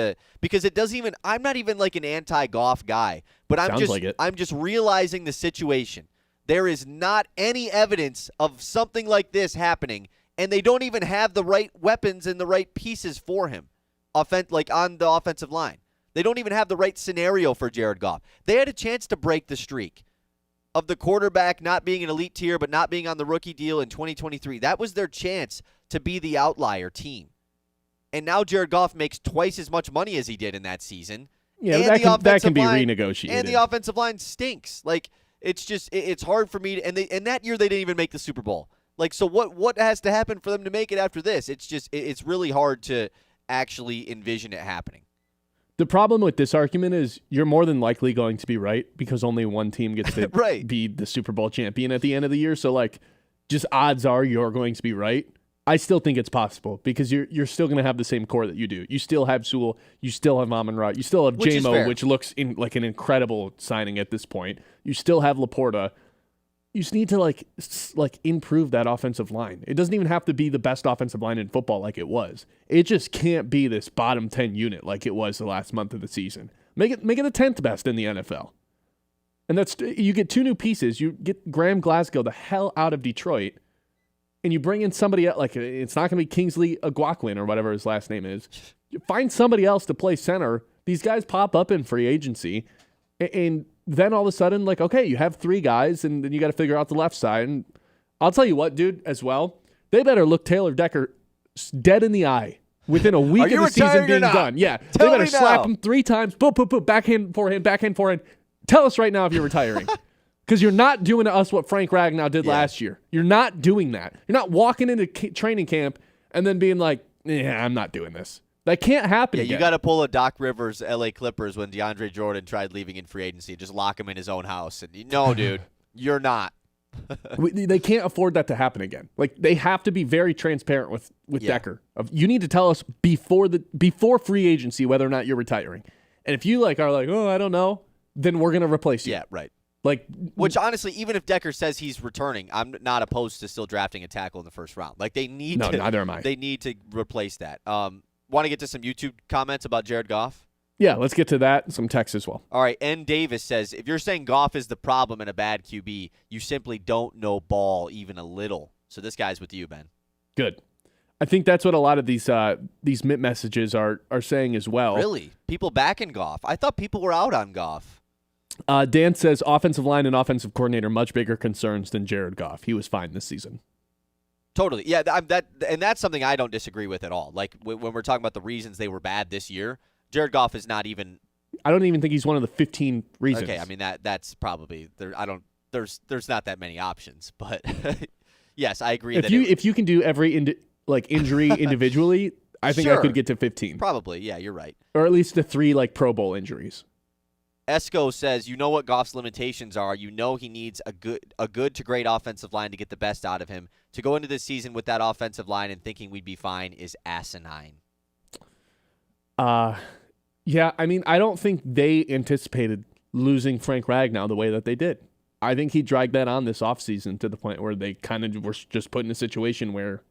because it doesn't even. I'm not even like an anti-Goff guy, but I'm just realizing the situation. There is not any evidence of something like this happening, and they don't even have the right weapons and the right pieces for him, on the offensive line. They don't even have the right scenario for Jared Goff. They had a chance to break the streak of the quarterback not being an elite tier but not being on the rookie deal in 2023. That was their chance to be the outlier team. And now Jared Goff makes twice as much money as he did in that season. Yeah, that can be renegotiated. And the offensive line stinks. It's hard for me to, and that year they didn't even make the Super Bowl. So what has to happen for them to make it after this? It's really hard to actually envision it happening. The problem with this argument is you're more than likely going to be right because only one team gets to be the Super Bowl champion at the end of the year. So, just odds are you're going to be right. I still think it's possible because you're still going to have the same core that you do. You still have Sewell. You still have Amon-Ra. You still have J-Mo, which looks like an incredible signing at this point. You still have Laporta. You just need to improve that offensive line. It doesn't even have to be the best offensive line in football like it was. It just can't be this bottom 10 unit like it was the last month of the season. Make it the 10th best in the NFL. And you get 2 new pieces. You get Graham Glasgow the hell out of Detroit, and you bring in somebody else. It's not going to be Kingsley Aguaquin or whatever his last name is. You find somebody else to play center. These guys pop up in free agency, and then all of a sudden, okay, you have 3 guys, and then you got to figure out the left side. And I'll tell you what, dude, as well, they better look Taylor Decker dead in the eye within a week of the season being done. Yeah, they better slap him 3 times. Boom, boom, boom, backhand, forehand. Tell us right now if you're retiring. Because you're not doing to us what Frank Ragnow did last year. You're not doing that. You're not walking into training camp and then being like, yeah, I'm not doing this. That can't happen again. You got to pull a Doc Rivers, L.A. Clippers when DeAndre Jordan tried leaving in free agency. Just lock him in his own house. And no, dude, you're not. They can't afford that to happen again. They have to be very transparent with Decker. You need to tell us before free agency whether or not you're retiring. And if you are oh, I don't know, then we're going to replace you. Yeah, right. Which honestly, even if Decker says he's returning, I'm not opposed to still drafting a tackle in the first round. They need to. Neither am I. They need to replace that. Want to get to some YouTube comments about Jared Goff? Yeah, let's get to that and some text as well. All right, N. Davis says, if you're saying Goff is the problem and a bad QB, you simply don't know ball even a little. So this guy's with you, Ben. Good. I think that's what a lot of these Mitt messages are saying as well. Really? People backing Goff? I thought people were out on Goff. Dan says, offensive line and offensive coordinator, much bigger concerns than Jared Goff. He was fine this season. Totally. Yeah, that's something I don't disagree with at all. When we're talking about the reasons they were bad this year, Jared Goff is not even. I don't even think he's one of the 15 reasons. Okay, I mean that's probably there. There's not that many options, but yes, I agree. If you can do every injury individually, I think I could get to 15. Probably, yeah, you're right. Or at least the 3 Pro Bowl injuries. Esco says, you know what Goff's limitations are. You know he needs a good to great offensive line to get the best out of him. To go into this season with that offensive line and thinking we'd be fine is asinine. Yeah, I mean, I don't think they anticipated losing Frank Ragnow the way that they did. I think he dragged that on this offseason to the point where they kind of were just put in a situation where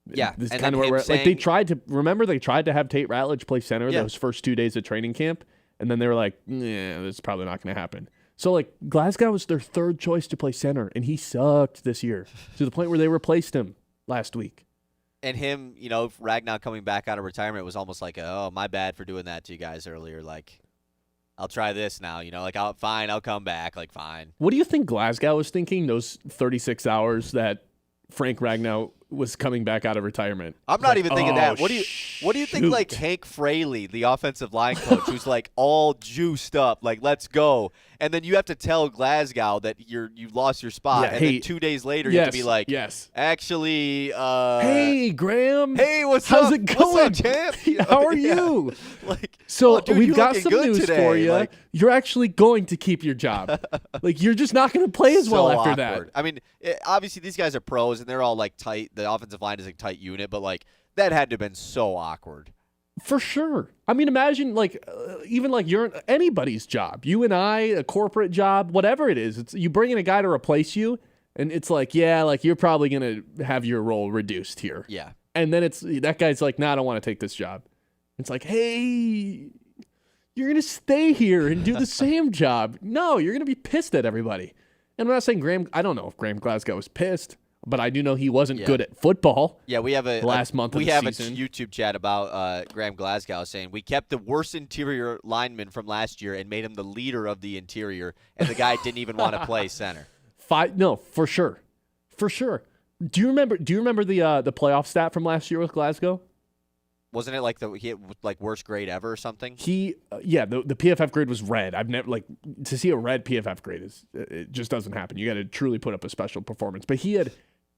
this is kind of where they tried to have Tate Ratledge play center those first 2 days of training camp. And then they were like, yeah, this is probably not going to happen. So, Glasgow was their 3rd choice to play center, and he sucked this year to the point where they replaced him last week. And him, Ragnow coming back out of retirement was almost like, oh, my bad for doing that to you guys earlier. I'll try this now, I'll come back, fine. What do you think Glasgow was thinking those 36 hours that Frank Ragnow was coming back out of retirement? I'm not even thinking that. What do you think Hank Fraley, the offensive line coach, who's all juiced up, let's go. And then you have to tell Glasgow that you've lost your spot. And then 2 days later you have to be like, yes. Actually, hey Graham. Hey, how's it going? What's up, champ? How are you? Dude, we've got some news today. For you. You're actually going to keep your job. You're just not going to play as well after awkward. that. I mean, obviously these guys are pros and they're all tight. The offensive line is a tight unit, but that had to have been so awkward. For sure. I mean, imagine even you're anybody's job. You and I, a corporate job, whatever it is. It's you bring in a guy to replace you, and it's you're probably gonna have your role reduced here. Yeah. And then that guy's like, nah, I don't want to take this job. It's like, hey, you're gonna stay here and do the same job. No, you're gonna be pissed at everybody. And I'm not saying I don't know if Graham Glasgow was pissed, but I do know he wasn't good at football. Yeah, we have a season. YouTube chat about Graham Glasgow saying we kept the worst interior lineman from last year and made him the leader of the interior, and the guy didn't even want to play center. No, for sure. Do you remember the playoff stat from last year with Glasgow? Wasn't it he had worst grade ever or something? The PFF grade was red. I've never to see a red PFF grade it just doesn't happen. You got to truly put up a special performance. But he had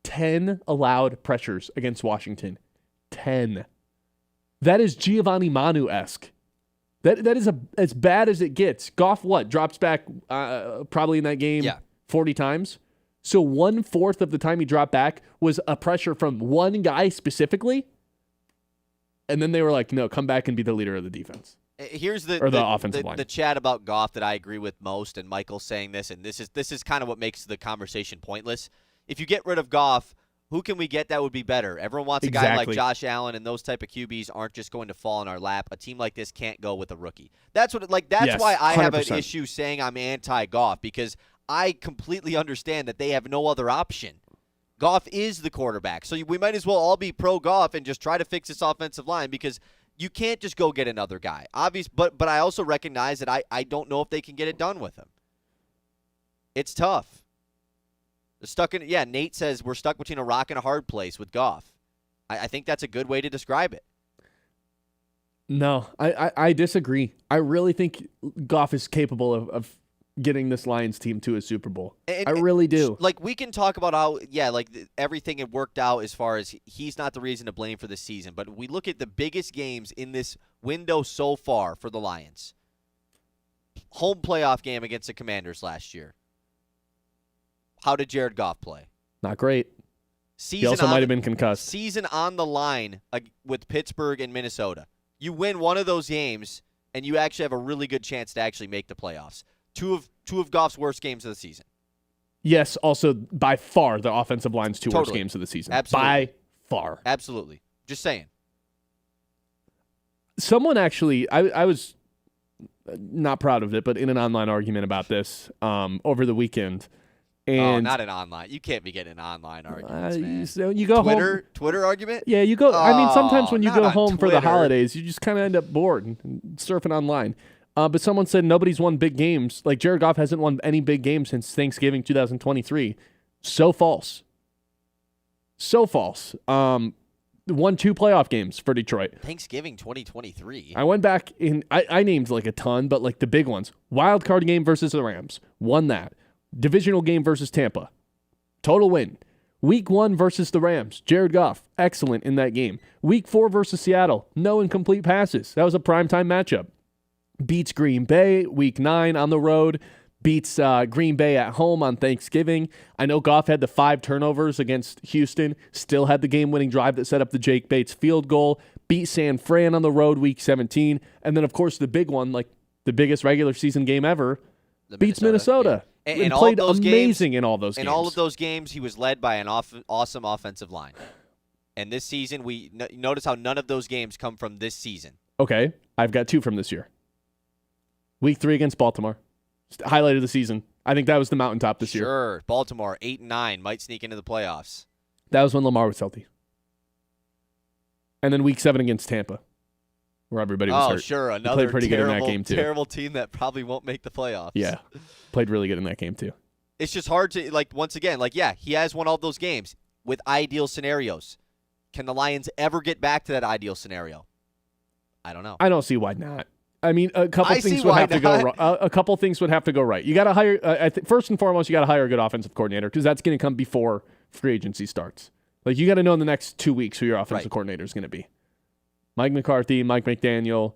10 allowed pressures against Washington. 10. That is Giovanni Manu-esque. That is as bad as it gets. Goff drops back probably in that game 40 times. So 1/4 of the time he dropped back was a pressure from one guy specifically. And then they were like, no, come back and be the leader of the defense. Here's the offensive line. The chat about Goff that I agree with most, and Michael's saying this, and this is kind of what makes the conversation pointless. If you get rid of Goff, who can we get that would be better? Everyone wants a guy like Josh Allen, and those type of QBs aren't just going to fall in our lap. A team like this can't go with a rookie. That's why I have an issue saying I'm anti-Goff, because I completely understand that they have no other option. Goff is the quarterback, so we might as well all be pro-Goff and just try to fix this offensive line, because you can't just go get another guy. But I also recognize that I don't know if they can get it done with him. It's tough. Nate says we're stuck between a rock and a hard place with Goff. I think that's a good way to describe it. No, I disagree. I really think Goff is capable of getting this Lions team to a Super Bowl. I really do. We can talk about how, everything had worked out as far as he's not the reason to blame for this season. But we look at the biggest games in this window so far for the Lions. Home playoff game against the Commanders last year. How did Jared Goff play? Not great. He also might have been concussed. Season on the line with Pittsburgh and Minnesota. You win one of those games, and you actually have a really good chance to actually make the playoffs. Two of Goff's worst games of the season. Yes, also by far the offensive line's two worst games of the season. Absolutely. By far. Absolutely. Just saying. Someone actually, I was not proud of it, but in an online argument about this over the weekend. And not an online. You can't be getting an online argument, man. So you go Twitter argument? Yeah, you go. I mean, sometimes when you go home for the holidays, you just kind of end up bored and surfing online. But someone said nobody's won big games. Jared Goff hasn't won any big games since Thanksgiving 2023. So false. So false. Won 2 playoff games for Detroit. Thanksgiving 2023. I went back I named a ton, but the big ones. Wild card game versus the Rams. Won that. Divisional game versus Tampa. Total win. Week 1 versus the Rams. Jared Goff. Excellent in that game. Week 4 versus Seattle. No incomplete passes. That was a primetime matchup. Beats Green Bay, week 9 on the road. Beats Green Bay at home on Thanksgiving. I know Goff had the 5 turnovers against Houston. Still had the game-winning drive that set up the Jake Bates field goal. Beat San Fran on the road, week 17. And then, of course, the big one, the biggest regular season game ever, beats Minnesota. Yeah. And played amazing in all those games. In all of those games, he was led by an awesome offensive line. And this season, notice how none of those games come from this season. Okay, I've got 2 from this year. Week 3 against Baltimore. Highlight of the season. I think that was the mountaintop this year. Sure. Baltimore, 8-9, might sneak into the playoffs. That was when Lamar was healthy. And then week 7 against Tampa, where everybody was hurt. Oh, sure. Another played pretty good in that game, too. Terrible team that probably won't make the playoffs. Yeah. Played really good in that game, too. It's just hard to, once again, he has won all those games with ideal scenarios. Can the Lions ever get back to that ideal scenario? I don't know. I don't see why not. I mean, a couple things would have to go right. A couple things would have to go right. You got to hire. First and foremost, you got to hire a good offensive coordinator, because that's going to come before free agency starts. You got to know in the next 2 weeks who your offensive coordinator is going to be. Mike McCarthy, Mike McDaniel.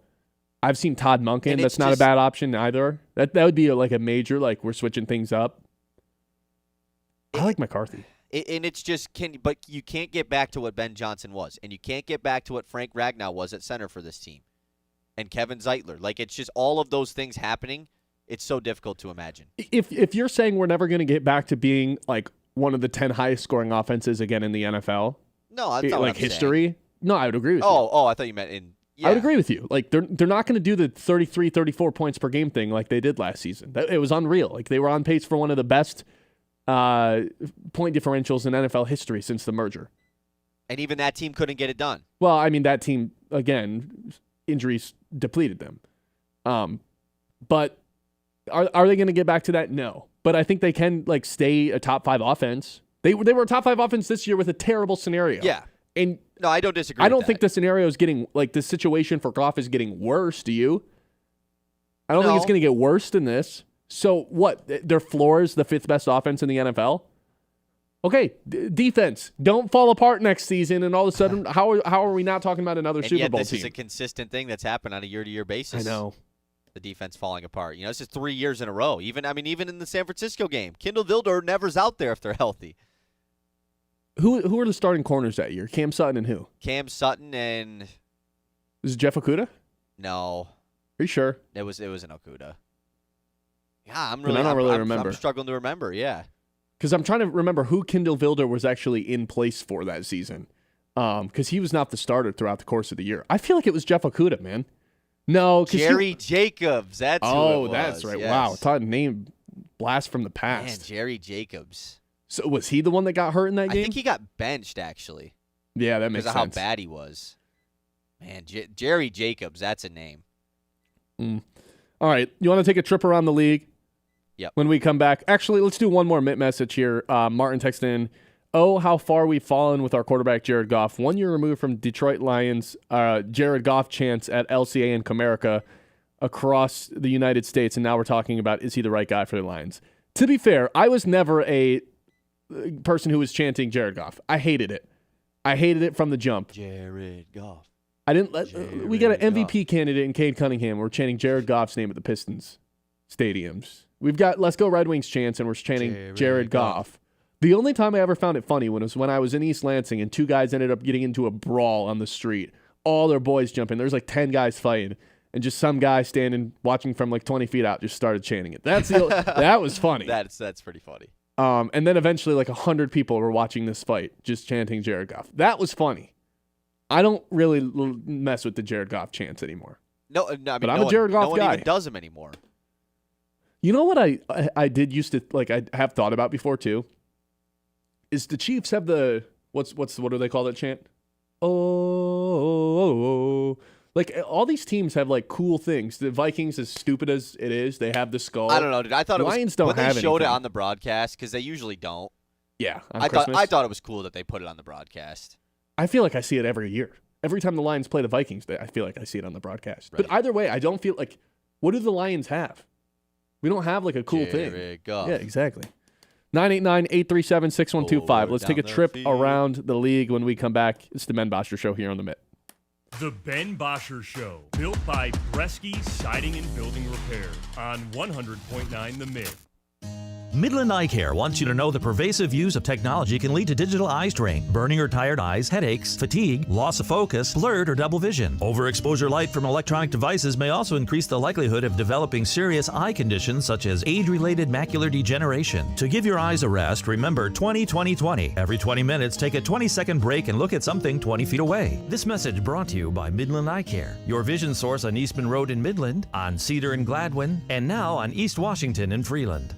I've seen Todd Monken. That's not a bad option either. That would be a major we're switching things up. I like McCarthy. And it's just but you can't get back to what Ben Johnson was, and you can't get back to what Frank Ragnow was at center for this team, and Kevin Zeitler. Like, it's just all of those things happening. It's so difficult to imagine. If you're saying we're never going to get back to being like one of the 10 highest scoring offenses again in the NFL, no, that's not like what I'm history. saying. No, I would agree with you. Oh, I thought you meant in. Yeah. I would agree with you. Like they're not going to do the 33, 34 points per game thing like they did last season. It was unreal. Like they were on pace for one of the best point differentials in NFL history since the merger. And even that team couldn't get it done. Well, I mean, that team, again, injuries depleted them. But are they going to get back to that? No. But I think they can like stay a top 5 offense. They were a top 5 offense this year with a terrible scenario. Yeah. And no, I don't disagree. I don't think the scenario is getting like the situation for Goff is getting worse. Do you? I don't think it's going to get worse than this. So what? Their floor is the 5th best offense in the NFL. Okay, defense, don't fall apart next season, and all of a sudden, how are we not talking about another Super Bowl this team? Is a consistent thing that's happened on a year-to-year basis. I know. The defense falling apart. You know, this is 3 years in a row. Even in the San Francisco game, Kindle Vildor never's out there if they're healthy. Who are the starting corners that year? Cam Sutton and who? Cam Sutton and Is it Jeff Okudah? No. Are you sure? It was an Okudah. Yeah, I don't really remember. I'm struggling to remember. Yeah. Because I'm trying to remember who Kindle Vildor was actually in place for that season. Because he was not the starter throughout the course of the year. I feel like it was Jeff Okudah, man. No, Jerry Jacobs. That's who it was. That's right. Yes. Wow, thought name blast from the past. Man, Jerry Jacobs. So was he the one that got hurt in that game? I think he got benched actually. Yeah, that makes sense. Because of how bad he was. Man, Jerry Jacobs. That's a name. All right, you want to take a trip around the league? Yep. When we come back, actually, let's do one more Mitt message here. Martin texted in, "Oh, how far we've fallen with our quarterback Jared Goff. 1 year removed from Detroit Lions Jared Goff chants at LCA and Comerica across the United States, and now we're talking about is he the right guy for the Lions?" To be fair, I was never a person who was chanting Jared Goff. I hated it. I hated it from the jump. Jared Goff. I didn't let. We got an MVP candidate in Cade Cunningham. We're chanting Jared Goff's name at the Pistons stadiums. We've got Let's Go Red Wings chants, and we're chanting Jared Goff. The only time I ever found it funny was when I was in East Lansing and 2 guys ended up getting into a brawl on the street. All their boys jumping. There's like 10 guys fighting, and just some guy standing watching from like 20 feet out just started chanting it. That was funny. That's pretty funny. And then eventually like 100 people were watching this fight just chanting Jared Goff. That was funny. I don't really mess with the Jared Goff chants anymore. No, I mean, but I'm a Jared Goff guy. No one even does them anymore. You know what I did used to like I have thought about before too? Is the Chiefs have the what do they call that chant? Oh. Like all these teams have like cool things. The Vikings, as stupid as it is, they have the skull. I don't know, dude. I thought Lions it was don't have they showed anything. it on the broadcast because they usually don't. Yeah, I thought it was cool that they put it on the broadcast. I feel like I see it every year. Every time the Lions play the Vikings, I feel like I see it on the broadcast. Right. But either way, I don't feel like what do the Lions have? We don't have like a cool Jared thing. Goff. Yeah, exactly. 989-837-6125. Let's take a trip around the league when we come back. It's the Ben Bosscher Show here on the Mitt. The Ben Bosscher Show, built by Bresky Siding and Building Repair on 100.9 The Mitt. Midland Eye Care wants you to know the pervasive use of technology can lead to digital eye strain, burning or tired eyes, headaches, fatigue, loss of focus, blurred or double vision. Overexposure light from electronic devices may also increase the likelihood of developing serious eye conditions such as age-related macular degeneration. To give your eyes a rest, remember 20-20-20. Every 20 minutes, take a 20-second break and look at something 20 feet away. This message brought to you by Midland Eye Care, your vision source on Eastman Road in Midland, on Cedar and Gladwin, and now on East Washington in Freeland.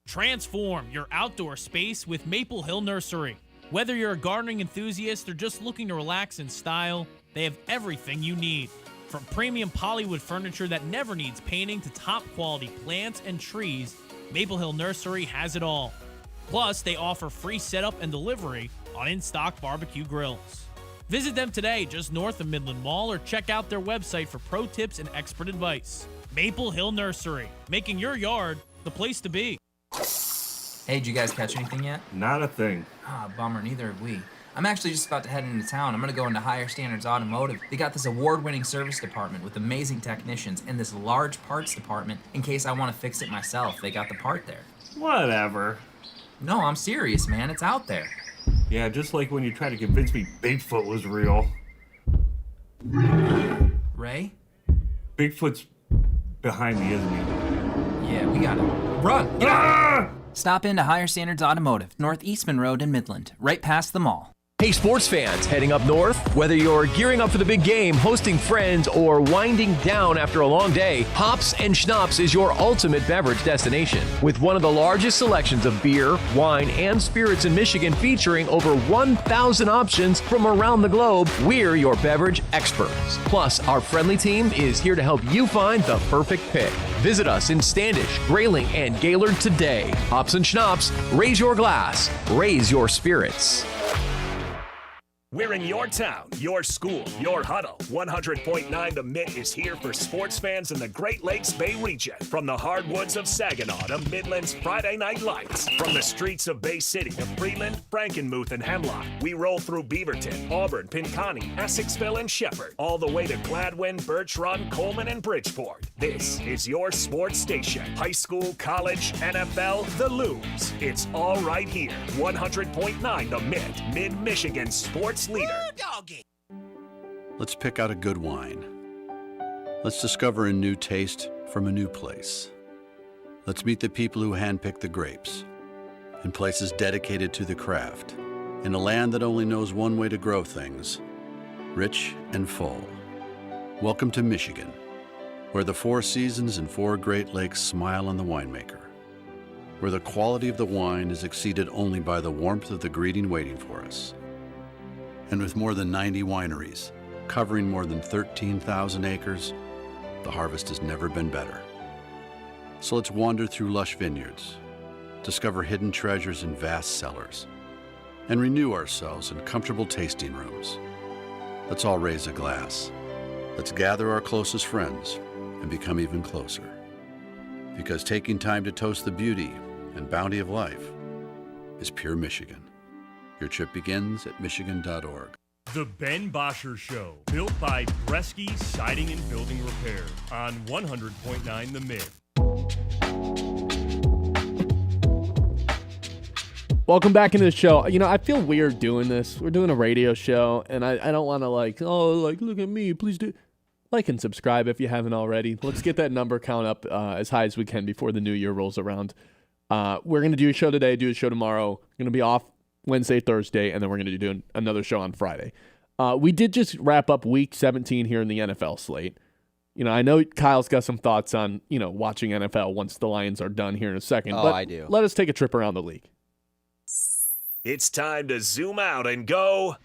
Transform your outdoor space with Maple Hill Nursery. Whether you're a gardening enthusiast or just looking to relax in style, they have everything you need. From premium polywood furniture that never needs painting to top quality plants and trees, Maple Hill Nursery has it all. Plus, they offer free setup and delivery on in-stock barbecue grills. Visit them today just north of Midland Mall or check out their website for pro tips and expert advice. Maple Hill Nursery, making your yard the place to be. Hey, did you guys catch anything yet? Not a thing. Ah, bummer, neither have we. I'm actually just about to head into town. I'm gonna go into Higher Standards Automotive. They got this award-winning service department with amazing technicians and this large parts department in case I want to fix it myself. They got the part there. Whatever. No, I'm serious, man. It's out there. Yeah, just like when you tried to convince me Bigfoot was real. Ray? Bigfoot's behind me, isn't he? Yeah, we gotta run. Get out. Stop into Higher Standards Automotive, North Eastman Road in Midland, right past the mall. Hey, sports fans, heading up north? Whether you're gearing up for the big game, hosting friends, or winding down after a long day, Hops and Schnapps is your ultimate beverage destination. With one of the largest selections of beer, wine, and spirits in Michigan featuring over 1,000 options from around the globe, we're your beverage experts. Plus, our friendly team is here to help you find the perfect pick. Visit us in Standish, Grayling, and Gaylord today. Hops and Schnapps, raise your glass, raise your spirits. We're in your town, your school, your huddle. 100.9 The Mitt is here for sports fans in the Great Lakes Bay region. From the hardwoods of Saginaw to Midland's Friday Night Lights. From the streets of Bay City to Freeland, Frankenmuth, and Hemlock. We roll through Beaverton, Auburn, Pinconning, Essexville, and Shepherd. All the way to Gladwin, Birch Run, Coleman, and Bridgeport. This is your sports station. High school, college, NFL, the Loons. It's all right here. 100.9 The Mitt, Mid-Michigan sports leader. Let's pick out a good wine. Let's discover a new taste from a new place. Let's meet the people who handpick the grapes in places dedicated to the craft, in a land that only knows one way to grow things, rich and full. Welcome to Michigan, where the 4 seasons and 4 Great Lakes smile on the winemaker, where the quality of the wine is exceeded only by the warmth of the greeting waiting for us. And with more than 90 wineries, covering more than 13,000 acres, the harvest has never been better. So let's wander through lush vineyards, discover hidden treasures in vast cellars, and renew ourselves in comfortable tasting rooms. Let's all raise a glass. Let's gather our closest friends and become even closer. Because taking time to toast the beauty and bounty of life is pure Michigan. Your trip begins at michigan.org. The Ben Bosscher Show, built by Bresky Siding and Building Repair on 100.9 The Mitt. Welcome back into the show. You know, I feel weird doing this. We're doing a radio show, and I don't want to look at me. Please do. Like and subscribe if you haven't already. Let's get that number count up as high as we can before the new year rolls around. We're going to do a show today, do a show tomorrow. We're going to be off Wednesday, Thursday, and then we're going to do another show on Friday. We did just wrap up Week 17 here in the NFL slate. You know, I know Kyle's got some thoughts on, watching NFL once the Lions are done here in a second. Oh, but I do. Let us take a trip around the league. It's time to zoom out and go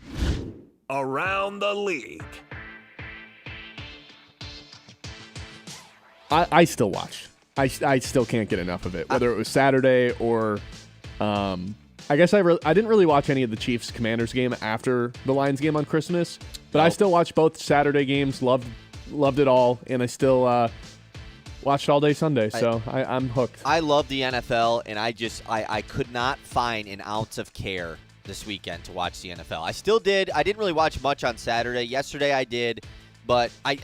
around the league. I still watch. I still can't get enough of it, whether it was Saturday or I guess I didn't really watch any of the Chiefs-Commanders game after the Lions game on Christmas, but I still watched both Saturday games, loved it all, and I still watched all day Sunday, so I'm hooked. I love the NFL, and I could not find an ounce of care this weekend to watch the NFL. I still did. I didn't really watch much on Saturday. Yesterday I did, but I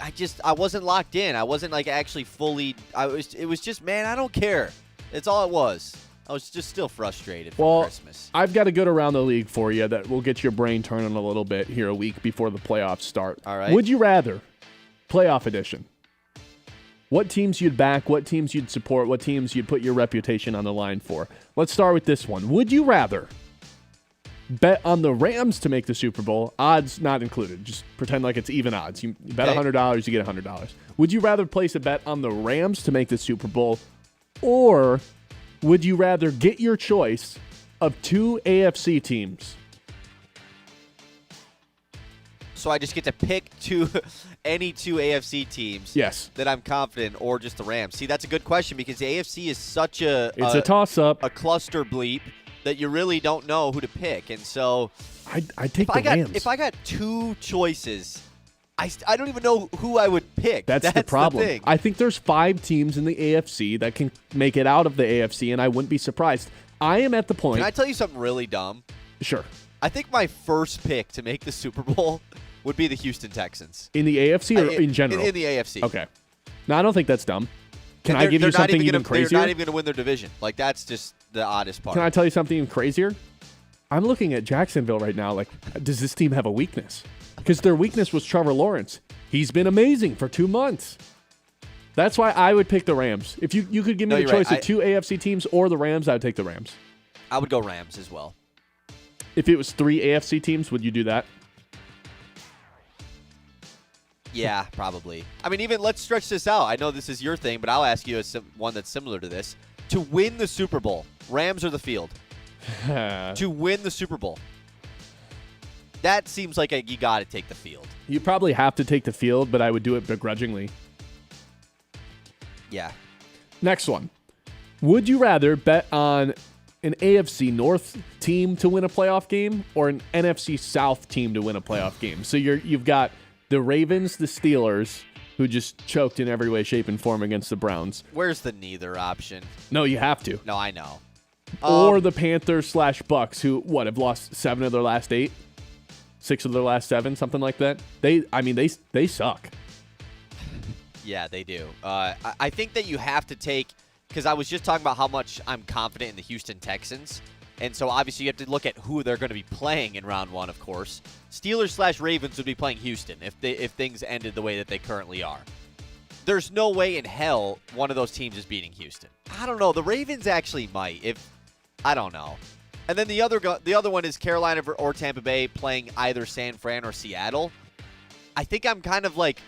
wasn't locked in. I wasn't actually fully. It was just, man, I don't care. It's all it was. I was just still frustrated for Christmas. I've got a good around the league for you that will get your brain turning a little bit here a week before the playoffs start. All right. Would you rather? Playoff edition. What teams you'd back, what teams you'd support, what teams you'd put your reputation on the line for. Let's start with this one. Would you rather bet on the Rams to make the Super Bowl, odds not included, just pretend like it's even odds. You bet $100, you get $100. Would you rather place a bet on the Rams to make the Super Bowl, or would you rather get your choice of 2 AFC teams? So I just get to pick any 2 AFC teams that I'm confident, or just the Rams? See, that's a good question because the AFC is such a toss-up, a cluster bleep that you really don't know who to pick. And so I take the Rams. If I got 2 choices, I don't even know who I would pick. That's the problem. The thing. I think there's 5 teams in the AFC that can make it out of the AFC, and I wouldn't be surprised. I am at the point. Can I tell you something really dumb? Sure. I think my first pick to make the Super Bowl would be the Houston Texans. In the AFC or in general? In the AFC. Okay. No, I don't think that's dumb. Can I give you something even crazier? They're not even going to win their division. That's just the oddest part. Can I tell you something even crazier? I'm looking at Jacksonville right now. Like, does this team have a weakness? Because their weakness was Trevor Lawrence. He's been amazing for 2 months. That's why I would pick the Rams. If you could give me the choice of 2 AFC teams or the Rams, I would take the Rams. I would go Rams as well. If it was 3 AFC teams, would you do that? Yeah, probably. I mean, even let's stretch this out. I know this is your thing, but I'll ask you one that's similar to this. To win the Super Bowl, Rams or the field? To win the Super Bowl. That seems like you got to take the field. You probably have to take the field, but I would do it begrudgingly. Yeah. Next one. Would you rather bet on an AFC North team to win a playoff game or an NFC South team to win a playoff game? So you've got the Ravens, the Steelers, who just choked in every way, shape, and form against the Browns. Where's the neither option? No, you have to. No, I know. Or the Panthers/Bucks, who, have lost 7 of their last 8? 6 of their last 7, something like that? They suck. Yeah, they do. I think that you have to take, because I was just talking about how much I'm confident in the Houston Texans, and so obviously you have to look at who they're going to be playing in round 1, of course. Steelers/Ravens would be playing Houston if things ended the way that they currently are. There's no way in hell one of those teams is beating Houston. I don't know. The Ravens actually might. I don't know. And then the other one is Carolina or Tampa Bay playing either San Fran or Seattle. I think I'm kind of like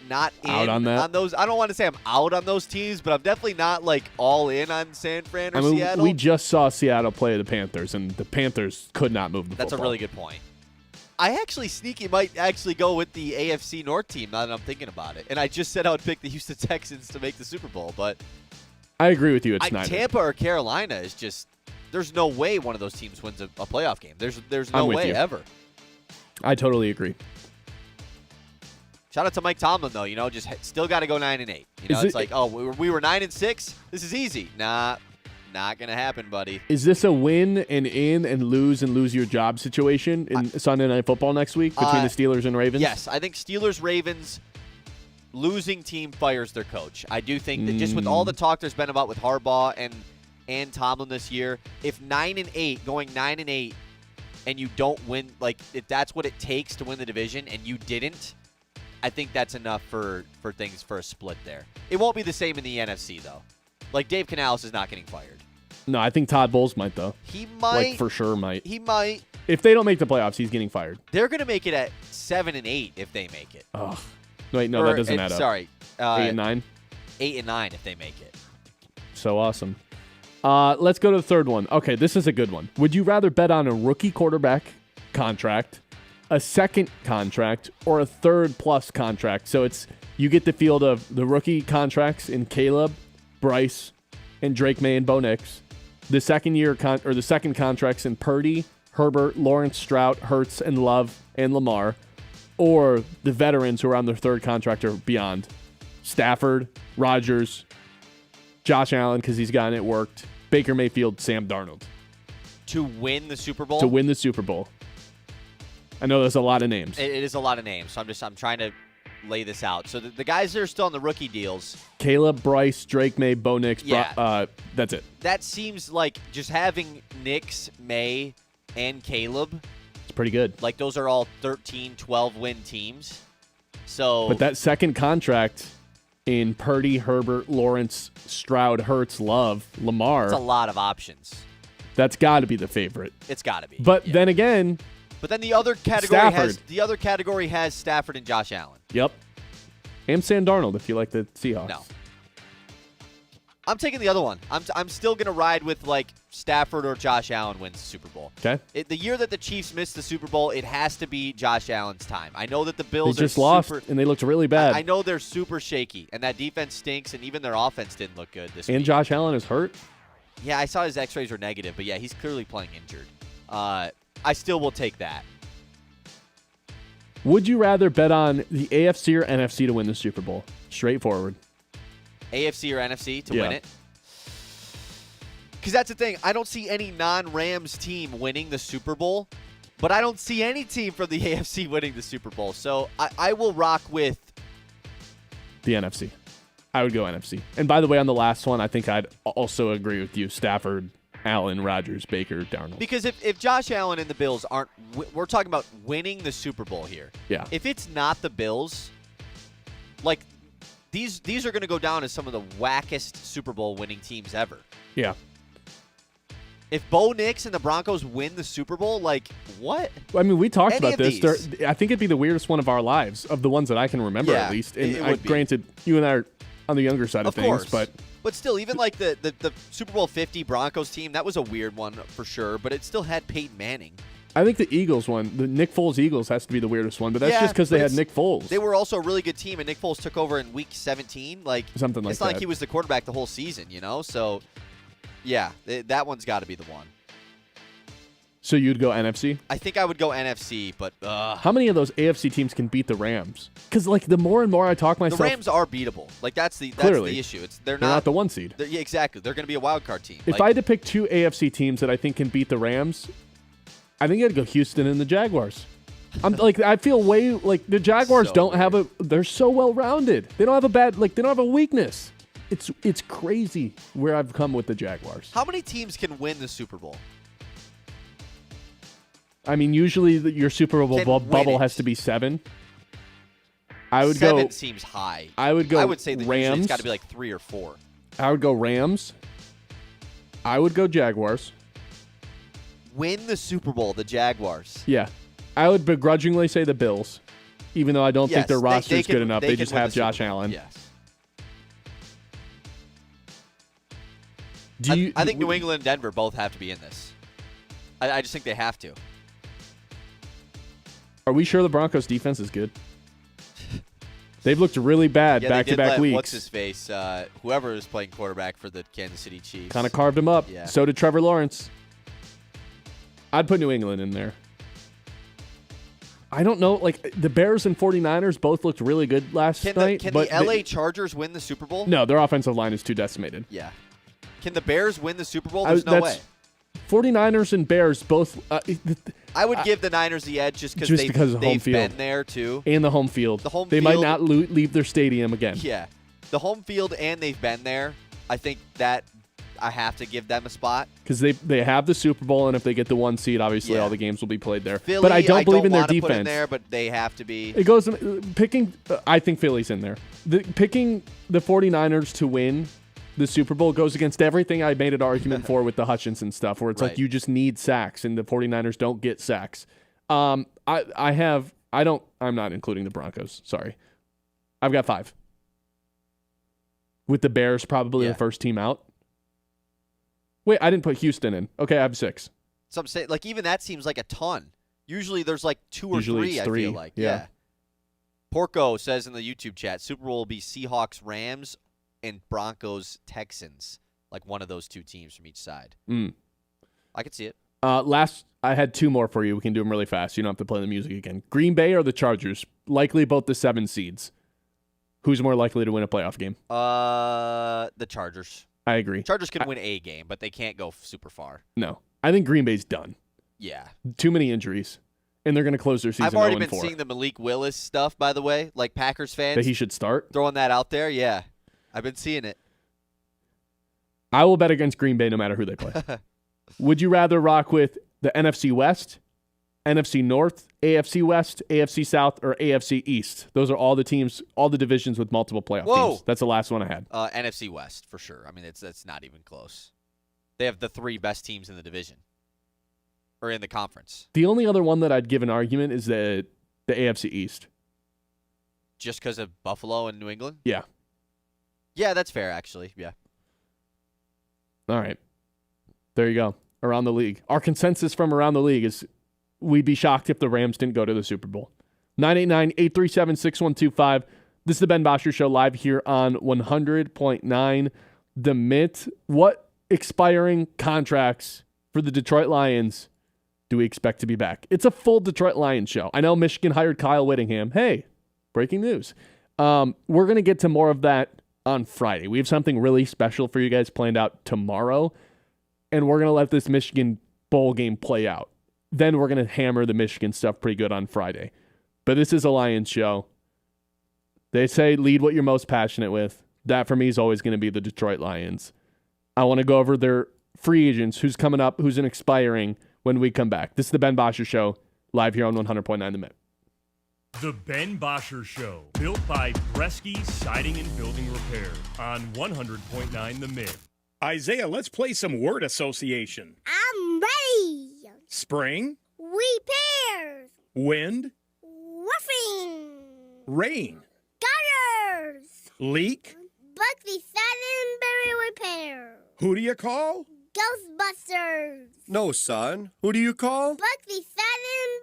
not out on that. On those. I don't want to say I'm out on those teams, but I'm definitely not like all in on San Fran or Seattle. We just saw Seattle play the Panthers, and the Panthers could not move the football. That's a really good point. I actually might actually go with the AFC North team now that I'm thinking about it. And I just said I would pick the Houston Texans to make the Super Bowl, but I agree with you. It's neither. Tampa or Carolina is just there's no way one of those teams wins a playoff game. There's no way ever. I totally agree. Shout out to Mike Tomlin though, just still got to go 9-8. It's like, oh, we were 9-6. This is easy. Nah, not gonna happen, buddy. Is this a win and lose your job situation in Sunday Night Football next week between the Steelers and Ravens? Yes, I think Steelers-Ravens losing team fires their coach. I do think that just with all the talk there's been about with Harbaugh and Tomlin this year, if 9-8, going 9-8, and you don't win, like if that's what it takes to win the division, and you didn't, I think that's enough for things for a split there. It won't be the same in the NFC though. Like Dave Canales is not getting fired. No, I think Todd Bowles might though. He might. Like for sure might. He might. If they don't make the playoffs, he's getting fired. They're going to make it at 7-8 if they make it. Oh, wait, no, that doesn't add up. Sorry, 8-9. 8-9 if they make it. So awesome. Let's go to the third one. Okay, this is a good one. Would you rather bet on a rookie quarterback contract, a second contract, or a third plus contract? So you get the field of the rookie contracts in Caleb, Bryce, and Drake May and Bo Nix. The second contracts in Purdy, Herbert, Lawrence, Stroud, Hurts, and Love, and Lamar. Or the veterans who are on their third contract or beyond. Stafford, Rodgers, Josh Allen, because he's gotten it worked. Baker Mayfield, Sam Darnold. To win the Super Bowl? To win the Super Bowl. I know there's a lot of names. It is a lot of names, so I'm trying to lay this out. So the guys that are still on the rookie deals. Caleb, Bryce, Drake May, Bo Nix. Yeah. That's it. That seems like just having Nix, May, and Caleb. It's pretty good. Like those are all 13, 12-win teams. So, but that second contract in Purdy, Herbert, Lawrence, Stroud, Hurts, Love, Lamar. It's a lot of options. That's got to be the favorite. It's got to be. But then again. But then the other category has Stafford and Josh Allen. Yep. And Sam Darnold if you like the Seahawks. No. I'm taking the other one. I'm still going to ride with like Stafford or Josh Allen wins the Super Bowl. Okay. The year that the Chiefs missed the Super Bowl, it has to be Josh Allen's time. I know that the Bills just lost and they looked really bad. I know they're super shaky and that defense stinks and even their offense didn't look good this week. And Josh Allen is hurt? Yeah, I saw his x-rays were negative, but yeah, he's clearly playing injured. I still will take that. Would you rather bet on the AFC or NFC to win the Super Bowl? Straightforward. AFC or NFC to win it? Because that's the thing. I don't see any non-Rams team winning the Super Bowl, but I don't see any team from the AFC winning the Super Bowl. So I will rock with the NFC. I would go NFC. And by the way, on the last one, I think I'd also agree with you. Stafford, Allen, Rodgers, Baker, Darnold. Because if Josh Allen and the Bills aren't – we're talking about winning the Super Bowl here. Yeah. If it's not the Bills, like these are going to go down as some of the wackest Super Bowl winning teams ever. Yeah. If Bo Nix and the Broncos win the Super Bowl, like, what? I mean, we talked Any about of this. these. I think it'd be the weirdest one of our lives, of the ones that I can remember, Yeah, at least. it And would be. granted, you and I are on the younger side of things, course. but still, even like the Super Bowl 50 Broncos team, that was a weird one for sure, but it still had Peyton Manning. I think the Eagles one, the Nick Foles Eagles, has to be the weirdest one, but that's Yeah, just because they but had it's- Nick Foles. They were also a really good team, and Nick Foles took over in Week 17. Like Something like it's not like that. he was the quarterback the whole season, you know. So, yeah, that one's got to be the one. So you'd go NFC? I think I would go NFC, but How many of those AFC teams can beat the Rams? Because like the more and more I talk myself, the Rams are beatable. Like that's the Clearly. issue. they're not the 1 seed. Yeah, exactly. They're going to be a wild card team. If I had to pick 2 AFC teams that I think can beat the Rams, I think I'd go Houston and the Jaguars. I feel way like the Jaguars So don't have they're so well rounded. They don't have they don't have a weakness. It's crazy where I've come with the Jaguars. How many teams can win the Super Bowl? I mean, usually your Super Bowl Can win bubble it. has to be 7. I would 7 go. seems high. I would go. I would say that usually Rams. it's got to be like 3 or 4. I would go Rams. I would go Jaguars. Win the Super Bowl, the Jaguars. Yeah. I would begrudgingly say the Bills, even though I don't think Yes, their they roster is can- good enough. they They can just win have the Super Josh Bowl. Allen. Yes. I think New England and Denver both have to be in this. I just think they have to. Are we sure the Broncos defense is good? They've looked really bad Yeah, they did back-to-back let weeks. What's his face? Whoever is playing quarterback for the Kansas City Chiefs. Kind of carved him up. Yeah. So did Trevor Lawrence. I'd put New England in there. I don't know. Like, the Bears and 49ers both looked really good last night. Can but the LA Chargers win the Super Bowl? No, their offensive line is too decimated. Yeah. Can the Bears win the Super Bowl? There's no way. 49ers and Bears both. I would give the Niners the edge just because of home they've field. been there too. And the home field. The home they might field- not leave their stadium again. Yeah. The home field and they've been there. I think that I have to give them a spot. Because they have the Super Bowl, and if they get the 1 seed, obviously Yeah. all the games will be played there. Philly, but I don't believe in their wanna defense. Put in there, but they have to be. It goes picking. I think Philly's in there. Picking the 49ers to win the Super Bowl goes against everything I made an argument for with the Hutchinson stuff, where it's like Right. you just need sacks, and the 49ers don't get sacks. I'm not including the Broncos. Sorry, I've got 5. With the Bears probably the first team out. Wait, I didn't put Houston in. Okay, I have 6. So I'm saying, like, even that seems like a ton. Usually there's like 2 or Usually 3, it's I 3, feel like. yeah. Porco says in the YouTube chat, Super Bowl will be Seahawks, Rams, and Broncos, Texans. Like one of those 2 teams from each side. I could see it. I had 2 more for you. We can do them really fast. You don't have to play the music again. Green Bay or the Chargers? Likely both the 7 seeds. Who's more likely to win a playoff game? The Chargers. I agree. Chargers can win a game, but they can't go super far. No. I think Green Bay's done. Yeah. Too many injuries. And they're going to close their season I've already 0-4. been seeing the Malik Willis stuff, by the way, like Packers fans. That he should start? Throwing that out there, yeah. I've been seeing it. I will bet against Green Bay no matter who they play. Would you rather rock with the NFC West, NFC North, AFC West, AFC South, or AFC East? Those are all the teams, all the divisions with multiple playoff teams. That's the last one I had. NFC West, for sure. I mean, that's not even close. They have the 3 best teams in the division. Or in the conference. The only other one that I'd give an argument is the AFC East. Just because of Buffalo and New England? Yeah. Yeah, that's fair, actually. Yeah. All right. There you go. Around the league. Our consensus from around the league is we'd be shocked if the Rams didn't go to the Super Bowl. 989-837-6125. This is the Ben Bosscher Show live here on 100.9 The Mitt. What expiring contracts for the Detroit Lions do we expect to be back? It's a full Detroit Lions show. I know Michigan hired Kyle Whittingham. Hey, breaking news. We're going to get to more of that on Friday. We have something really special for you guys planned out tomorrow, and we're going to let this Michigan bowl game play out. Then we're going to hammer the Michigan stuff pretty good on Friday. But this is a Lions show. They say lead what you're most passionate with. That for me is always going to be the Detroit Lions. I want to go over their free agents, who's coming up, who's in expiring when we come back. This is the Ben Bosscher Show, live here on 100.9 The Mitt. The Ben Bosscher Show, built by Bresky Siding and Building Repair on 100.9 The Mitt. Isaiah, let's play some word association. I'm ready. Spring, Repairs. wind, Roofing. rain, Gutters. leak. Buckley Satin Repair. Who do you call? Ghostbusters. No, son. Who do you call? Buckley Satin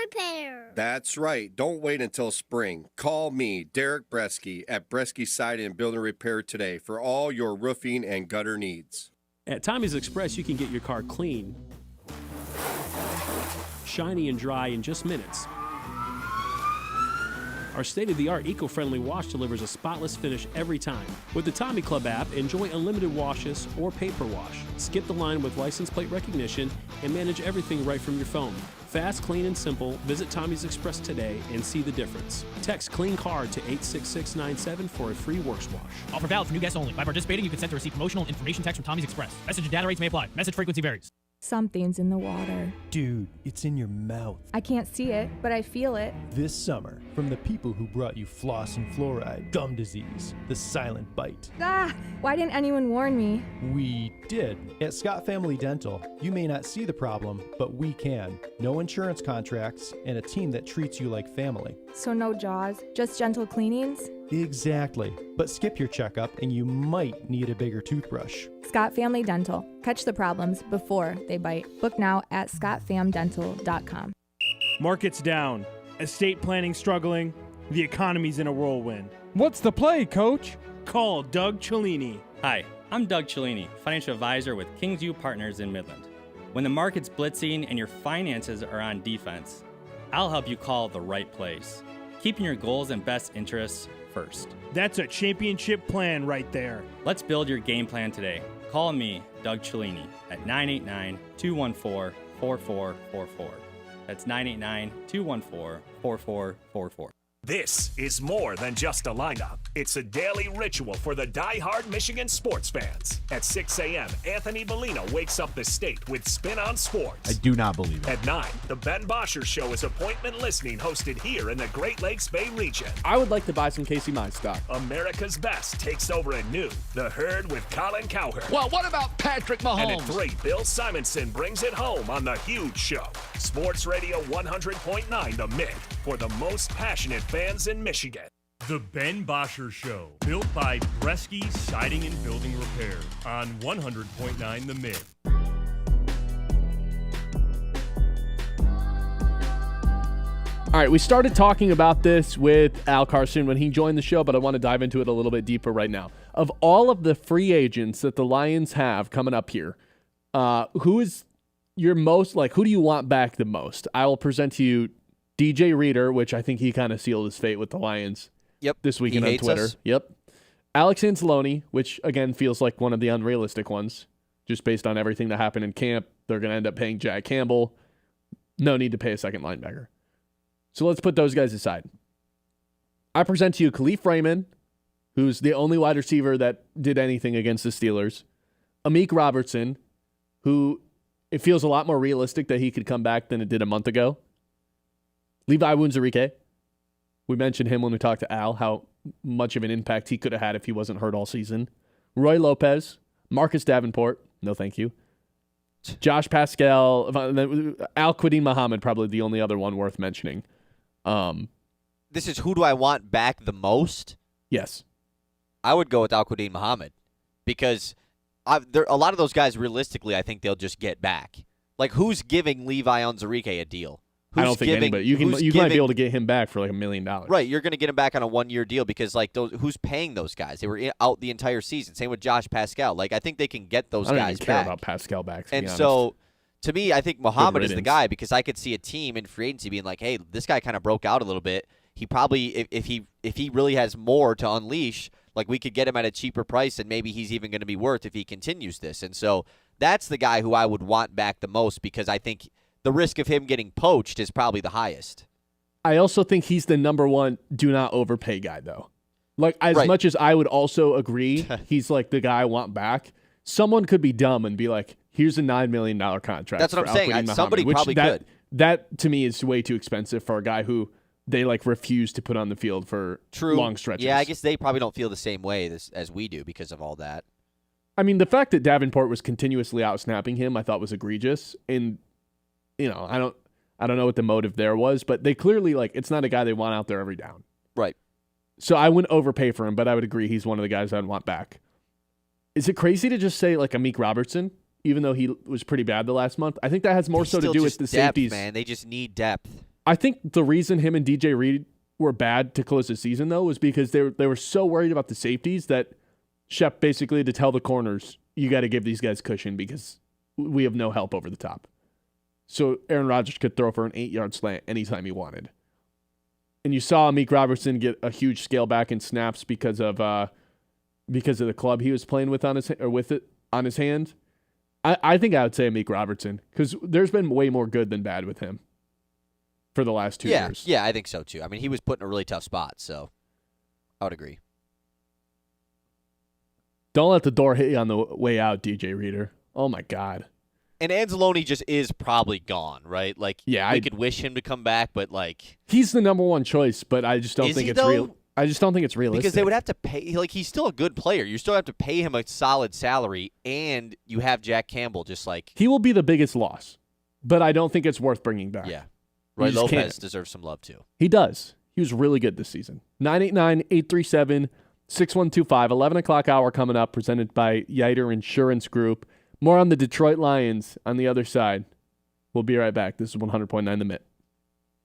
Repair. That's right. Don't wait until spring. Call me, Derek Bresky, at Bresky Siding and Building Repair today for all your roofing and gutter needs. At Tommy's Express, you can get your car clean, shiny and dry in just minutes. Our state-of-the-art eco-friendly wash delivers a spotless finish every time. With the Tommy Club app, enjoy unlimited washes or paper wash. Skip the line with license plate recognition and manage everything right from your phone. Fast, clean, and simple. Visit Tommy's Express today and see the difference. Text CLEAN CAR to 86697 for a free works wash. Offer valid for new guests only. By participating, you consent to receive promotional information text from Tommy's Express. Message and data rates may apply. Message frequency varies. Something's in the water. Dude, it's in your mouth. I can't see it, but I feel it. This summer, from the people who brought you floss and fluoride, gum disease, the silent bite. Ah! Why didn't anyone warn me? We did. At Scott Family Dental, you may not see the problem, but we can. No insurance contracts and a team that treats you like family. So no jaws, just gentle cleanings? Exactly. But skip your checkup and you might need a bigger toothbrush. Scott Family Dental. Catch the problems before they bite. Book now at scottfamdental.com. Markets down. Estate planning struggling. The economy's in a whirlwind. What's the play, Coach? Call Doug Cellini. Hi, I'm Doug Cellini, financial advisor with Kingsview Partners in Midland. When the market's blitzing and your finances are on defense, I'll help you call the right place, keeping your goals and best interests first. That's a championship plan right there. Let's build your game plan today. Call me, Doug Cellini, at 989-214-4444. That's 989-214-4444. This is more than just a lineup. It's a daily ritual for the die-hard Michigan sports fans. At 6 a.m., Anthony Bellino wakes up the state with Spin on Sports. I do not believe it. At 9, the Ben Bosscher Show is appointment listening hosted here in the Great Lakes Bay region. I would like to buy some Casey Mize stock. America's Best takes over at noon. The Herd with Colin Cowherd. Well, what about Patrick Mahomes? And at 3, Bill Simonson brings it home on The Huge Show. Sports Radio 100.9 The Mitt for the most passionate fans in Michigan. The Ben Bosscher Show, built by Bresky Siding and Building Repair on 100.9 The Mitt. All right, we started talking about this with Al Karsten when he joined the show, but I want to dive into it a little bit deeper right now. Of all of the free agents that the Lions have coming up here, who is your most, who do you want back the most? I will present to you DJ Reader, which I think he kind of sealed his fate with the Lions this weekend on Twitter. Us. Yep. Alex Anzalone, which, again, feels like one of the unrealistic ones, just based on everything that happened in camp. They're going to end up paying Jack Campbell. No need to pay a second linebacker. So let's put those guys aside. I present to you Khalif Raymond, who's the only wide receiver that did anything against the Steelers. Amik Robertson, who it feels a lot more realistic that he could come back than it did a month ago. Levi Wunzarike. We mentioned him when we talked to Al, how much of an impact he could have had if he wasn't hurt all season. Roy Lopez, Marcus Davenport, no thank you. Josh Pascal, Al-Quadin Muhammad, probably the only other one worth mentioning. This is who do I want back the most? Yes. I would go with Al-Quadin Muhammad because a lot of those guys, realistically, I think they'll just get back. Like, who's giving Levi Onwuzurike a deal? I don't think anybody. You might be able to get him back for like $1 million. Right, you're going to get him back on a 1-year deal because who's paying those guys? They were out the entire season. Same with Josh Pascal. I think they can get those guys back. I don't even care about Pascal back. And so, to me, I think Muhammad is the guy because I could see a team in free agency being like, "Hey, this guy kind of broke out a little bit. He probably, if he really has more to unleash, we could get him at a cheaper price, and maybe he's even going to be worth if he continues this." And so, that's the guy who I would want back the most because I think the risk of him getting poached is probably the highest. I also think he's the number one do not overpay guy, though. Like, as Right. much as I would also agree he's like the guy I want back, someone could be dumb and be like, here's a $9 million contract. That's what for I'm saying. Al-Quadin Somebody Muhammad, probably could. That, to me, is way too expensive for a guy who they like refuse to put on the field for long stretches. Yeah, I guess they probably don't feel the same way as we do because of all that. I mean, the fact that Davenport was continuously out-snapping him, I thought was egregious. And, you know, I don't know what the motive there was, but they clearly, like, it's not a guy they want out there every down. Right. So I wouldn't overpay for him, but I would agree he's one of the guys I'd want back. Is it crazy to just say, like, Amik Robertson, even though he was pretty bad the last month? I think that has more so to do with the depth, safeties. Man, they just need depth. I think the reason him and DJ Reed were bad to close the season, though, was because they were so worried about the safeties that Shep basically had to tell the corners, you got to give these guys cushion because we have no help over the top. So Aaron Rodgers could throw for an 8-yard slant anytime he wanted. And you saw Amik Robertson get a huge scale back in snaps because of the club he was playing with on his hand. I think I would say Amik Robertson because there's been way more good than bad with him for the last 2 years. Yeah, I think so too. I mean, he was put in a really tough spot, so I would agree. Don't let the door hit you on the way out, DJ Reader. Oh my God. And Anzalone just is probably gone, right? Like, yeah, we could wish him to come back, but like, he's the number one choice, but I just don't think it's real. I just don't think it's realistic. Because they would have to pay, like, he's still a good player. You still have to pay him a solid salary, and you have Jack Campbell just like. He will be the biggest loss, but I don't think it's worth bringing back. Yeah. Roy Lopez deserves some love too. He does. He was really good this season. 989-837-6125. 11 o'clock hour coming up, presented by Yiter Insurance Group. More on the Detroit Lions on the other side. We'll be right back. This is 100.9 The Mitt.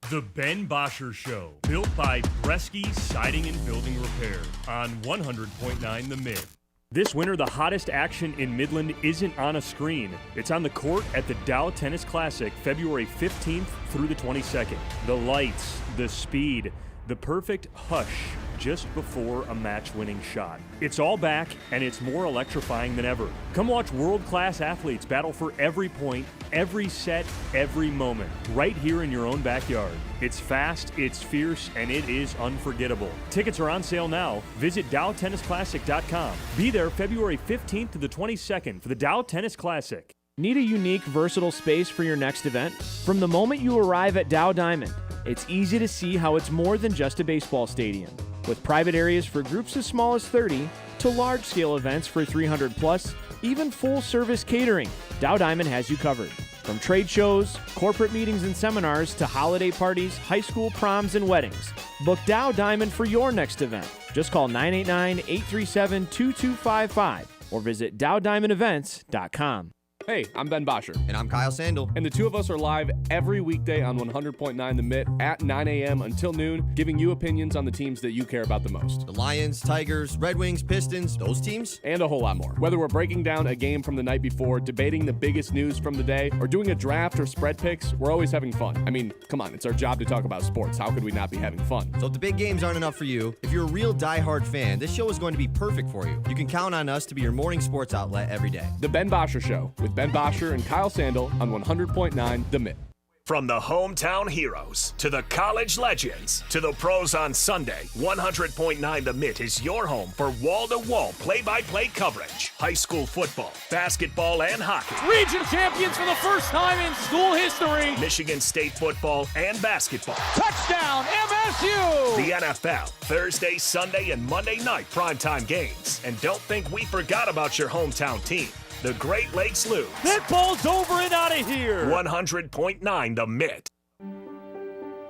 The Ben Bosscher Show, built by Bresky Siding and Building Repair on 100.9 The Mitt. This winter, the hottest action in Midland isn't on a screen. It's on the court at the Dow Tennis Classic, February 15th through the 22nd. The lights, the speed, the perfect hush just before a match-winning shot. It's all back, and it's more electrifying than ever. Come watch world-class athletes battle for every point, every set, every moment, right here in your own backyard. It's fast, it's fierce, and it is unforgettable. Tickets are on sale now. Visit DowTennisClassic.com. Be there February 15th to the 22nd for the Dow Tennis Classic. Need a unique, versatile space for your next event? From the moment you arrive at Dow Diamond, it's easy to see how it's more than just a baseball stadium. With private areas for groups as small as 30 to large-scale events for 300 plus, even full-service catering, Dow Diamond has you covered. From trade shows, corporate meetings and seminars to holiday parties, high school proms, and weddings, book Dow Diamond for your next event. Just call 989-837-2255 or visit DowDiamondEvents.com. Hey, I'm Ben Bosscher. And I'm Kyle Sandel. And the two of us are live every weekday on 100.9 The Mitt at 9 a.m. until noon, giving you opinions on the teams that you care about the most. The Lions, Tigers, Red Wings, Pistons, those teams? And a whole lot more. Whether we're breaking down a game from the night before, debating the biggest news from the day, or doing a draft or spread picks, we're always having fun. I mean, come on, it's our job to talk about sports. How could we not be having fun? So if the big games aren't enough for you, if you're a real diehard fan, this show is going to be perfect for you. You can count on us to be your morning sports outlet every day. The Ben Bosscher Show with Ben Bosscher and Kyle Sandel on 100.9 The Mitt. From the hometown heroes to the college legends to the pros on Sunday, 100.9 The Mitt is your home for wall-to-wall play-by-play coverage. High school football, basketball, and hockey. Region champions for the first time in school history. Michigan State football and basketball. Touchdown, MSU! The NFL, Thursday, Sunday, and Monday night primetime games. And don't think we forgot about your hometown team. The Great Lakes lose. That ball's over and out of here. 100.9 The Mitt.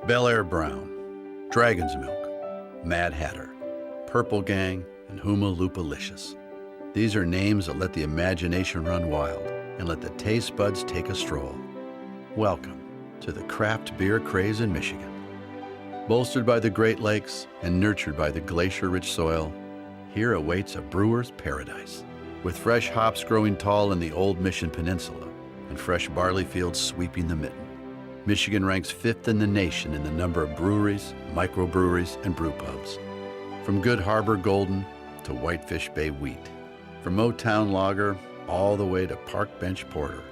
Bel Air Brown, Dragon's Milk, Mad Hatter, Purple Gang, and Huma Loopalicious. These are names that let the imagination run wild and let the taste buds take a stroll. Welcome to the craft beer craze in Michigan. Bolstered by the Great Lakes and nurtured by the glacier-rich soil, here awaits a brewer's paradise. With fresh hops growing tall in the old Mission Peninsula and fresh barley fields sweeping the mitten, Michigan ranks 5th in the nation in the number of breweries, microbreweries, and brew pubs. From Good Harbor Golden to Whitefish Bay Wheat, from Motown Lager all the way to Park Bench Porter,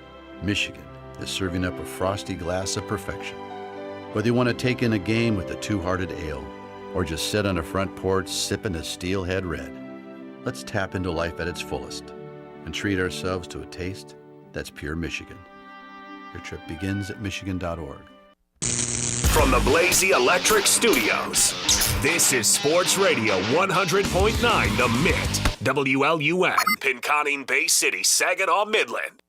Michigan is serving up a frosty glass of perfection. Whether you want to take in a game with a two-hearted ale or just sit on a front porch sipping a Steelhead Red. Let's tap into life at its fullest and treat ourselves to a taste that's pure Michigan. Your trip begins at Michigan.org. From the Blazy Electric Studios, this is Sports Radio 100.9 The Mitt, WLUN, Pinconning Bay City, Saginaw, Midland.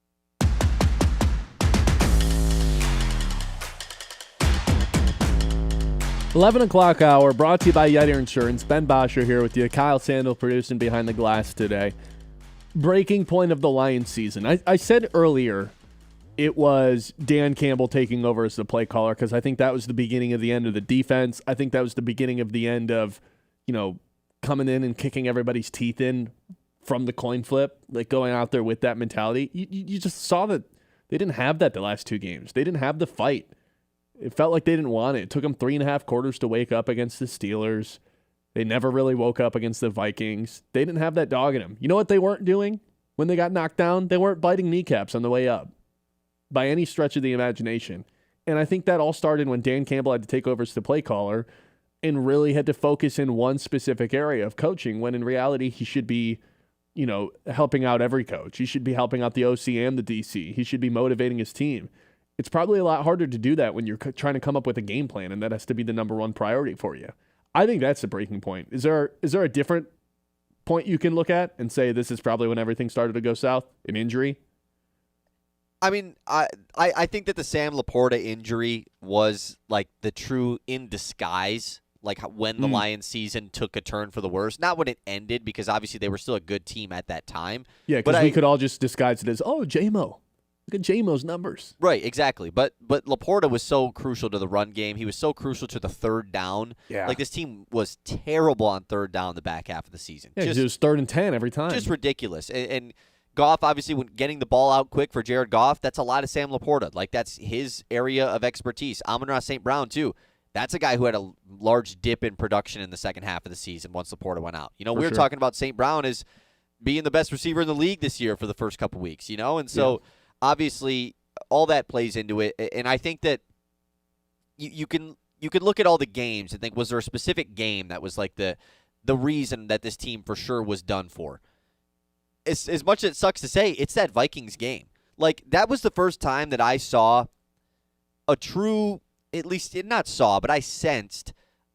$11 o'clock hour, brought to you by Yiter Insurance. Ben Bosscher here with you. Kyle Sandel producing Behind the Glass today. Breaking point of the Lions season. I said earlier it was Dan Campbell taking over as the play caller because I think that was the beginning of the end of the defense. I think that was the beginning of the end of, coming in and kicking everybody's teeth in from the coin flip, like going out there with that mentality. You just saw that they didn't have that the last two games. They didn't have the fight. It felt like they didn't want it. It took them 3.5 quarters to wake up against the Steelers. They never really woke up against the Vikings. They didn't have that dog in them. You know what they weren't doing when they got knocked down? They weren't biting kneecaps on the way up by any stretch of the imagination. And I think that all started when Dan Campbell had to take over as the play caller and really had to focus in one specific area of coaching when in reality he should be, helping out every coach. He should be helping out the OC and the DC. He should be motivating his team. It's probably a lot harder to do that when you're trying to come up with a game plan, and that has to be the number one priority for you. I think that's the breaking point. Is there a different point you can look at and say this is probably when everything started to go south? An injury? I mean, I think that the Sam Laporta injury was like the true in disguise, like when the Lions season took a turn for the worse. Not when it ended, because obviously they were still a good team at that time. Yeah, because we could all just disguise it as, J-Mo. Look at J-Mo's numbers. Right, exactly. But Laporta was so crucial to the run game. He was so crucial to the third down. Yeah. Like, this team was terrible on third down the back half of the season. Yeah, it was 3rd and 10 every time. Just ridiculous. And Goff, obviously, when getting the ball out quick for Jared Goff, that's a lot of Sam Laporta. Like, that's his area of expertise. Amon-Ra St. Brown, too. That's a guy who had a large dip in production in the second half of the season once Laporta went out. We were talking about St. Brown as being the best receiver in the league this year for the first couple weeks, And so, obviously, all that plays into it. And I think that you can look at all the games and think, was there a specific game that was like the reason that this team for sure was done for? As much as it sucks to say, it's that Vikings game. Like, that was the first time that I saw a true, at least not saw, but I sensed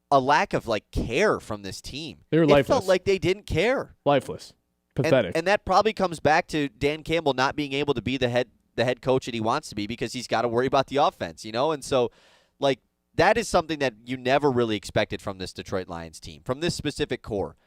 a lack of, like, care from this team. They were lifeless. It felt like they didn't care. Lifeless. Pathetic. And that probably comes back to Dan Campbell not being able to be the head coach that he wants to be because he's got to worry about the offense, And so, like, that is something that you never really expected from this Detroit Lions team, from this specific core.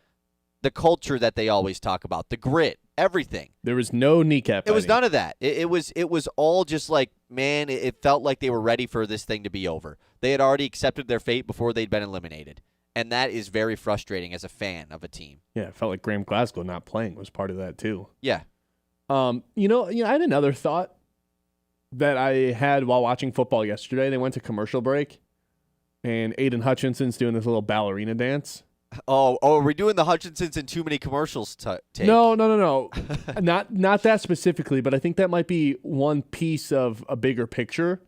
The culture that they always talk about, the grit, everything. There was no kneecap. It was none of that. It was all just like, man, it felt like they were ready for this thing to be over. They had already accepted their fate before they'd been eliminated. And that is very frustrating as a fan of a team. Yeah, it felt like Graham Glasgow not playing was part of that too. Yeah. I had another thought that I had while watching football yesterday. They went to commercial break, and Aiden Hutchinson's doing this little ballerina dance. Oh, are we doing the Hutchinsons in too many commercials take? No. not that specifically, but I think that might be one piece of a bigger picture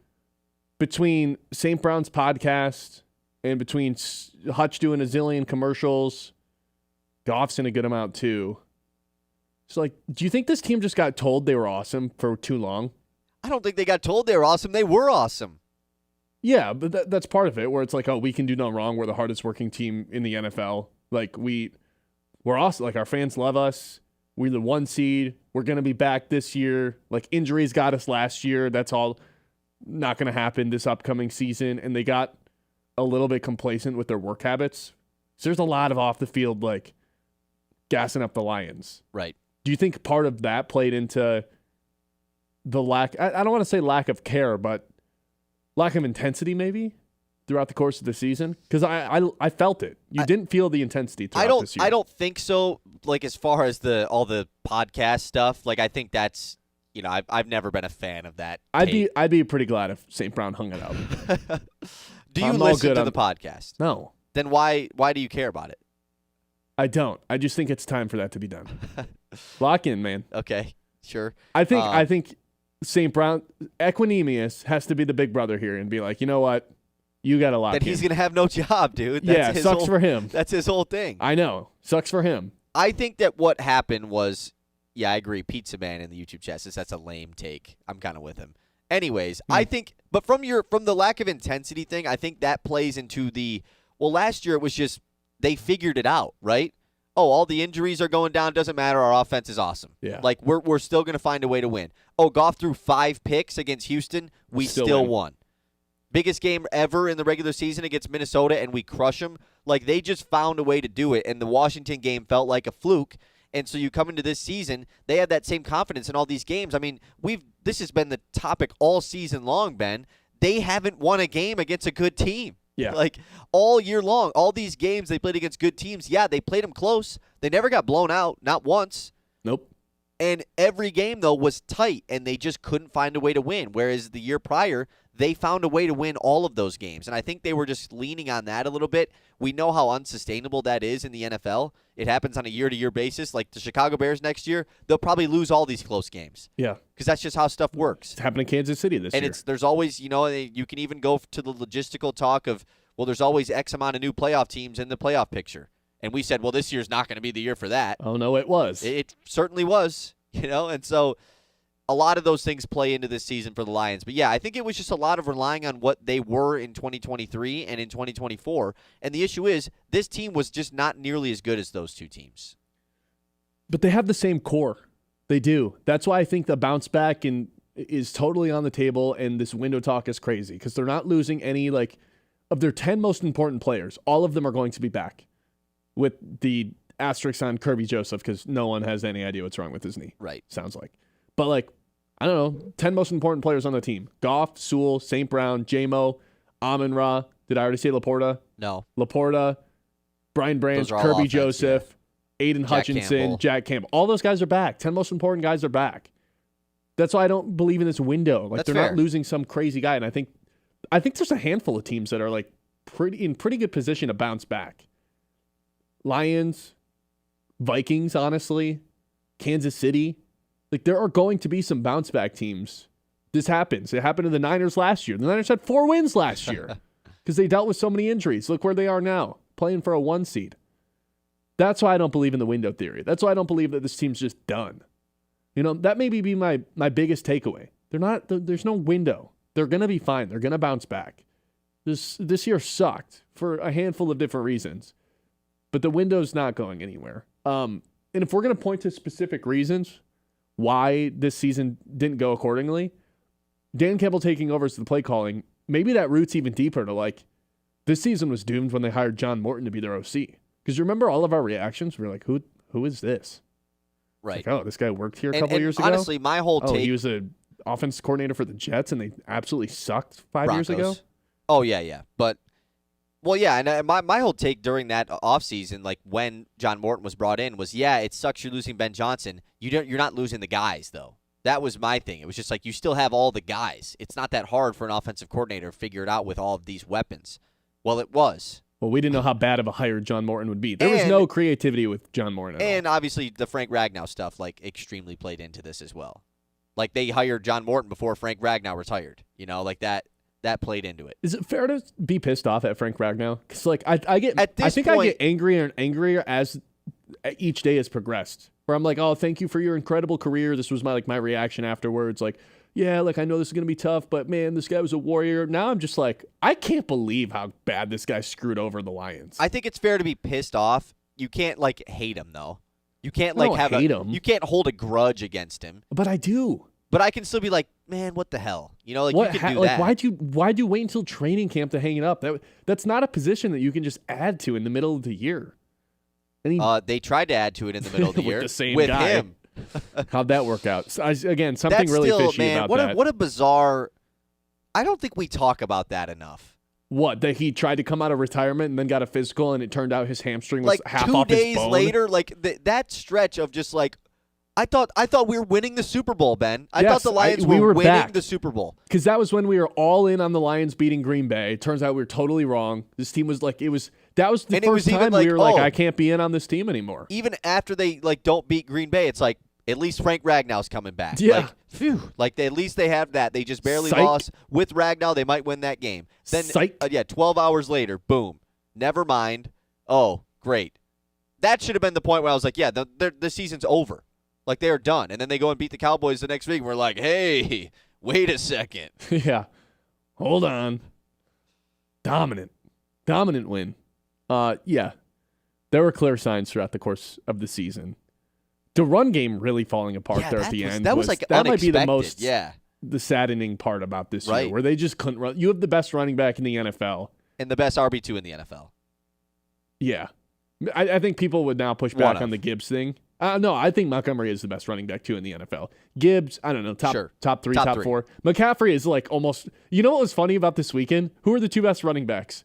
between St. Brown's podcast and between Hutch doing a zillion commercials. Goff's in a good amount too. So, like, do you think this team just got told they were awesome for too long? I don't think they got told they were awesome. They were awesome. Yeah, but that's part of it, where it's like, we can do no wrong. We're the hardest working team in the NFL. Like, we're awesome. Like, our fans love us. We're the 1 seed. We're going to be back this year. Like, injuries got us last year. That's all not going to happen this upcoming season. And they got a little bit complacent with their work habits. So there's a lot of off the field, like, gassing up the Lions. Right. Do you think part of that played into the lack, I don't want to say lack of care, but lack of intensity maybe throughout the course of the season? Because I felt it. You didn't feel the intensity throughout this year. I don't think so. Like, as far as all the podcast stuff, like, I think that's, I've never been a fan of that. I'd be pretty glad if St. Brown hung it up. Do you listen to the podcast? No. Then why do you care about it? I don't. I just think it's time for that to be done. Lock in, man. Okay, sure. I think St. Brown, Equinemius has to be the big brother here and be like, you know what? You got to lock then in. he's going to have no job, dude. That's sucks for him. That's his whole thing. I know. Sucks for him. I think that what happened was, I agree. Pizza Man in the YouTube chat says that's a lame take. I'm kind of with him. Anyways, I think, but from the lack of intensity thing, I think that plays into last year it was just they figured it out, right? Oh, all the injuries are going down. Doesn't matter. Our offense is awesome. Yeah. Like, we're still going to find a way to win. Oh, Goff threw 5 picks against Houston. We still won. Biggest game ever in the regular season against Minnesota, and we crush them. Like, they just found a way to do it, and the Washington game felt like a fluke. And so you come into this season, they had that same confidence in all these games. I mean, this has been the topic all season long, Ben. They haven't won a game against a good team. Yeah. Like, all year long, all these games they played against good teams, they played them close. They never got blown out, not once. Nope. And every game, though, was tight, and they just couldn't find a way to win. Whereas the year prior, they found a way to win all of those games. And I think they were just leaning on that a little bit. We know how unsustainable that is in the NFL. It happens on a year-to-year basis. Like the Chicago Bears next year, they'll probably lose all these close games. Yeah. Because that's just how stuff works. It's happened in Kansas City this year. And there's always, you can even go to the logistical talk of, there's always X amount of new playoff teams in the playoff picture. And we said, this year's not going to be the year for that. Oh, no, it was. It certainly was, and so a lot of those things play into this season for the Lions. But, I think it was just a lot of relying on what they were in 2023 and in 2024. And the issue is this team was just not nearly as good as those two teams. But they have the same core. They do. That's why I think the bounce back is totally on the table, and this window talk is crazy because they're not losing any, of their 10 most important players. All of them are going to be back with the asterisk on Kirby Joseph because no one has any idea what's wrong with his knee. Right. Sounds like. But, I don't know, 10 most important players on the team. Goff, Sewell, St. Brown, J-Mo, Amon-Ra. Did I already say Laporta? No. Laporta, Brian Branch, Kirby offense, Joseph, Aiden Jack Hutchinson, Campbell. Jack Campbell. All those guys are back. 10 most important guys are back. That's why I don't believe in this window. That's they're fair. not losing some crazy guy. And I think there's a handful of teams that are pretty good position to bounce back. Lions, Vikings, honestly, Kansas City. There are going to be some bounce back teams. This happens. It happened to the Niners last year. The Niners had 4 wins last year because they dealt with so many injuries. Look where they are now, playing for a 1 seed. That's why I don't believe in the window theory. That's why I don't believe that this team's just done. That maybe be my biggest takeaway. There's no window. They're going to be fine. They're going to bounce back. This year sucked for a handful of different reasons, but the window's not going anywhere. And if we're going to point to specific reasons why this season didn't go accordingly, Dan Campbell taking over as the play calling, maybe that roots even deeper to this season was doomed when they hired John Morton to be their OC. Because you remember all of our reactions? We were like, who is this? Right. This guy worked here a couple years ago? Honestly, my whole take... he was an offense coordinator for the Jets, and they absolutely sucked 5 years ago? Oh, yeah. But, and my whole take during that offseason, when John Morton was brought in, was, it sucks you're losing Ben Johnson. You're not losing the guys, though. That was my thing. It was just you still have all the guys. It's not that hard for an offensive coordinator to figure it out with all of these weapons. Well, it was. Well, we didn't know how bad of a hire John Morton would be. There was no creativity with John Morton at all. Obviously, the Frank Ragnow stuff, extremely played into this as well. They hired John Morton before Frank Ragnow retired. That played into it. Is it fair to be pissed off at Frank Ragnow? Because I get angrier and angrier as each day has progressed. Where I'm like, oh, thank you for your incredible career. This was my reaction afterwards. I know this is gonna be tough, but man, this guy was a warrior. Now I'm just I can't believe how bad this guy screwed over the Lions. I think it's fair to be pissed off. You can't hate him though. You can't hate him. You can't hold a grudge against him. But I do. But I can still be man, what the hell? You can do that. Why'd you wait until training camp to hang it up? That's not a position that you can just add to in the middle of the year. They tried to add to it in the middle of the year with the same with guy. Him. How'd that work out? So, again, something That's really still, fishy man, about what that. What a bizarre. I don't think we talk about that enough. What, that he tried to come out of retirement and then got a physical and it turned out his hamstring was half off his bone? 2 days later, that stretch of just I thought we were winning the Super Bowl, Ben. I thought the Lions were winning back. the Super Bowl. Because that was when we were all in on the Lions beating Green Bay. It turns out we were totally wrong. This team was that was the first time we were I can't be in on this team anymore. Even after they don't beat Green Bay, it's At least Frank Ragnow's coming back. Yeah. Like, phew. Like, at least they have that. They just barely Psych. lost. With Ragnow, they might win that game. Then, 12 hours later, boom. Never mind. Oh, great. That should have been the point where I was like, yeah, the season's over. Like, they're done. And then they go and beat the Cowboys the next week, and we're like, hey, wait a second. Yeah. Hold on. Dominant win. Yeah. There were clear signs throughout the course of the season. The run game really falling apart there at the end. That was like that might be the unexpected, most yeah. The saddening part about this year, Right. where they just couldn't run. You have the best running back in the NFL. And the best RB2 in the NFL. Yeah. I think people would now push back on the Gibbs thing. No, I think Montgomery is the best running back, too, in the NFL. Gibbs, I don't know, top 3, top 4. McCaffrey is like almost – you know what was funny about this weekend? Who are the 2 best running backs?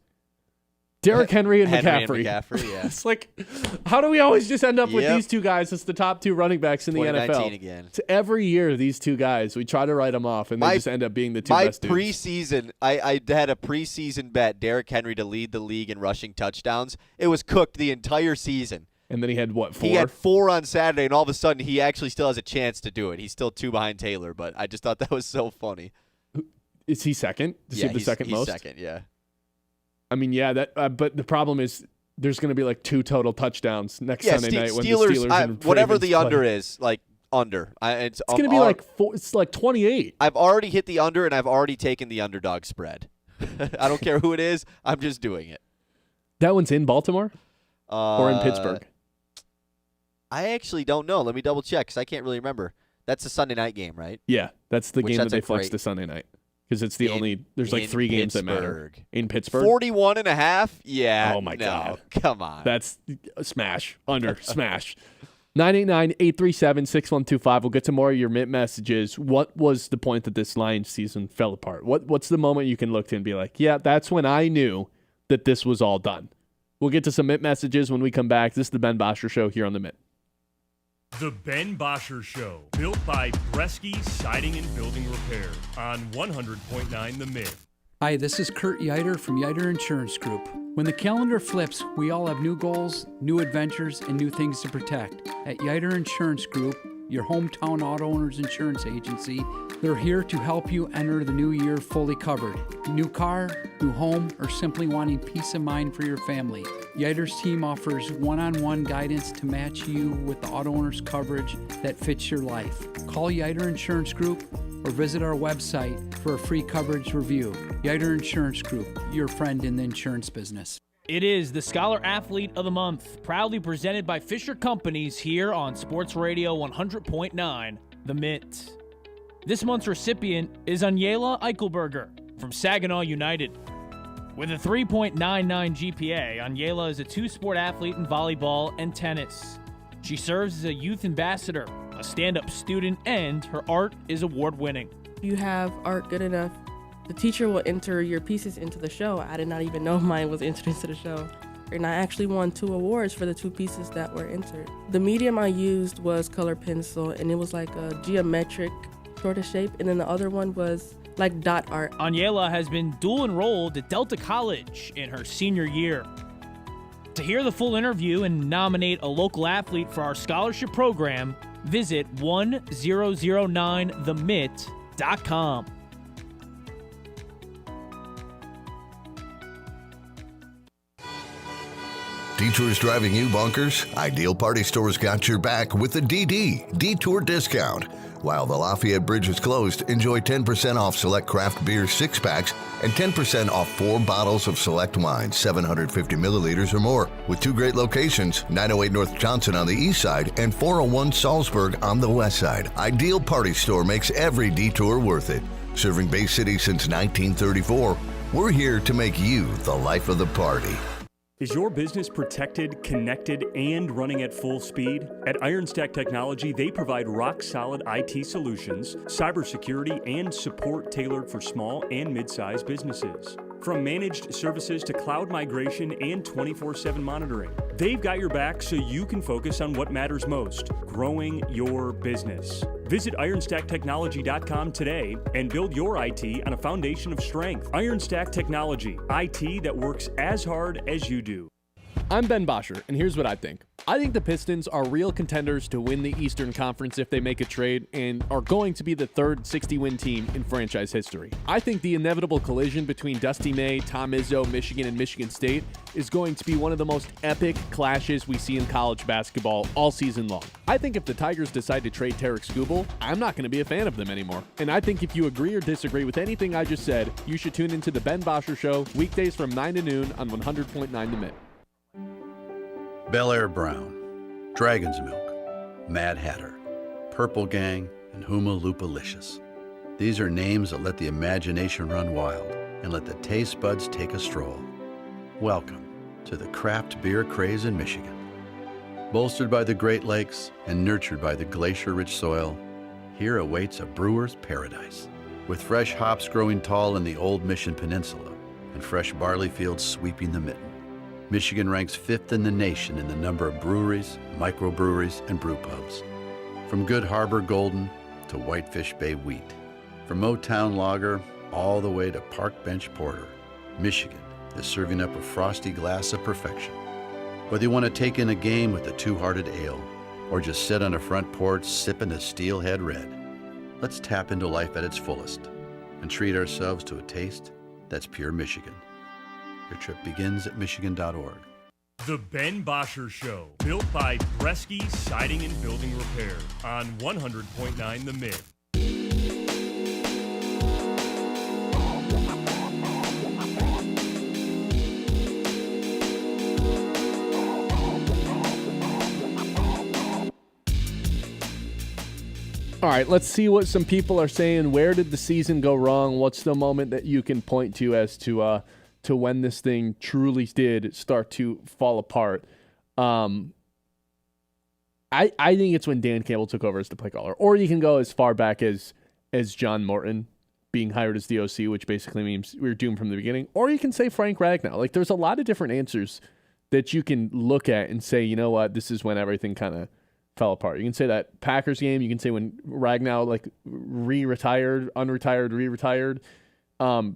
Derrick Henry and McCaffrey. Yeah. It's like, how do we always just end up with these 2 guys as the top 2 running backs in the NFL? Again. So every year, these 2 guys, we try to write them off, and they just end up being the 2 best dudes. My preseason, I had a preseason bet, Derrick Henry to lead the league in rushing touchdowns. It was cooked the entire season. And then he had, 4? He had 4 on Saturday, and all of a sudden, he actually still has a chance to do it. He's still 2 behind Taylor, but I just thought that was so funny. Is he second? Does he have the second most? He's second, yeah. I mean, yeah, but the problem is there's going to be like 2 total touchdowns next Sunday night when the Steelers and whatever the Ravens under play. is, like under. It's going to be like 4, it's like 28. I've already hit the under, and I've already taken the underdog spread. I don't care who it is. I'm just doing it. That one's in Baltimore or in Pittsburgh? I actually don't know. Let me double check because I can't really remember. That's a Sunday night game, right? Yeah, that's the game that they flexed to Sunday night. Because it's the only – there's like 3 games that matter. In Pittsburgh? 41.5? Yeah. Oh, my God. Come on. That's a smash. Under. Smash. 989-837-6125. We'll get to more of your Mitt messages. What was the point that this Lions season fell apart? What's the moment you can look to and be like, yeah, that's when I knew that this was all done? We'll get to some Mitt messages when we come back. This is the Ben Bosscher Show here on the Mitt. The Ben Bosscher Show, built by Bresky Siding and Building Repair on 100.9 The Mitt. Hi, this is Kurt Yeiter from Yeiter Insurance Group. When the calendar flips, we all have new goals, new adventures, and new things to protect. At Yeiter Insurance Group, your hometown auto owners insurance agency, they're here to help you enter the new year fully covered. New car, new home, or simply wanting peace of mind for your family. Yeiter's team offers one-on-one guidance to match you with the auto owner's coverage that fits your life. Call Yeiter Insurance Group or visit our website for a free coverage review. Yeiter Insurance Group, your friend in the insurance business. It is the Scholar Athlete of the Month, proudly presented by Fisher Companies here on Sports Radio 100.9, The Mitt. This month's recipient is Anyela Eichelberger from Saginaw United. With a 3.99 GPA, Anyela is a 2-sport athlete in volleyball and tennis. She serves as a youth ambassador, a stand-up student, and her art is award-winning. You have art good enough, the teacher will enter your pieces into the show. I did not even know mine was entered into the show. And I actually won 2 awards for the 2 pieces that were entered. The medium I used was color pencil, and it was like a geometric sort of shape, and then the other one was like dot art. Anyela has been dual enrolled at Delta College in her senior year. To hear the full interview and nominate a local athlete for our scholarship program, visit 1009themitt.com. Detours driving you bonkers? Ideal Party Store's got your back with the Detour discount. While the Lafayette Bridge is closed, enjoy 10% off select craft beer 6-packs and 10% off 4 bottles of select wine, 750 milliliters or more, with 2 great locations, 908 North Johnson on the east side and 401 Salzburg on the west side. Ideal Party Store makes every detour worth it. Serving Bay City since 1934, we're here to make you the life of the party. Is your business protected, connected, and running at full speed? At IronStack Technology, they provide rock-solid IT solutions, cybersecurity, and support tailored for small and mid-sized businesses. From managed services to cloud migration and 24/7 monitoring, they've got your back so you can focus on what matters most, growing your business. Visit IronStackTechnology.com today and build your IT on a foundation of strength. IronStack Technology, IT that works as hard as you do. I'm Ben Bosscher, and here's what I think. I think the Pistons are real contenders to win the Eastern Conference if they make a trade and are going to be the third 60-win team in franchise history. I think the inevitable collision between Dusty May, Tom Izzo, Michigan, and Michigan State is going to be one of the most epic clashes we see in college basketball all season long. I think if the Tigers decide to trade Tarek Skubal, I'm not going to be a fan of them anymore. And I think if you agree or disagree with anything I just said, you should tune into the Ben Bosscher Show weekdays from 9 to noon on 100.9 The Mitt. Bel Air Brown, Dragon's Milk, Mad Hatter, Purple Gang, and Huma Loopalicious. These are names that let the imagination run wild and let the taste buds take a stroll. Welcome to the craft beer craze in Michigan. Bolstered by the Great Lakes and nurtured by the glacier-rich soil, here awaits a brewer's paradise. With fresh hops growing tall in the old Mission Peninsula and fresh barley fields sweeping the mitten, Michigan ranks 5th in the nation in the number of breweries, microbreweries, and brew pubs. From Good Harbor Golden to Whitefish Bay Wheat, from Motown Lager all the way to Park Bench Porter, Michigan is serving up a frosty glass of perfection. Whether you want to take in a game with a two-hearted ale or just sit on a front porch sipping a Steelhead Red, let's tap into life at its fullest and treat ourselves to a taste that's pure Michigan. Your trip begins at Michigan.org. The Ben Bosscher Show, built by Bresky Siding and Building Repair on 100.9 The Mitt. All right, let's see what some people are saying. Where did the season go wrong? What's the moment that you can point to as to when this thing truly did start to fall apart? I think it's when Dan Campbell took over as the play caller. Or you can go as far back as John Morton being hired as the OC, which basically means we were doomed from the beginning. Or you can say Frank Ragnow. Like, there's a lot of different answers that you can look at and say, you know what, this is when everything kind of fell apart. You can say that Packers game. You can say when Ragnow unretired.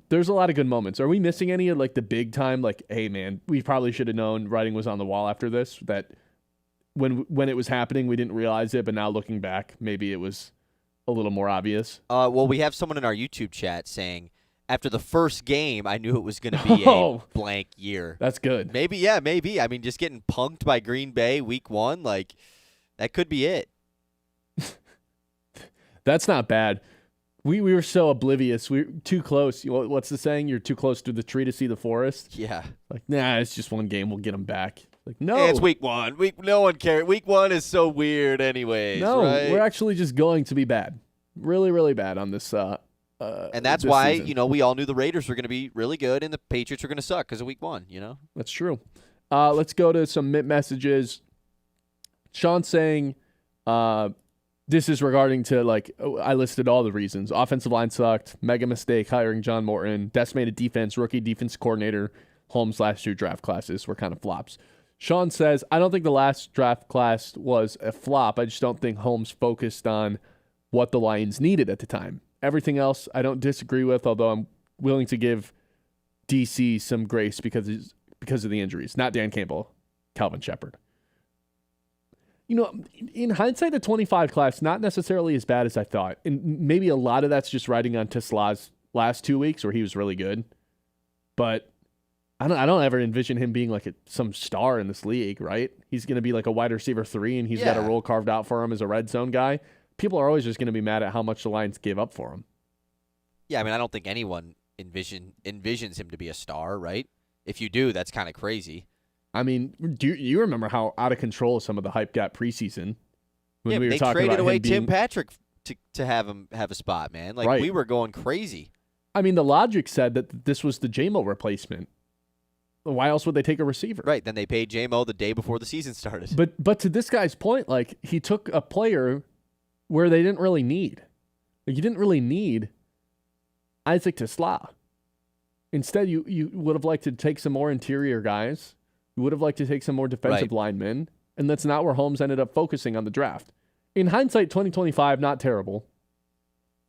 There's a lot of good moments. Are we missing any of the big time? Hey man, we probably should have known writing was on the wall after this. That when it was happening, we didn't realize it, but now looking back, maybe it was a little more obvious. Well, we have someone in our YouTube chat saying, after the first game, I knew it was going to be a blank year. That's good. Maybe. I mean, just getting punked by Green Bay week 1, that could be it. That's not bad. We were so oblivious. We were too close. What's the saying? You're too close to the tree to see the forest. Yeah. Nah, it's just one game. We'll get them back. No. Hey, it's week 1. No one cares. Week 1 is so weird anyways. No, right? We're actually just going to be bad. Really, really bad on this. And that's this why, season. we all knew the Raiders were going to be really good and the Patriots were going to suck because of week 1, That's true. Let's go to some Mitt messages. Sean saying, this is regarding to, I listed all the reasons. Offensive line sucked, mega mistake hiring John Morton, decimated defense, rookie defense coordinator, Holmes' last 2 draft classes were kind of flops. Sean says, I don't think the last draft class was a flop. I just don't think Holmes focused on what the Lions needed at the time. Everything else I don't disagree with, although I'm willing to give DC some grace because of the injuries. Not Dan Campbell, Calvin Shepard. In hindsight, the 25 class, not necessarily as bad as I thought. And maybe a lot of that's just riding on Tesla's last 2 weeks where he was really good. But I don't ever envision him being some star in this league, right? He's going to be a wide receiver 3 and he's got a role carved out for him as a red zone guy. People are always just going to be mad at how much the Lions gave up for him. Yeah, I mean, I don't think anyone envisions him to be a star, right? If you do, that's kind of crazy. I mean, do you remember how out of control some of the hype got preseason? When we were they talking traded about away him being... Tim Patrick to have him have a spot, man. Right. We were going crazy. I mean, the logic said that this was the J-Mo replacement. Why else would they take a receiver? Right. Then they paid J-Mo the day before the season started. But to this guy's point, he took a player where they didn't really need. You didn't really need Isaac Tesla. Instead, you would have liked to take some more interior guys. You would have liked to take some more defensive linemen. And that's not where Holmes ended up focusing on the draft. In hindsight, 2025, not terrible.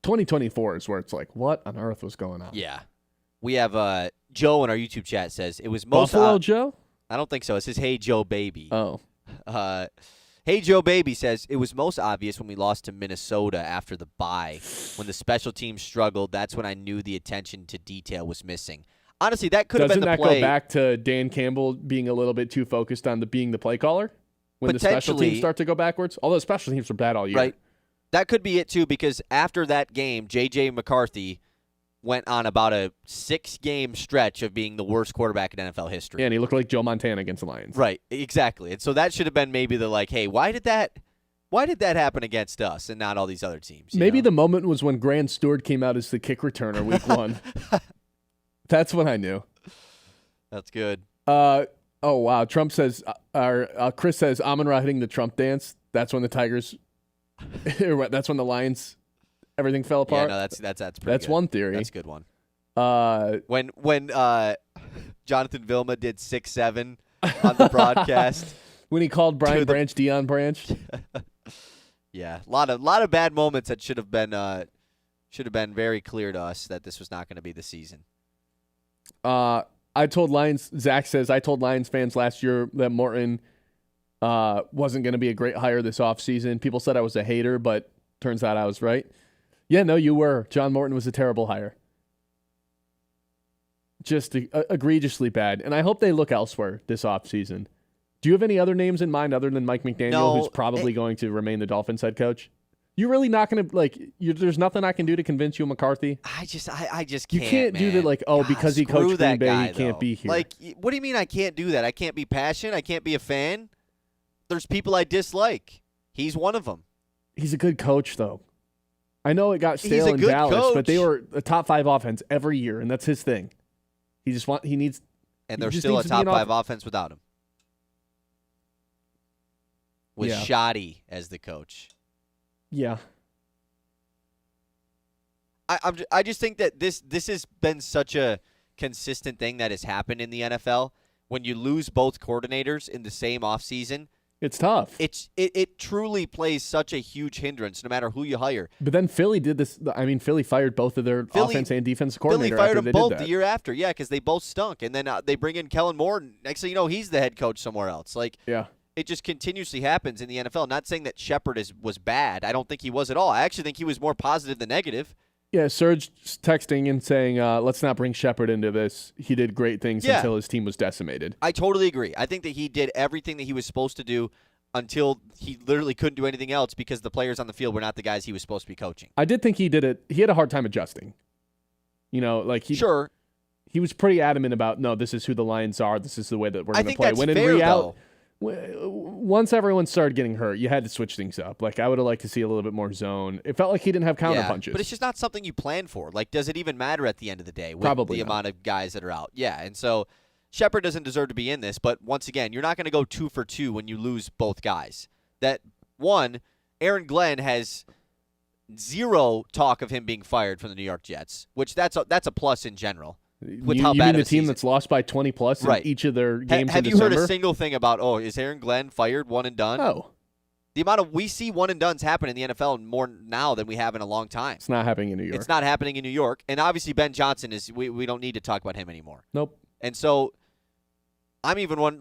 2024 is where it's what on earth was going on? Yeah. We have Joe in our YouTube chat says it was most Buffalo Joe? I don't think so. It says, "Hey Joe Baby." Oh. Hey Joe Baby says, it was most obvious when we lost to Minnesota after the bye. When the special teams struggled, that's when I knew the attention to detail was missing. Honestly, that could have been the play. Doesn't that go back to Dan Campbell being a little bit too focused on being the play caller? When the special teams start to go backwards? Although special teams were bad all year. Right. That could be it, too, because after that game, J.J. McCarthy went on about a 6-game stretch of being the worst quarterback in NFL history. Yeah, and he looked like Joe Montana against the Lions. Right, exactly. And so that should have been maybe the hey, why did that happen against us and not all these other teams? Maybe the moment was when Grant Stewart came out as the kick returner week 1. That's when I knew. That's good. Oh, wow. Trump says, Chris says, Amon-Ra hitting the Trump dance. That's when the Tigers, that's when the Lions, everything fell apart. Yeah, no, that's pretty That's good. one theory. That's a good one. When Jonathan Vilma did 6'7" on the broadcast. When he called Brian Branch Deion Branch. Yeah, a lot of bad moments that should have been very clear to us that this was not going to be the season. Zach says, I told Lions fans last year that Morton wasn't going to be a great hire this offseason. People said I was a hater, but turns out I was right. Yeah, no, you were. John Morton was a terrible hire. Just egregiously bad. And I hope they look elsewhere this offseason. Do you have any other names in mind other than Mike McDaniel, who's probably going to remain the Dolphins head coach? You're really not going to, there's nothing I can do to convince you I just can't, You can't man. do that, because he coached Green Bay, he can't be here. What do you mean I can't do that? I can't be passionate? I can't be a fan? There's people I dislike. He's one of them. He's a good coach, though. I know it got stale in Dallas, but they were a top 5 offense every year, and that's his thing. He needs. And they're still a top 5 offense without him. With Shoddy as the coach. Yeah. I just think that this has been such a consistent thing that has happened in the NFL. When you lose both coordinators in the same offseason, it's tough. It truly plays such a huge hindrance no matter who you hire. But then Philly did this. I mean, Philly fired both of their offense and defensive coordinator. Philly fired after them they both did that. the year after, yeah, because they both stunk. And then they bring in Kellen Moore. And next thing you know, he's the head coach somewhere else. It just continuously happens in the NFL. Not saying that Shepard was bad. I don't think he was at all. I actually think he was more positive than negative. Yeah, Serge texting and saying, let's not bring Shepard into this. He did great things until his team was decimated. I totally agree. I think that he did everything that he was supposed to do until he literally couldn't do anything else because the players on the field were not the guys he was supposed to be coaching. I did think he did it. He had a hard time adjusting. Sure. He was pretty adamant about, no, this is who the Lions are. This is the way that we're going to play. That's fair, though. Once everyone started getting hurt, you had to switch things up. I would have liked to see a little bit more zone. It felt like he didn't have counter punches. But it's just not something you plan for. Does it even matter at the end of the day with Probably the amount of guys that are out? Yeah, and so Shepard doesn't deserve to be in this, but once again, you're not going to go 2 for 2 when you lose both guys. Aaron Glenn has zero talk of him being fired from the New York Jets, which that's a plus in general. With how you bad mean of the a team season. That's lost by 20-plus in each of their games Have in you December? heard a single thing about, is Aaron Glenn fired, one and done? No. The amount of we see one and dones happen in the NFL more now than we have in a long time. It's not happening in New York. It's not happening in New York. And obviously Ben Johnson we don't need to talk about him anymore. Nope. And so I'm even one,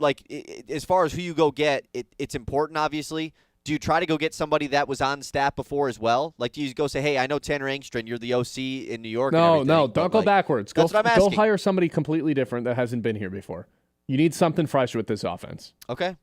as far as who you go get, it's important, obviously. Do you try to go get somebody that was on staff before as well? Do you go say, hey, I know Tanner Engstrand, you're the OC in New York. No, don't go backwards. That's what I'm asking. Go hire somebody completely different that hasn't been here before. You need something fresh with this offense. Okay.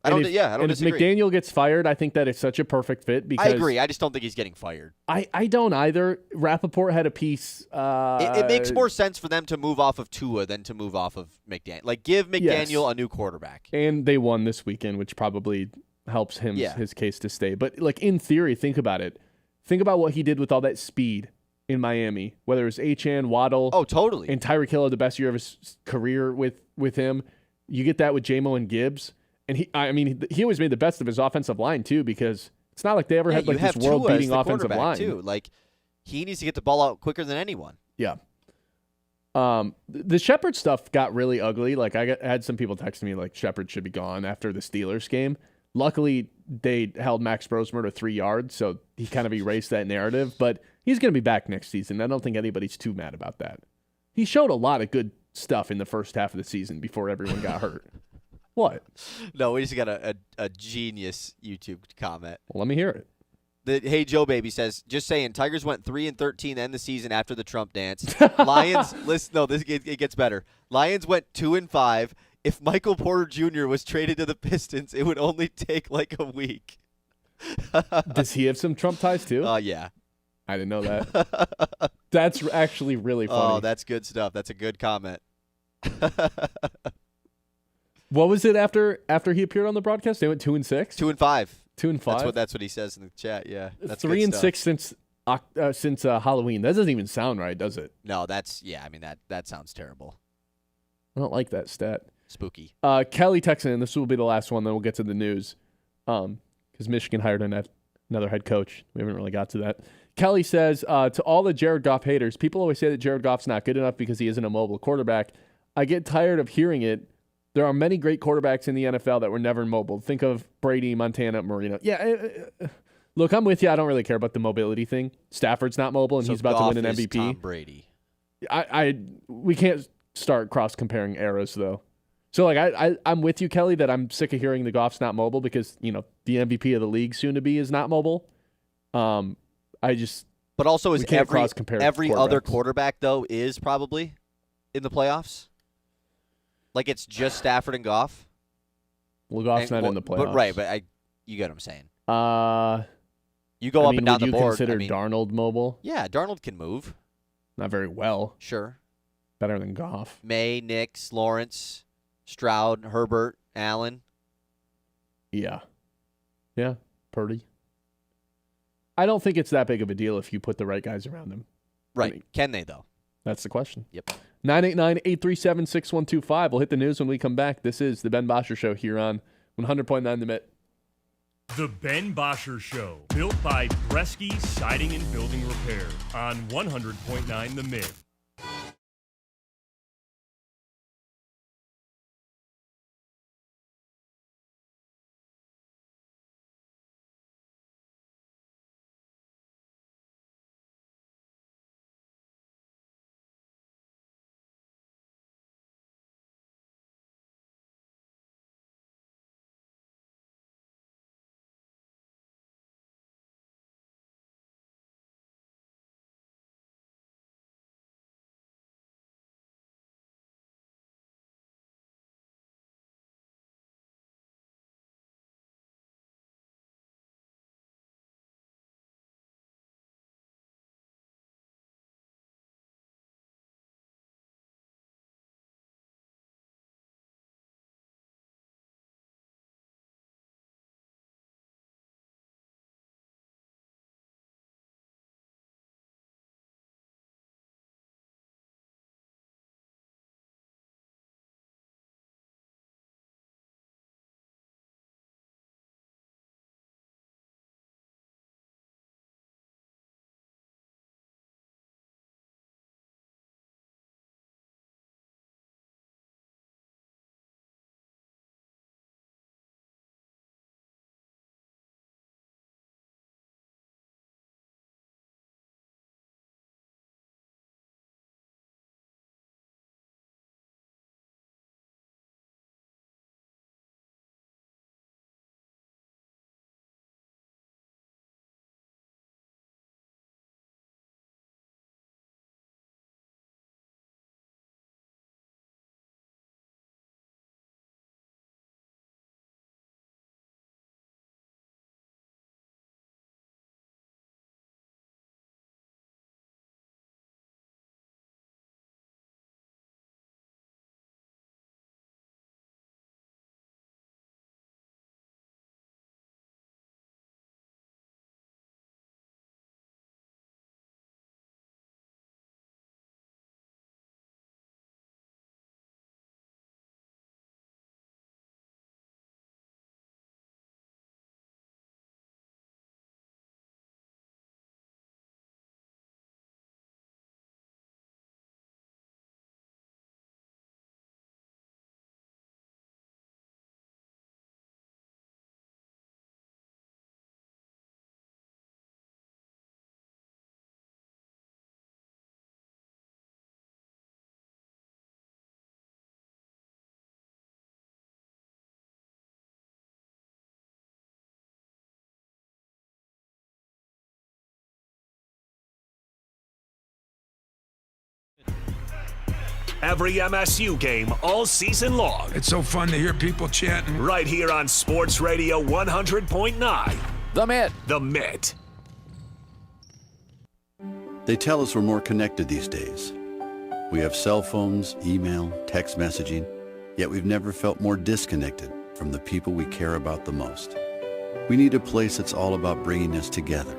I don't disagree. If McDaniel gets fired, I think that it's such a perfect fit because I agree. I just don't think he's getting fired. I don't either. Rappaport had a piece. It makes more sense for them to move off of Tua than to move off of McDaniel. Give McDaniel a new quarterback. And they won this weekend, which probably helps him his case to stay. But in theory, think about it. Think about what he did with all that speed in Miami, whether it was Achane, Waddle. Oh, totally. And Tyreek Hill had the best year of his career with him. You get that with J-Mo and Gibbs. And he always made the best of his offensive line too, because it's not like they ever had this world-beating offensive line. Too. He needs to get the ball out quicker than anyone. Yeah. The Shepard stuff got really ugly. I had some people texting me Shepard should be gone after the Steelers game. Luckily, they held Max Brosmer to 3 yards, so he kind of erased that narrative. But he's going to be back next season. I don't think anybody's too mad about that. He showed a lot of good stuff in the first half of the season before everyone got hurt. What? No, we just got a genius YouTube comment. Well, let me hear it. The Hey Joe Baby says, just saying, Tigers went 3-13 to end the season after the Trump dance. Lions, listen, no, it gets better. Lions went 2-5. If Michael Porter Jr. was traded to the Pistons, it would only take like a week. Does he have some Trump ties too? Yeah. I didn't know that. That's actually really funny. Oh, that's good stuff. That's a good comment. What was it after he appeared on the broadcast? They went 2-6? 2-5. 2-5. That's what he says in the chat. Yeah, that's 3-6 since Halloween. That doesn't even sound right, does it? No, that's I mean that sounds terrible. I don't like that stat. Spooky. Kelly texted in. This will be the last one. Then we'll get to the news. Because Michigan hired another head coach. We haven't really got to that. Kelly says to all the Jared Goff haters, people always say that Jared Goff's not good enough because he isn't a mobile quarterback. I get tired of hearing it. There are many great quarterbacks in the NFL that were never mobile. Think of Brady, Montana, Marino. Yeah, look, I'm with you. I don't really care about the mobility thing. Stafford's not mobile, and So he's about Goff to win an is MVP. Tom Brady. We can't start cross-comparing eras, though. So, like, I'm with you, Kelly, that I'm sick of hearing the Goff's not mobile because, the MVP of the league soon-to-be is not mobile. But also is every other quarterbacks. quarterback, though, is probably in the playoffs? Like it's just Stafford and Goff? Well, Goff's not in the playoffs. But you get what I'm saying. You go up and down the board. Would you consider Darnold mobile? Yeah, Darnold can move. Not very well. Sure. Better than Goff. May, Nix, Lawrence, Stroud, Herbert, Allen. Yeah. Yeah, Purdy. I don't think it's that big of a deal if you put the right guys around him. Right. Can they, though? That's the question. Yep. 989-837-6125. We'll hit the news when we come back. This is the Ben Bosscher Show here on 100.9 The Mitt. The Ben Bosscher Show, built by Bresky Siding and Building Repair on 100.9 The Mitt. every MSU game all season long. It's so fun to hear people chanting. Right here on Sports Radio 100.9. The Mitt. The Mitt. They tell us we're more connected these days. We have cell phones, email, text messaging, yet we've never felt more disconnected from the people we care about the most. We need a place that's all about bringing us together.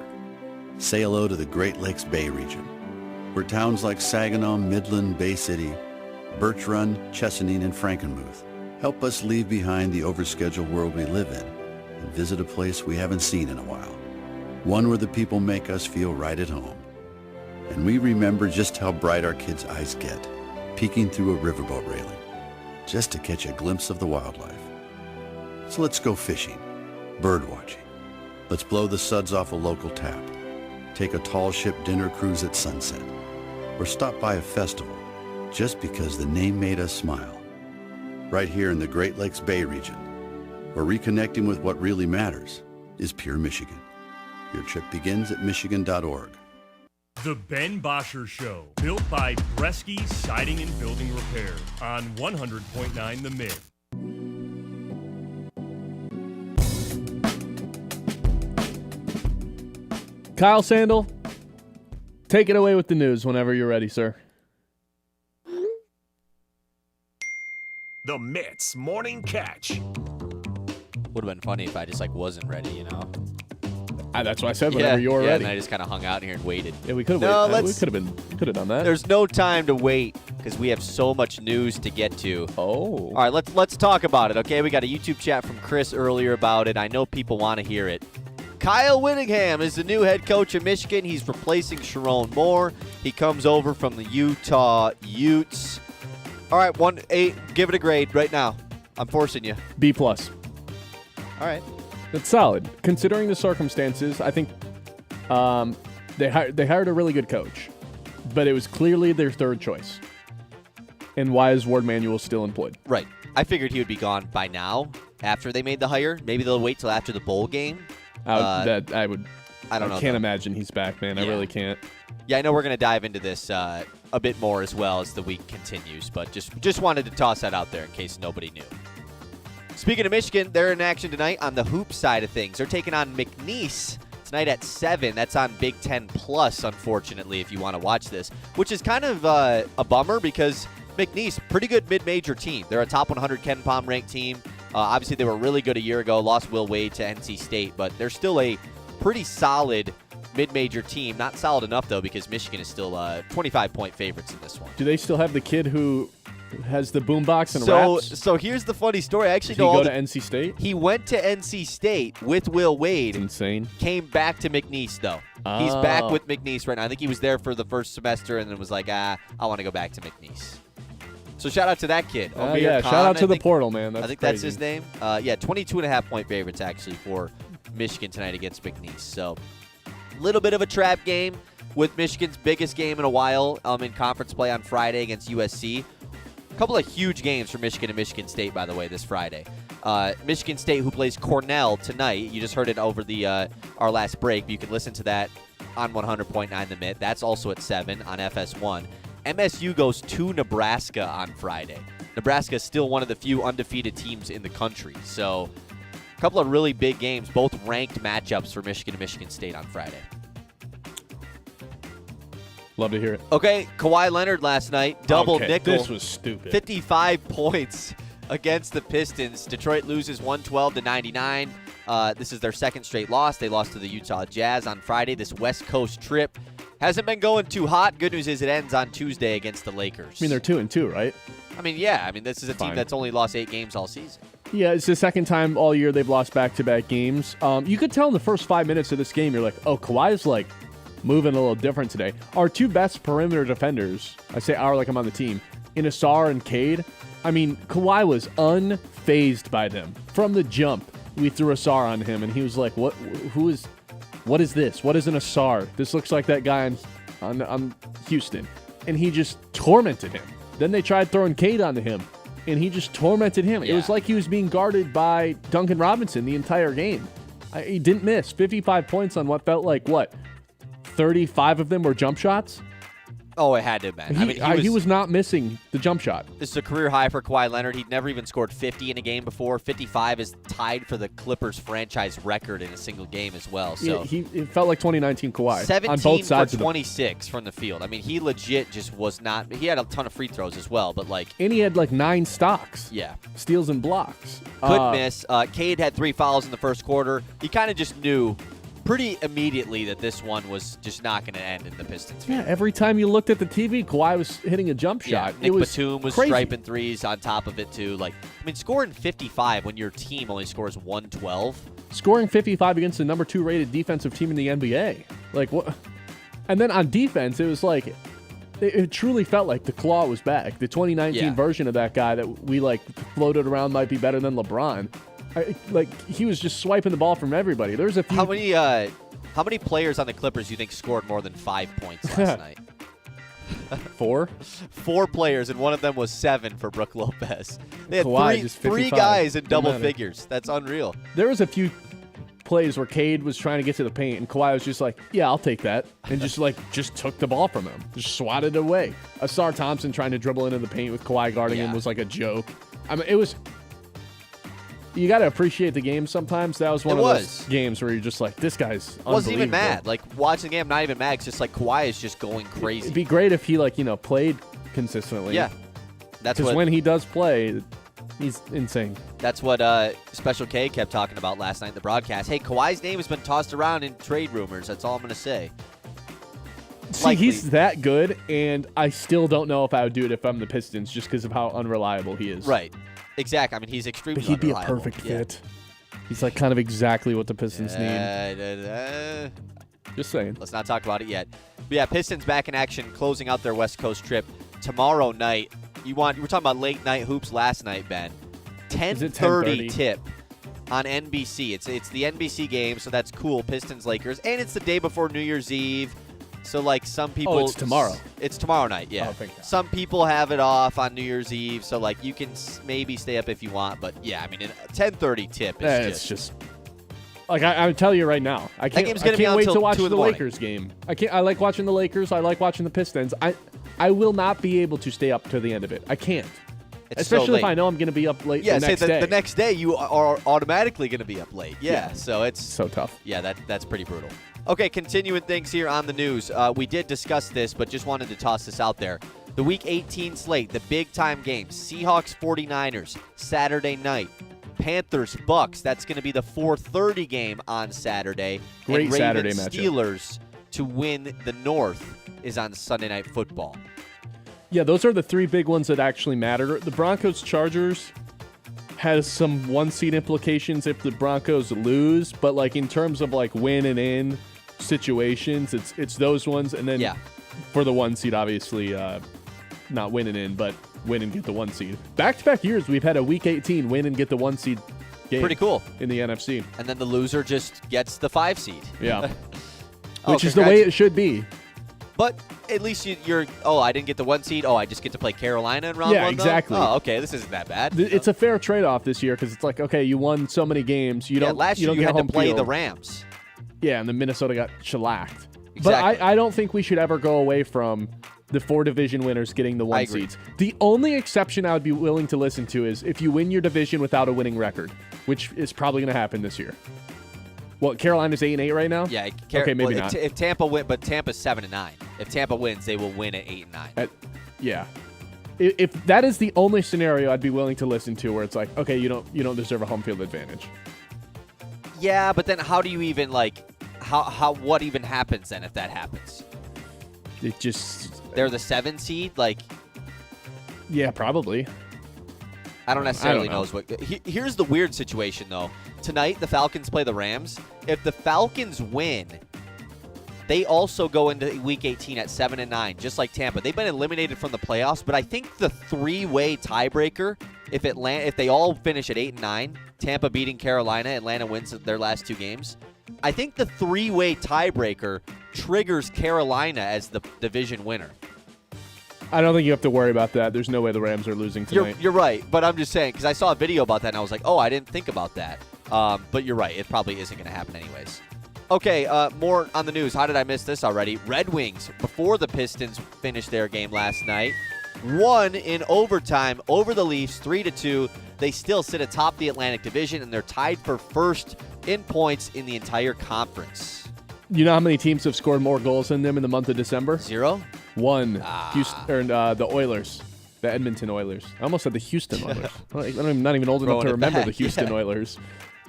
Say hello to the Great Lakes Bay region, where towns like Saginaw, Midland, Bay City, Birch Run, Chesaning, and Frankenmuth help us leave behind the overscheduled world we live in and visit a place we haven't seen in a while. One where the people make us feel right at home. And we remember just how bright our kids' eyes get, peeking through a riverboat railing, just to catch a glimpse of the wildlife. So let's go fishing, bird watching. Let's blow the suds off a local tap, take a tall ship dinner cruise at sunset, or stop by a festival just because the name made us smile. Right here in the Great Lakes Bay region, where reconnecting with what really matters is pure Michigan. Your trip begins at michigan.org. The Ben Bosscher Show, built by Bresky Siding and Building Repair on 100.9 The Mitt. Kyle Sandel, take it away with the news whenever you're ready, sir. The Mitt's Morning Catch. Would have been funny if I just wasn't ready, you know. That's what I said. Whenever you're ready. And I just kind of hung out here and waited. Yeah, we could have. We could have done that. There's no time to wait because we have so much news to get to. Oh. All right, let's talk about it. Okay, we got a YouTube chat from Chris earlier about it. I know people want to hear it. Kyle Whittingham is the new head coach of Michigan. He's replacing Sharon Moore. He comes over from the Utah Utes. All right, 1-8. Give it a grade right now. I'm forcing you. B+. All right. That's solid. Considering the circumstances, I think they hired a really good coach, but it was clearly their third choice. And why is Ward Manuel still employed? Right. I figured he would be gone by now after they made the hire. Maybe they'll wait till after the bowl game. I don't know. I can't imagine he's back, man. I really can't. Yeah, I know we're going to dive into this a bit more as well as the week continues, but just wanted to toss that out there in case nobody knew. Speaking of Michigan, they're in action tonight on the hoop side of things. They're taking on McNeese tonight at 7. That's on Big Ten Plus, unfortunately, if you want to watch this, which is kind of a bummer because McNeese, pretty good mid-major team. They're a top 100 Ken Palm ranked team. Obviously, they were really good a year ago, lost Will Wade to NC State, but they're still a pretty solid mid-major team. Not solid enough, though, because Michigan is still 25-point favorites in this one. Do they still have the kid who has the boombox and raps? So here's the funny story. I actually Did he go to NC State? He went to NC State with Will Wade. That's insane. Came back to McNeese, though. Oh. He's back with McNeese right now. I think he was there for the first semester and then was like, I want to go back to McNeese. So shout out to that kid. Yeah, shout out to the portal, man. I think that's his name. 22.5-point favorites, actually, for Michigan tonight against McNeese. So a little bit of a trap game with Michigan's biggest game in a while in conference play on Friday against USC. A couple of huge games for Michigan and Michigan State, by the way, this Friday. Michigan State, who plays Cornell tonight. You just heard it over the our last break. But you can listen to that on 100.9 The Mitt. That's also at 7 on FS1. MSU goes to Nebraska on Friday. Nebraska is still one of the few undefeated teams in the country. So a couple of really big games, both ranked matchups for Michigan and Michigan State on Friday. Love to hear it. Okay, Kawhi Leonard last night, double nickel. This was stupid. 55 points against the Pistons. Detroit loses 112-99. This is their second straight loss. They lost to the Utah Jazz on Friday. This West Coast trip hasn't been going too hot. Good news is it ends on Tuesday against the Lakers. I mean, they're 2-2, right? I mean, yeah. I mean, this is a team that's only lost 8 games all season. Yeah, it's the second time all year they've lost back-to-back games. You could tell in the first 5 minutes of this game, you're like, oh, Kawhi's moving a little different today. Our two best perimeter defenders, I say our like I'm on the team, Inasar and Cade. I mean, Kawhi was unfazed by them. From the jump, we threw Asar on him, and he was like, what is this? What is an Asar? This looks like that guy on Houston. And he just tormented him. Then they tried throwing Cade onto him, and he just tormented him. Yeah. It was like he was being guarded by Duncan Robinson the entire game. He didn't miss. 55 points on what felt like, 35 of them were jump shots? Oh, it had to have been. He was not missing the jump shot. This is a career high for Kawhi Leonard. He'd never even scored 50 in a game before. 55 is tied for the Clippers franchise record in a single game as well. So it felt like 2019 Kawhi 17 on both sides for 26 from the field. I mean, he legit just was not. He had a ton of free throws as well, but like. And he had like 9 stocks. Yeah. Steals and blocks. Couldn't miss. Cade had 3 fouls in the first quarter. He kind of just knew pretty immediately that this one was just not going to end in the Pistons' favor. Yeah, every time you looked at the TV, Kawhi was hitting a jump shot. Nick it was Batum was crazy. striping threes on top of it, too. Like, I mean, scoring 55 when your team only scores 112. Scoring 55 against the number 2 rated defensive team in the NBA. Like, what? And then on defense, it was like, it truly felt like the claw was back. The 2019 version of that guy that we, like, floated around might be better than LeBron. He was just swiping the ball from everybody. There's a few. How many players on the Clippers do you think scored more than 5 points last night? 4? 4 players, and one of them was 7 for Brook Lopez. They had Kawhi, three guys in double figures. That's unreal. There was a few plays where Cade was trying to get to the paint, and Kawhi was just like, yeah, I'll take that, and just took the ball from him. Just swatted it away. Asar Thompson trying to dribble into the paint with Kawhi guarding him was like a joke. I mean, it was... You got to appreciate the game sometimes. That was one of those games where you're just like, this guy's unbelievable. Wasn't even mad. Like, watching the game, not even mad. It's just like Kawhi is just going crazy. It'd be great if he, played consistently. Yeah. Because when he does play, he's insane. That's what Special K kept talking about last night in the broadcast. Hey, Kawhi's name has been tossed around in trade rumors. That's all I'm going to say. See, he's that good, and I still don't know if I would do it if I'm the Pistons just because of how unreliable he is. Right. Exactly. I mean, he's extremely But he'd be a unreliable. perfect fit. He's like kind of exactly what the Pistons need. Just saying. Let's not talk about it yet. But yeah, Pistons back in action, closing out their West Coast trip tomorrow night. You were talking about late night hoops last night, Ben. 10:30 tip on NBC. It's the NBC game, so that's cool. Pistons Lakers, and it's the day before New Year's Eve. So, like, some people... Oh, it's tomorrow. It's tomorrow night, yeah. Oh, thank God. Some people have it off on New Year's Eve, so, like, you can maybe stay up if you want. But, yeah, I mean, a 10:30 tip is it's just... Like, I tell you right now, I can't wait to watch the Lakers game. I like watching the Lakers. I like watching the Pistons. I will not be able to stay up to the end of it. I can't. Especially if I know I'm going to be up late the next day. The next day, you are automatically going to be up late. Yeah, so it's... So tough. Yeah, that's pretty brutal. Okay, continuing things here on the news. We did discuss this, but just wanted to toss this out there. The Week 18 slate, the big-time games. Seahawks, 49ers, Saturday night. Panthers, Bucks. That's going to be the 4:30 game on Saturday. Great and Saturday Ravens, matchup. Steelers to win the North is on Sunday Night Football. Yeah, those are the 3 big ones that actually matter. The Broncos-Chargers has some 1-seed implications if the Broncos lose, but like in terms of like win and in situations, it's those ones, and then for the 1 seed, obviously not win and in, but win and get the 1 seed. Back-to-back years, we've had a Week 18 win and get the 1 seed game. Pretty cool in the NFC. And then the loser just gets the 5 seed. Yeah, which is the way it should be. But at least you're. Oh, I didn't get the 1 seed. Oh, I just get to play Carolina in round 1. Yeah, exactly. Oh, okay. This isn't that bad. It's a fair trade-off this year because it's like, okay, you won so many games. Last year you had to play the Rams. Yeah, and then Minnesota got shellacked. Exactly. But I don't think we should ever go away from the 4 division winners getting the 1 seeds. The only exception I would be willing to listen to is if you win your division without a winning record, which is probably going to happen this year. Well, Carolina's 8-8 right now? Yeah. Okay, maybe not. If Tampa win, but Tampa's 7-9. If Tampa wins, they will win at 8-9. Yeah. If that is the only scenario I'd be willing to listen to where it's like, okay, you don't deserve a home field advantage. Yeah, but then how do you even what even happens then if that happens? It just... They're the 7 seed? Yeah, probably. I don't necessarily know. Here's the weird situation, though. Tonight, the Falcons play the Rams. If the Falcons win, they also go into Week 18 at 7-9, just like Tampa. They've been eliminated from the playoffs, but I think the 3-way tiebreaker, if they all finish at 8-9, Tampa beating Carolina, Atlanta wins their last 2 games, I think the 3-way tiebreaker triggers Carolina as the division winner. I don't think you have to worry about that. There's no way the Rams are losing tonight. You're right, but I'm just saying, because I saw a video about that, and I was like, oh, I didn't think about that. But you're right. It probably isn't going to happen anyways. Okay, more on the news. How did I miss this already? Red Wings, before the Pistons finished their game last night, won in overtime over the Leafs 3-2. They still sit atop the Atlantic Division, and they're tied for first in points in the entire conference. You know how many teams have scored more goals than them in the month of December? 0? 1. Houston, the Oilers. The Edmonton Oilers. I almost said the Houston Oilers. I'm not even old enough to remember the Houston Oilers.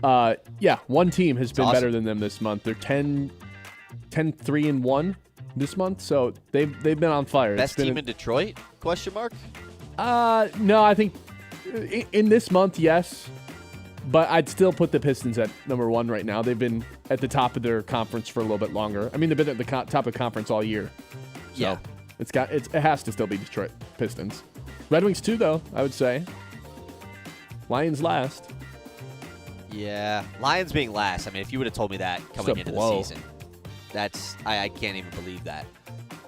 One team has been better than them this month. They're 10-3-1 this month, so they've been on fire. Best team in Detroit? Question mark? No, I think in this month, yes. But I'd still put the Pistons at number 1 right now. They've been at the top of their conference for a little bit longer. I mean, they've been at the top of conference all year. So yeah. It has to still be Detroit Pistons. Red Wings too, though, I would say. Lions last. Yeah, Lions being last. I mean, if you would have told me that coming into the season, I can't even believe that.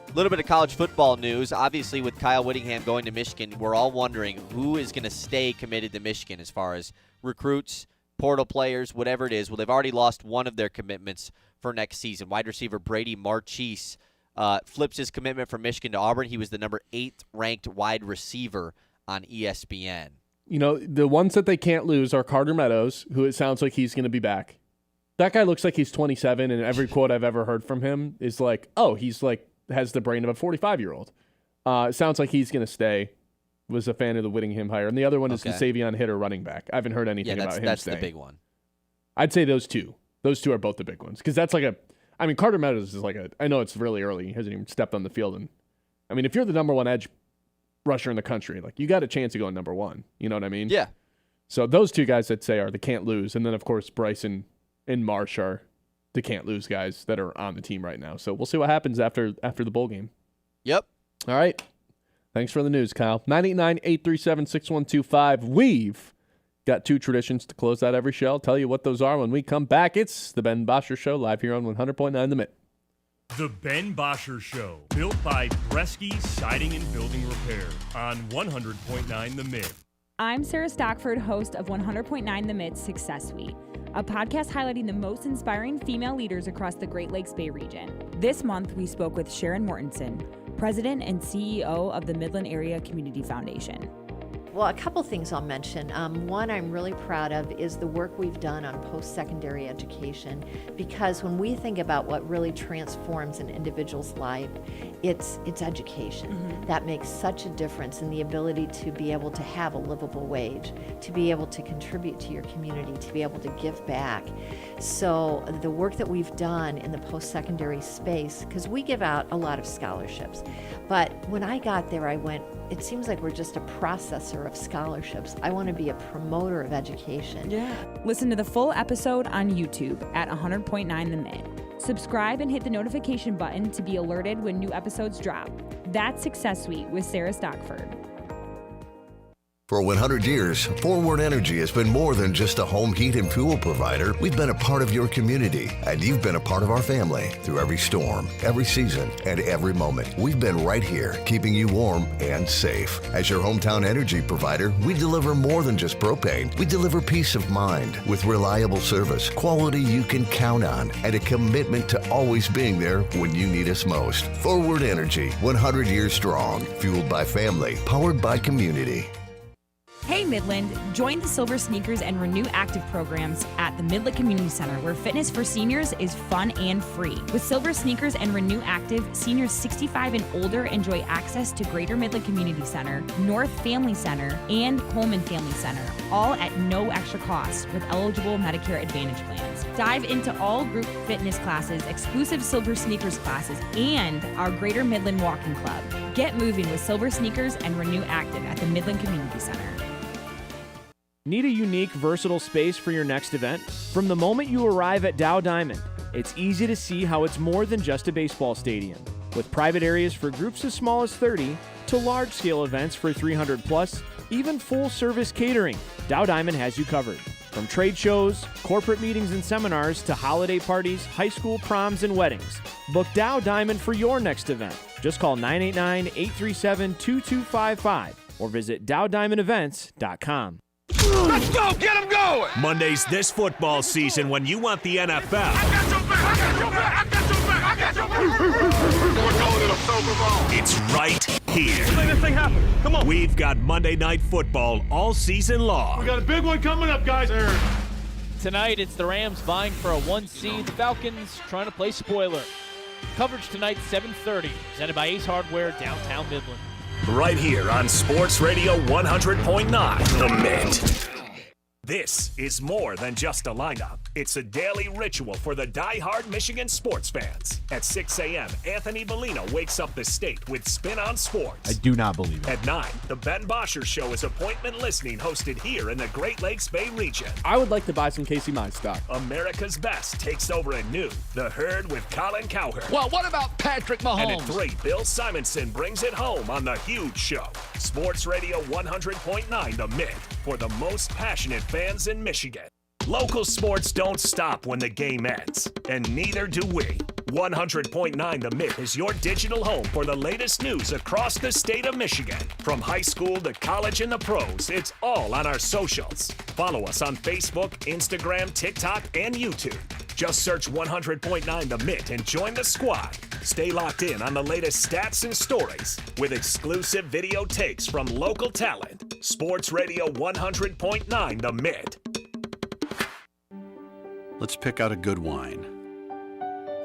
A little bit of college football news. Obviously, with Kyle Whittingham going to Michigan, we're all wondering who is going to stay committed to Michigan as far as recruits, portal players, whatever it is. Well, they've already lost one of their commitments for next season. Wide receiver Brady Marchese flips his commitment from Michigan to Auburn. He was the number 8th ranked wide receiver on ESPN. You know, the ones that they can't lose are Carter Meadows, who it sounds like he's going to be back. That guy looks like he's 27, and every quote I've ever heard from him is like, oh, he's like has the brain of a 45-year-old. It sounds like he's going to stay. Was a fan of the Whittingham hire. And the other one is the Savion Hitter running back. I haven't heard anything about him staying. That's the big one. I'd say those two. Those two are both the big ones. Because that's Carter Meadows is I know it's really early. He hasn't even stepped on the field. And I mean, if you're the number 1 edge rusher in the country, you got a chance of going number 1. You know what I mean? Yeah. So those two guys I'd say are the can't lose. And then, of course, Bryson and Marsh are the can't lose guys that are on the team right now. So we'll see what happens after the bowl game. Yep. All right. Thanks for the news, Kyle. 989-837-6125. We've got 2 traditions to close out every show. I'll tell you what those are when we come back. It's the Ben Bosscher Show, live here on 100.9 The Mitt. The Ben Bosscher Show, built by Bresky Siding and Building Repair on 100.9 The Mitt. I'm Sarah Stockford, host of 100.9 The Mitt Success Suite, a podcast highlighting the most inspiring female leaders across the Great Lakes Bay region. This month, we spoke with Sharon Mortensen, President and CEO of the Midland Area Community Foundation. Well, a couple things I'll mention. One I'm really proud of is the work we've done on post-secondary education, because when we think about what really transforms an individual's life, it's education. Mm-hmm. That makes such a difference in the ability to be able to have a livable wage, to be able to contribute to your community, to be able to give back. So the work that we've done in the post-secondary space, because we give out a lot of scholarships, but when I got there, I went, it seems like we're just a processor of scholarships. I want to be a promoter of education. Yeah. Listen to the full episode on YouTube at 100.9 The Mitt. Subscribe and hit the notification button to be alerted when new episodes drop. That's Success Suite with Sarah Stockford. For 100 years, Forward Energy has been more than just a home heat and fuel provider. We've been a part of your community, and you've been a part of our family through every storm, every season, and every moment. We've been right here, keeping you warm and safe. As your hometown energy provider, we deliver more than just propane. We deliver peace of mind with reliable service, quality you can count on, and a commitment to always being there when you need us most. Forward Energy, 100 years strong, fueled by family, powered by community. Hey Midland, join the Silver Sneakers and Renew Active programs at the Midland Community Center, where fitness for seniors is fun and free. With Silver Sneakers and Renew Active, seniors 65 and older enjoy access to Greater Midland Community Center, North Family Center, and Coleman Family Center, all at no extra cost with eligible Medicare Advantage plans. Dive into all group fitness classes, exclusive Silver Sneakers classes, and our Greater Midland Walking Club. Get moving with Silver Sneakers and Renew Active at the Midland Community Center. Need a unique, versatile space for your next event? From the moment you arrive at Dow Diamond, it's easy to see how it's more than just a baseball stadium. With private areas for groups as small as 30 to large-scale events for 300 plus, even full-service catering, Dow Diamond has you covered. From trade shows, corporate meetings and seminars to holiday parties, high school proms, and weddings, book Dow Diamond for your next event. Just call 989-837-2255 or visit dowdiamondevents.com. Let's go! Get him going! Mondays this football season when you want the NFL. I got your back! I got your back! I got your back! I got your back! We're going to the Super Bowl. It's right here. Let's make this thing happen. Come on. We've got Monday Night Football all season long. We got a big one coming up, guys. Tonight, it's the Rams vying for a 1 seed. The Falcons trying to play spoiler. Coverage tonight, 7:30. Presented by Ace Hardware, downtown Midland. Right here on Sports Radio 100.9, The Mitt. This is more than just a lineup. It's a daily ritual for the die-hard Michigan sports fans. At 6 a.m., Anthony Bellino wakes up the state with Spin on Sports. I do not believe it. At 9, the Ben Bosscher Show is appointment listening hosted here in the Great Lakes Bay region. I would like to buy some Casey Mize stock. America's Best takes over at noon. The Herd with Colin Cowherd. Well, what about Patrick Mahomes? And at 3, Bill Simonson brings it home on The Huge Show. Sports Radio 100.9 The Mitt for the most passionate fans in Michigan. Local sports don't stop when the game ends, and neither do we. 100.9 The Mitt is your digital home for the latest news across the state of Michigan. From high school to college and the pros, it's all on our socials. Follow us on Facebook, Instagram, TikTok, and YouTube. Just search 100.9 The Mitt and join the squad. Stay locked in on the latest stats and stories with exclusive video takes from local talent. Sports Radio 100.9 The Mitt. Let's pick out a good wine.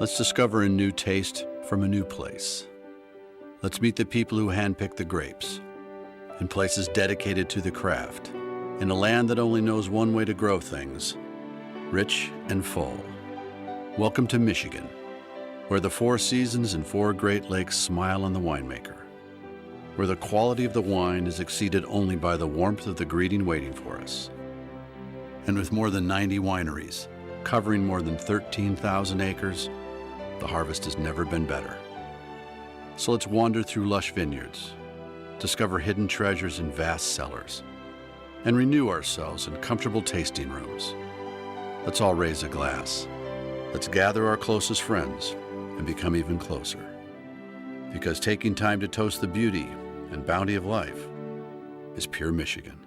Let's discover a new taste from a new place. Let's meet the people who handpick the grapes in places dedicated to the craft, in a land that only knows one way to grow things, rich and full. Welcome to Michigan, where the 4 seasons and 4 Great Lakes smile on the winemaker, where the quality of the wine is exceeded only by the warmth of the greeting waiting for us. And with more than 90 wineries, covering more than 13,000 acres, the harvest has never been better. So let's wander through lush vineyards, discover hidden treasures in vast cellars, and renew ourselves in comfortable tasting rooms. Let's all raise a glass. Let's gather our closest friends and become even closer. Because taking time to toast the beauty and bounty of life is pure Michigan.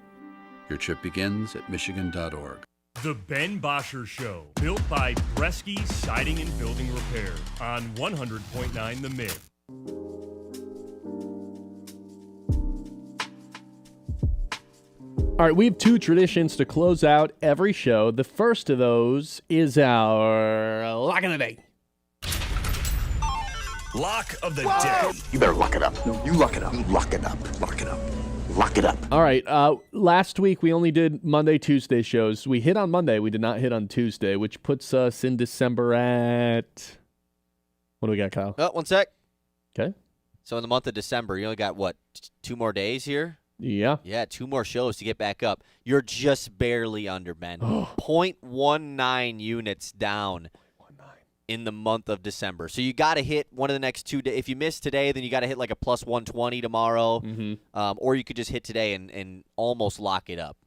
Your trip begins at michigan.org. The Ben Bosscher Show, built by Bresky Siding and Building Repair on 100.9 The Mitt. All right, we have 2 traditions to close out every show. The first of those is our Lock of the Day. Lock of the Day. You better lock it up. No, you lock it up. Lock it up. Lock it up. Lock it up. All right, last week we only did Monday, Tuesday shows. We hit on Monday. We did not hit on Tuesday, which puts us in December at... What do we got, Kyle? Oh, 1 sec. Okay. So in the month of December, you only got, 2 more days here? Yeah. Yeah, 2 more shows to get back up. You're just barely under, Ben. 0.19 units down in the month of December. So you got to hit one of the next 2 days. If you miss today, then you got to hit like a plus 120 tomorrow. Mm-hmm. Or you could just hit today and almost lock it up.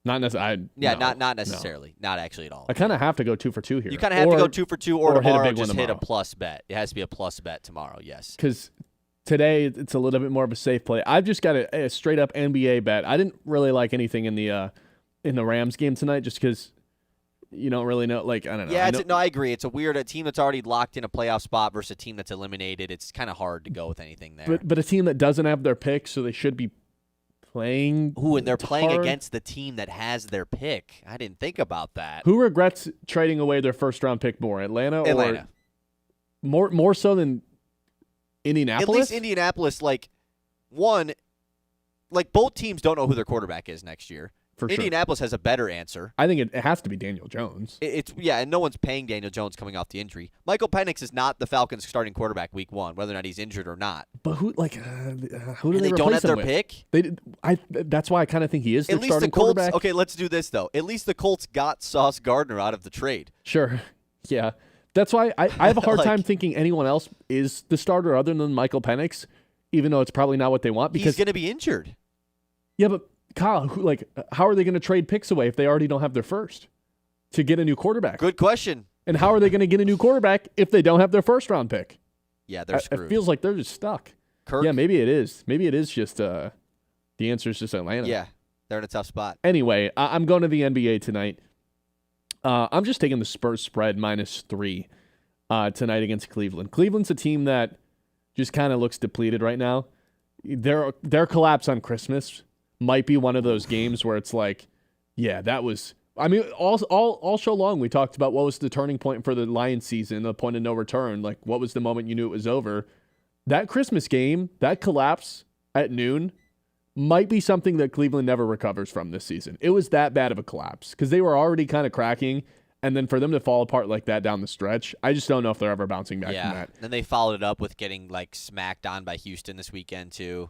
Not necessarily. Yeah, not necessarily. No. Not actually at all. I kind of have to go 2 for 2 here. You kind of have to go 2 for 2 or tomorrow just hit a plus bet. It has to be a plus bet tomorrow, yes. Because today it's a little bit more of a safe play. I've just got a straight up NBA bet. I didn't really like anything in the Rams game tonight just because you don't really know. Like, I don't know. Yeah, I agree. It's a team that's already locked in a playoff spot versus a team that's eliminated. It's kind of hard to go with anything there. But a team that doesn't have their pick, so they should be playing. And they're playing against the team that has their pick. I didn't think about that. Who regrets trading away their first round pick more, Atlanta. Or more so than Indianapolis? At least Indianapolis, both teams don't know who their quarterback is next year. For sure. Indianapolis has a better answer. I think it has to be Daniel Jones. And no one's paying Daniel Jones coming off the injury. Michael Penix is not the Falcons' starting quarterback week 1, whether or not he's injured or not. But who do they don't have their with? pick? That's why I kind of think he is their starting Colts, quarterback. Okay, let's do this, though. At least the Colts got Sauce Gardner out of the trade. Sure. Yeah. That's why I have a hard time thinking anyone else is the starter other than Michael Penix, even though it's probably not what they want. Because he's going to be injured. Yeah, but Kyle, how are they going to trade picks away if they already don't have their first to get a new quarterback? Good question. And how are they going to get a new quarterback if they don't have their first round pick? Yeah, they're screwed. It feels like they're just stuck. Kirk? Yeah, maybe it is. Maybe it is just the answer is just Atlanta. Yeah. They're in a tough spot. Anyway, I'm going to the NBA tonight. I'm just taking the Spurs spread -3 tonight against Cleveland. Cleveland's a team that just kind of looks depleted right now. Their collapse on Christmas might be one of those games where it's like, yeah, that was. I mean, all show long we talked about what was the turning point for the Lions season, the point of no return. Like, what was the moment you knew it was over? That Christmas game, that collapse at noon, might be something that Cleveland never recovers from this season. It was that bad of a collapse because they were already kind of cracking, and then for them to fall apart like that down the stretch, I just don't know if they're ever bouncing back from that. Then they followed it up with getting like smacked on by Houston this weekend too.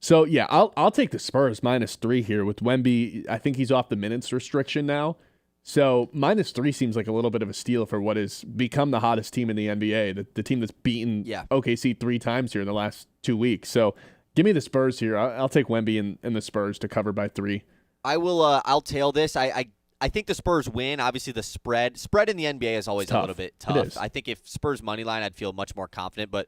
So yeah, I'll take the Spurs -3 here with Wemby. I think he's off the minutes restriction now. So -3 seems like a little bit of a steal for what has become the hottest team in the NBA, the team that's beaten OKC 3 times here in the last 2 weeks. So give me the Spurs here. I'll take Wemby and the Spurs to cover by 3. I'll tail this. I think the Spurs win. Obviously, the spread in the NBA is always a little bit tough. It is. I think if Spurs money line, I'd feel much more confident. But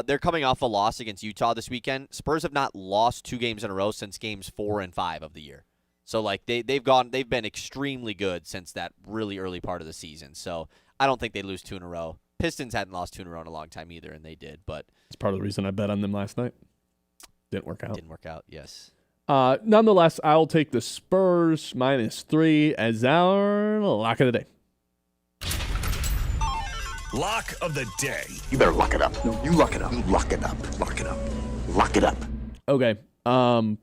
they're coming off a loss against Utah this weekend. Spurs have not lost 2 games in a row since games 4 and 5 of the year. So like they've been extremely good since that really early part of the season. So I don't think they lose 2 in a row. Pistons hadn't lost 2 in a row in a long time either, and they did. But it's part of the reason I bet on them last night. Didn't work out. Yes. Nonetheless, I'll take the Spurs -3 as our lock of the day. Lock of the day. You better lock it up. No, you lock it up. You lock it up. Lock it up. Lock it up. Okay. Our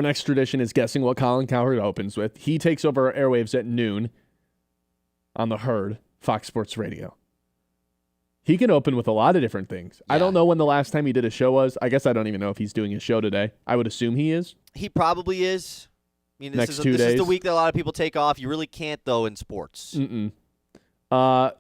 next tradition is guessing what Colin Cowherd opens with. He takes over our airwaves at noon on the Herd, Fox Sports Radio. He can open with a lot of different things. Yeah. I don't know when the last time he did a show was. I guess I don't even know if he's doing a show today. I would assume he is. He probably is. I mean, this is the week that a lot of people take off. You really can't, though, in sports. Mm-mm. Do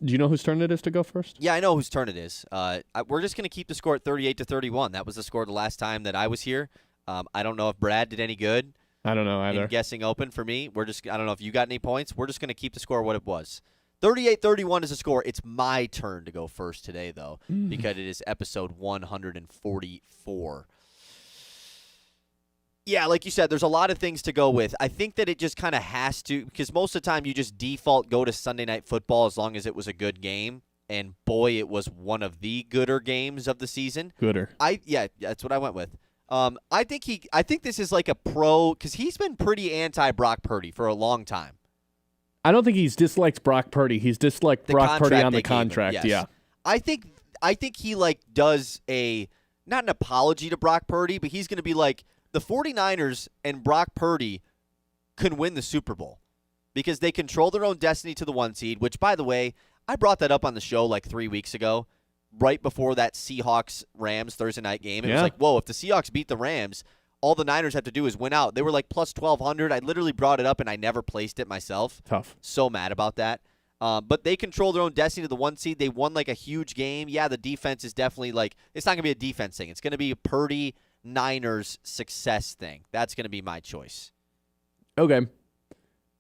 you know whose turn it is to go first? Yeah, I know whose turn it is. We're just going to keep the score at 38-31. That was the score the last time that I was here. I don't know if Brad did any good. I don't know either. In guessing open for me. I don't know if you got any points. We're just going to keep the score what it was. 38-31 is the score. It's my turn to go first today, though, because it is episode 144. Yeah, like you said, there's a lot of things to go with. I think that it just kind of has to, because most of the time you just default go to Sunday Night Football as long as it was a good game. And, boy, it was one of the gooder games of the season. Yeah, that's what I went with. I think this is like a pro, because he's been pretty anti-Brock Purdy for a long time. I don't think he's disliked Brock Purdy. He's disliked Brock Purdy on the contract. Yes. Yeah. I think he does not an apology to Brock Purdy, but he's going to be like, the 49ers and Brock Purdy can win the Super Bowl because they control their own destiny to the 1 seed, which, by the way, I brought that up on the show like 3 weeks ago, right before that Seahawks-Rams Thursday night game. It was like, whoa, if the Seahawks beat the Rams, all the Niners have to do is win out. They were like plus 1,200. I literally brought it up, and I never placed it myself. Tough. So mad about that. But they control their own destiny to the 1 seed. They won like a huge game. Yeah, the defense is definitely like – it's not going to be a defense thing. It's going to be a Purdy – Niners success thing. That's going to be my choice. Okay.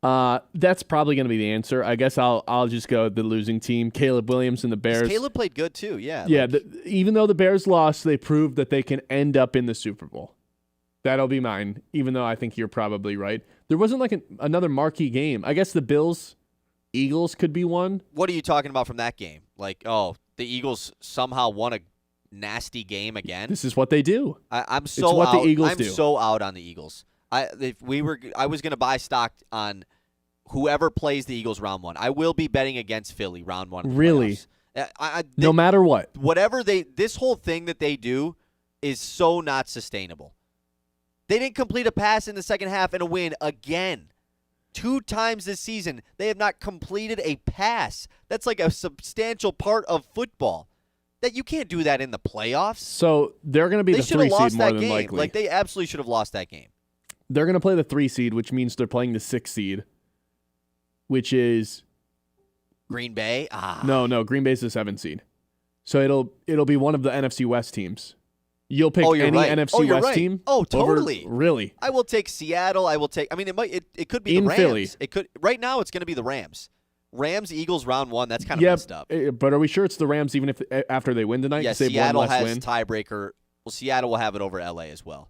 That's probably going to be the answer. I guess I'll just go with the losing team, Caleb Williams and the Bears. Caleb played good too, yeah. Yeah, even though the Bears lost, they proved that they can end up in the Super Bowl. That'll be mine, even though I think you're probably right. There wasn't like another marquee game. I guess the Bills-Eagles could be one. What are you talking about from that game? Like, the Eagles somehow won a nasty game again. This is what they do. I'm so it's what out. The Eagles I'm do. so out on the Eagles. I was going to buy stock on whoever plays the Eagles round 1. I will be betting against Philly round 1. Really? No matter what. Whatever this whole thing that they do is so not sustainable. They didn't complete a pass in the second half and a win again. 2 times this season, they have not completed a pass. That's like a substantial part of football. That you can't do that in the playoffs. So they're going to be the 3 seed more than likely. Like they absolutely should have lost that game. They're going to play the 3 seed, which means they're playing the 6 seed, which is Green Bay. No, Green Bay's the 7 seed. So it'll be one of the NFC West teams. You'll pick any NFC West team. Oh, totally. Really? I will take Seattle. I mean, it could be the Rams. Philly. It could. Right now, it's going to be the Rams. Rams, Eagles, round 1. That's kind of messed up. But are we sure it's the Rams even if after they win tonight? Yeah, Seattle has tiebreaker. Well, Seattle will have it over LA as well.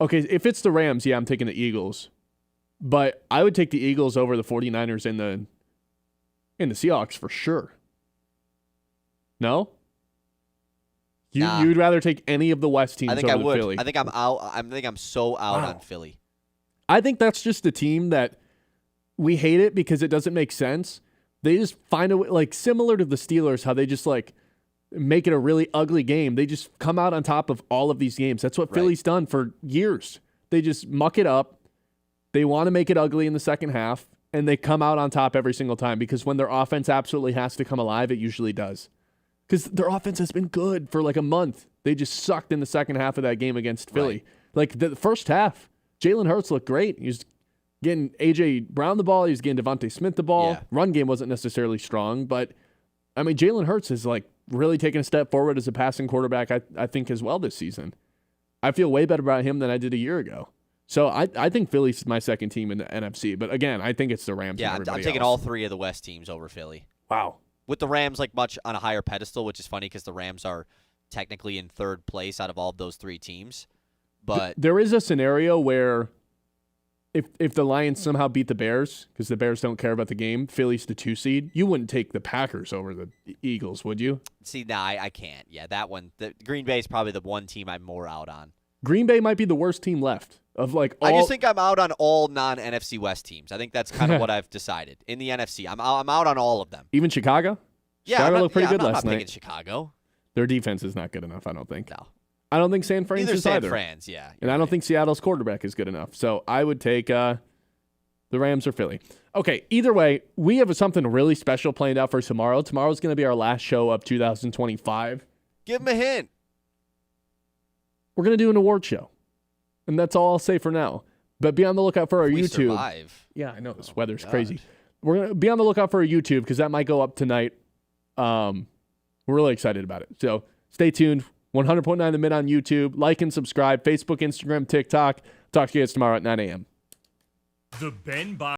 Okay, if it's the Rams, yeah, I'm taking the Eagles. But I would take the Eagles over the 49ers and the Seahawks for sure. No? Nah. You'd rather take any of the West teams over I would. Philly? I think I'm out. I think I'm so out on Philly. I think that's just a team that we hate it because it doesn't make sense. They just find a way, like similar to the Steelers, how they just like make it a really ugly game. They just come out on top of all of these games. That's what Philly's done for years. They just muck it up. They want to make it ugly in the second half, and they come out on top every single time because when their offense absolutely has to come alive, it usually does. Because their offense has been good for like a month. They just sucked in the second half of that game against Philly. Right. Like the first half, Jalen Hurts looked great. He was getting A.J. Brown the ball. He was getting Devontae Smith the ball. Yeah. Run game wasn't necessarily strong, but I mean, Jalen Hurts is like really taking a step forward as a passing quarterback, I think, as well this season. I feel way better about him than I did a year ago. So I think Philly's my second team in the NFC. But again, I think it's the Rams. Yeah, and I'm taking all three of the West teams over Philly. Wow. With the Rams like much on a higher pedestal, which is funny because the Rams are technically in third place out of all of those three teams. But there is a scenario where if the Lions somehow beat the Bears, because the Bears don't care about the game, Philly's the 2 seed, you wouldn't take the Packers over the Eagles, would you? see, nah, I can't. Yeah, that one. The Green Bay is probably the one team I'm more out on. Green Bay might be the worst team left of like all. I just think I'm out on all non-NFC West teams. I think that's kind of what I've decided. In the NFC, I'm out on all of them. Even Chicago? Yeah, Chicago looked pretty good I'm last not night. picking Chicago. Their defense is not good enough, I don't think. No. I don't think San Fran's Neither is San either. Fran's, yeah. And I don't think Seattle's quarterback is good enough. So I would take the Rams or Philly. Okay, either way, we have something really special planned out for tomorrow. Tomorrow's going to be our last show of 2025. Give them a hint. We're going to do an award show. And that's all I'll say for now. But be on the lookout for our We YouTube. survive. Yeah, I know. This weather's crazy. We're going to be on the lookout for our YouTube because that might go up tonight. We're really excited about it. So stay tuned. 100.9 The Mitt on YouTube. Like and subscribe. Facebook, Instagram, TikTok. Talk to you guys tomorrow at 9 a.m. The Ben Bosscher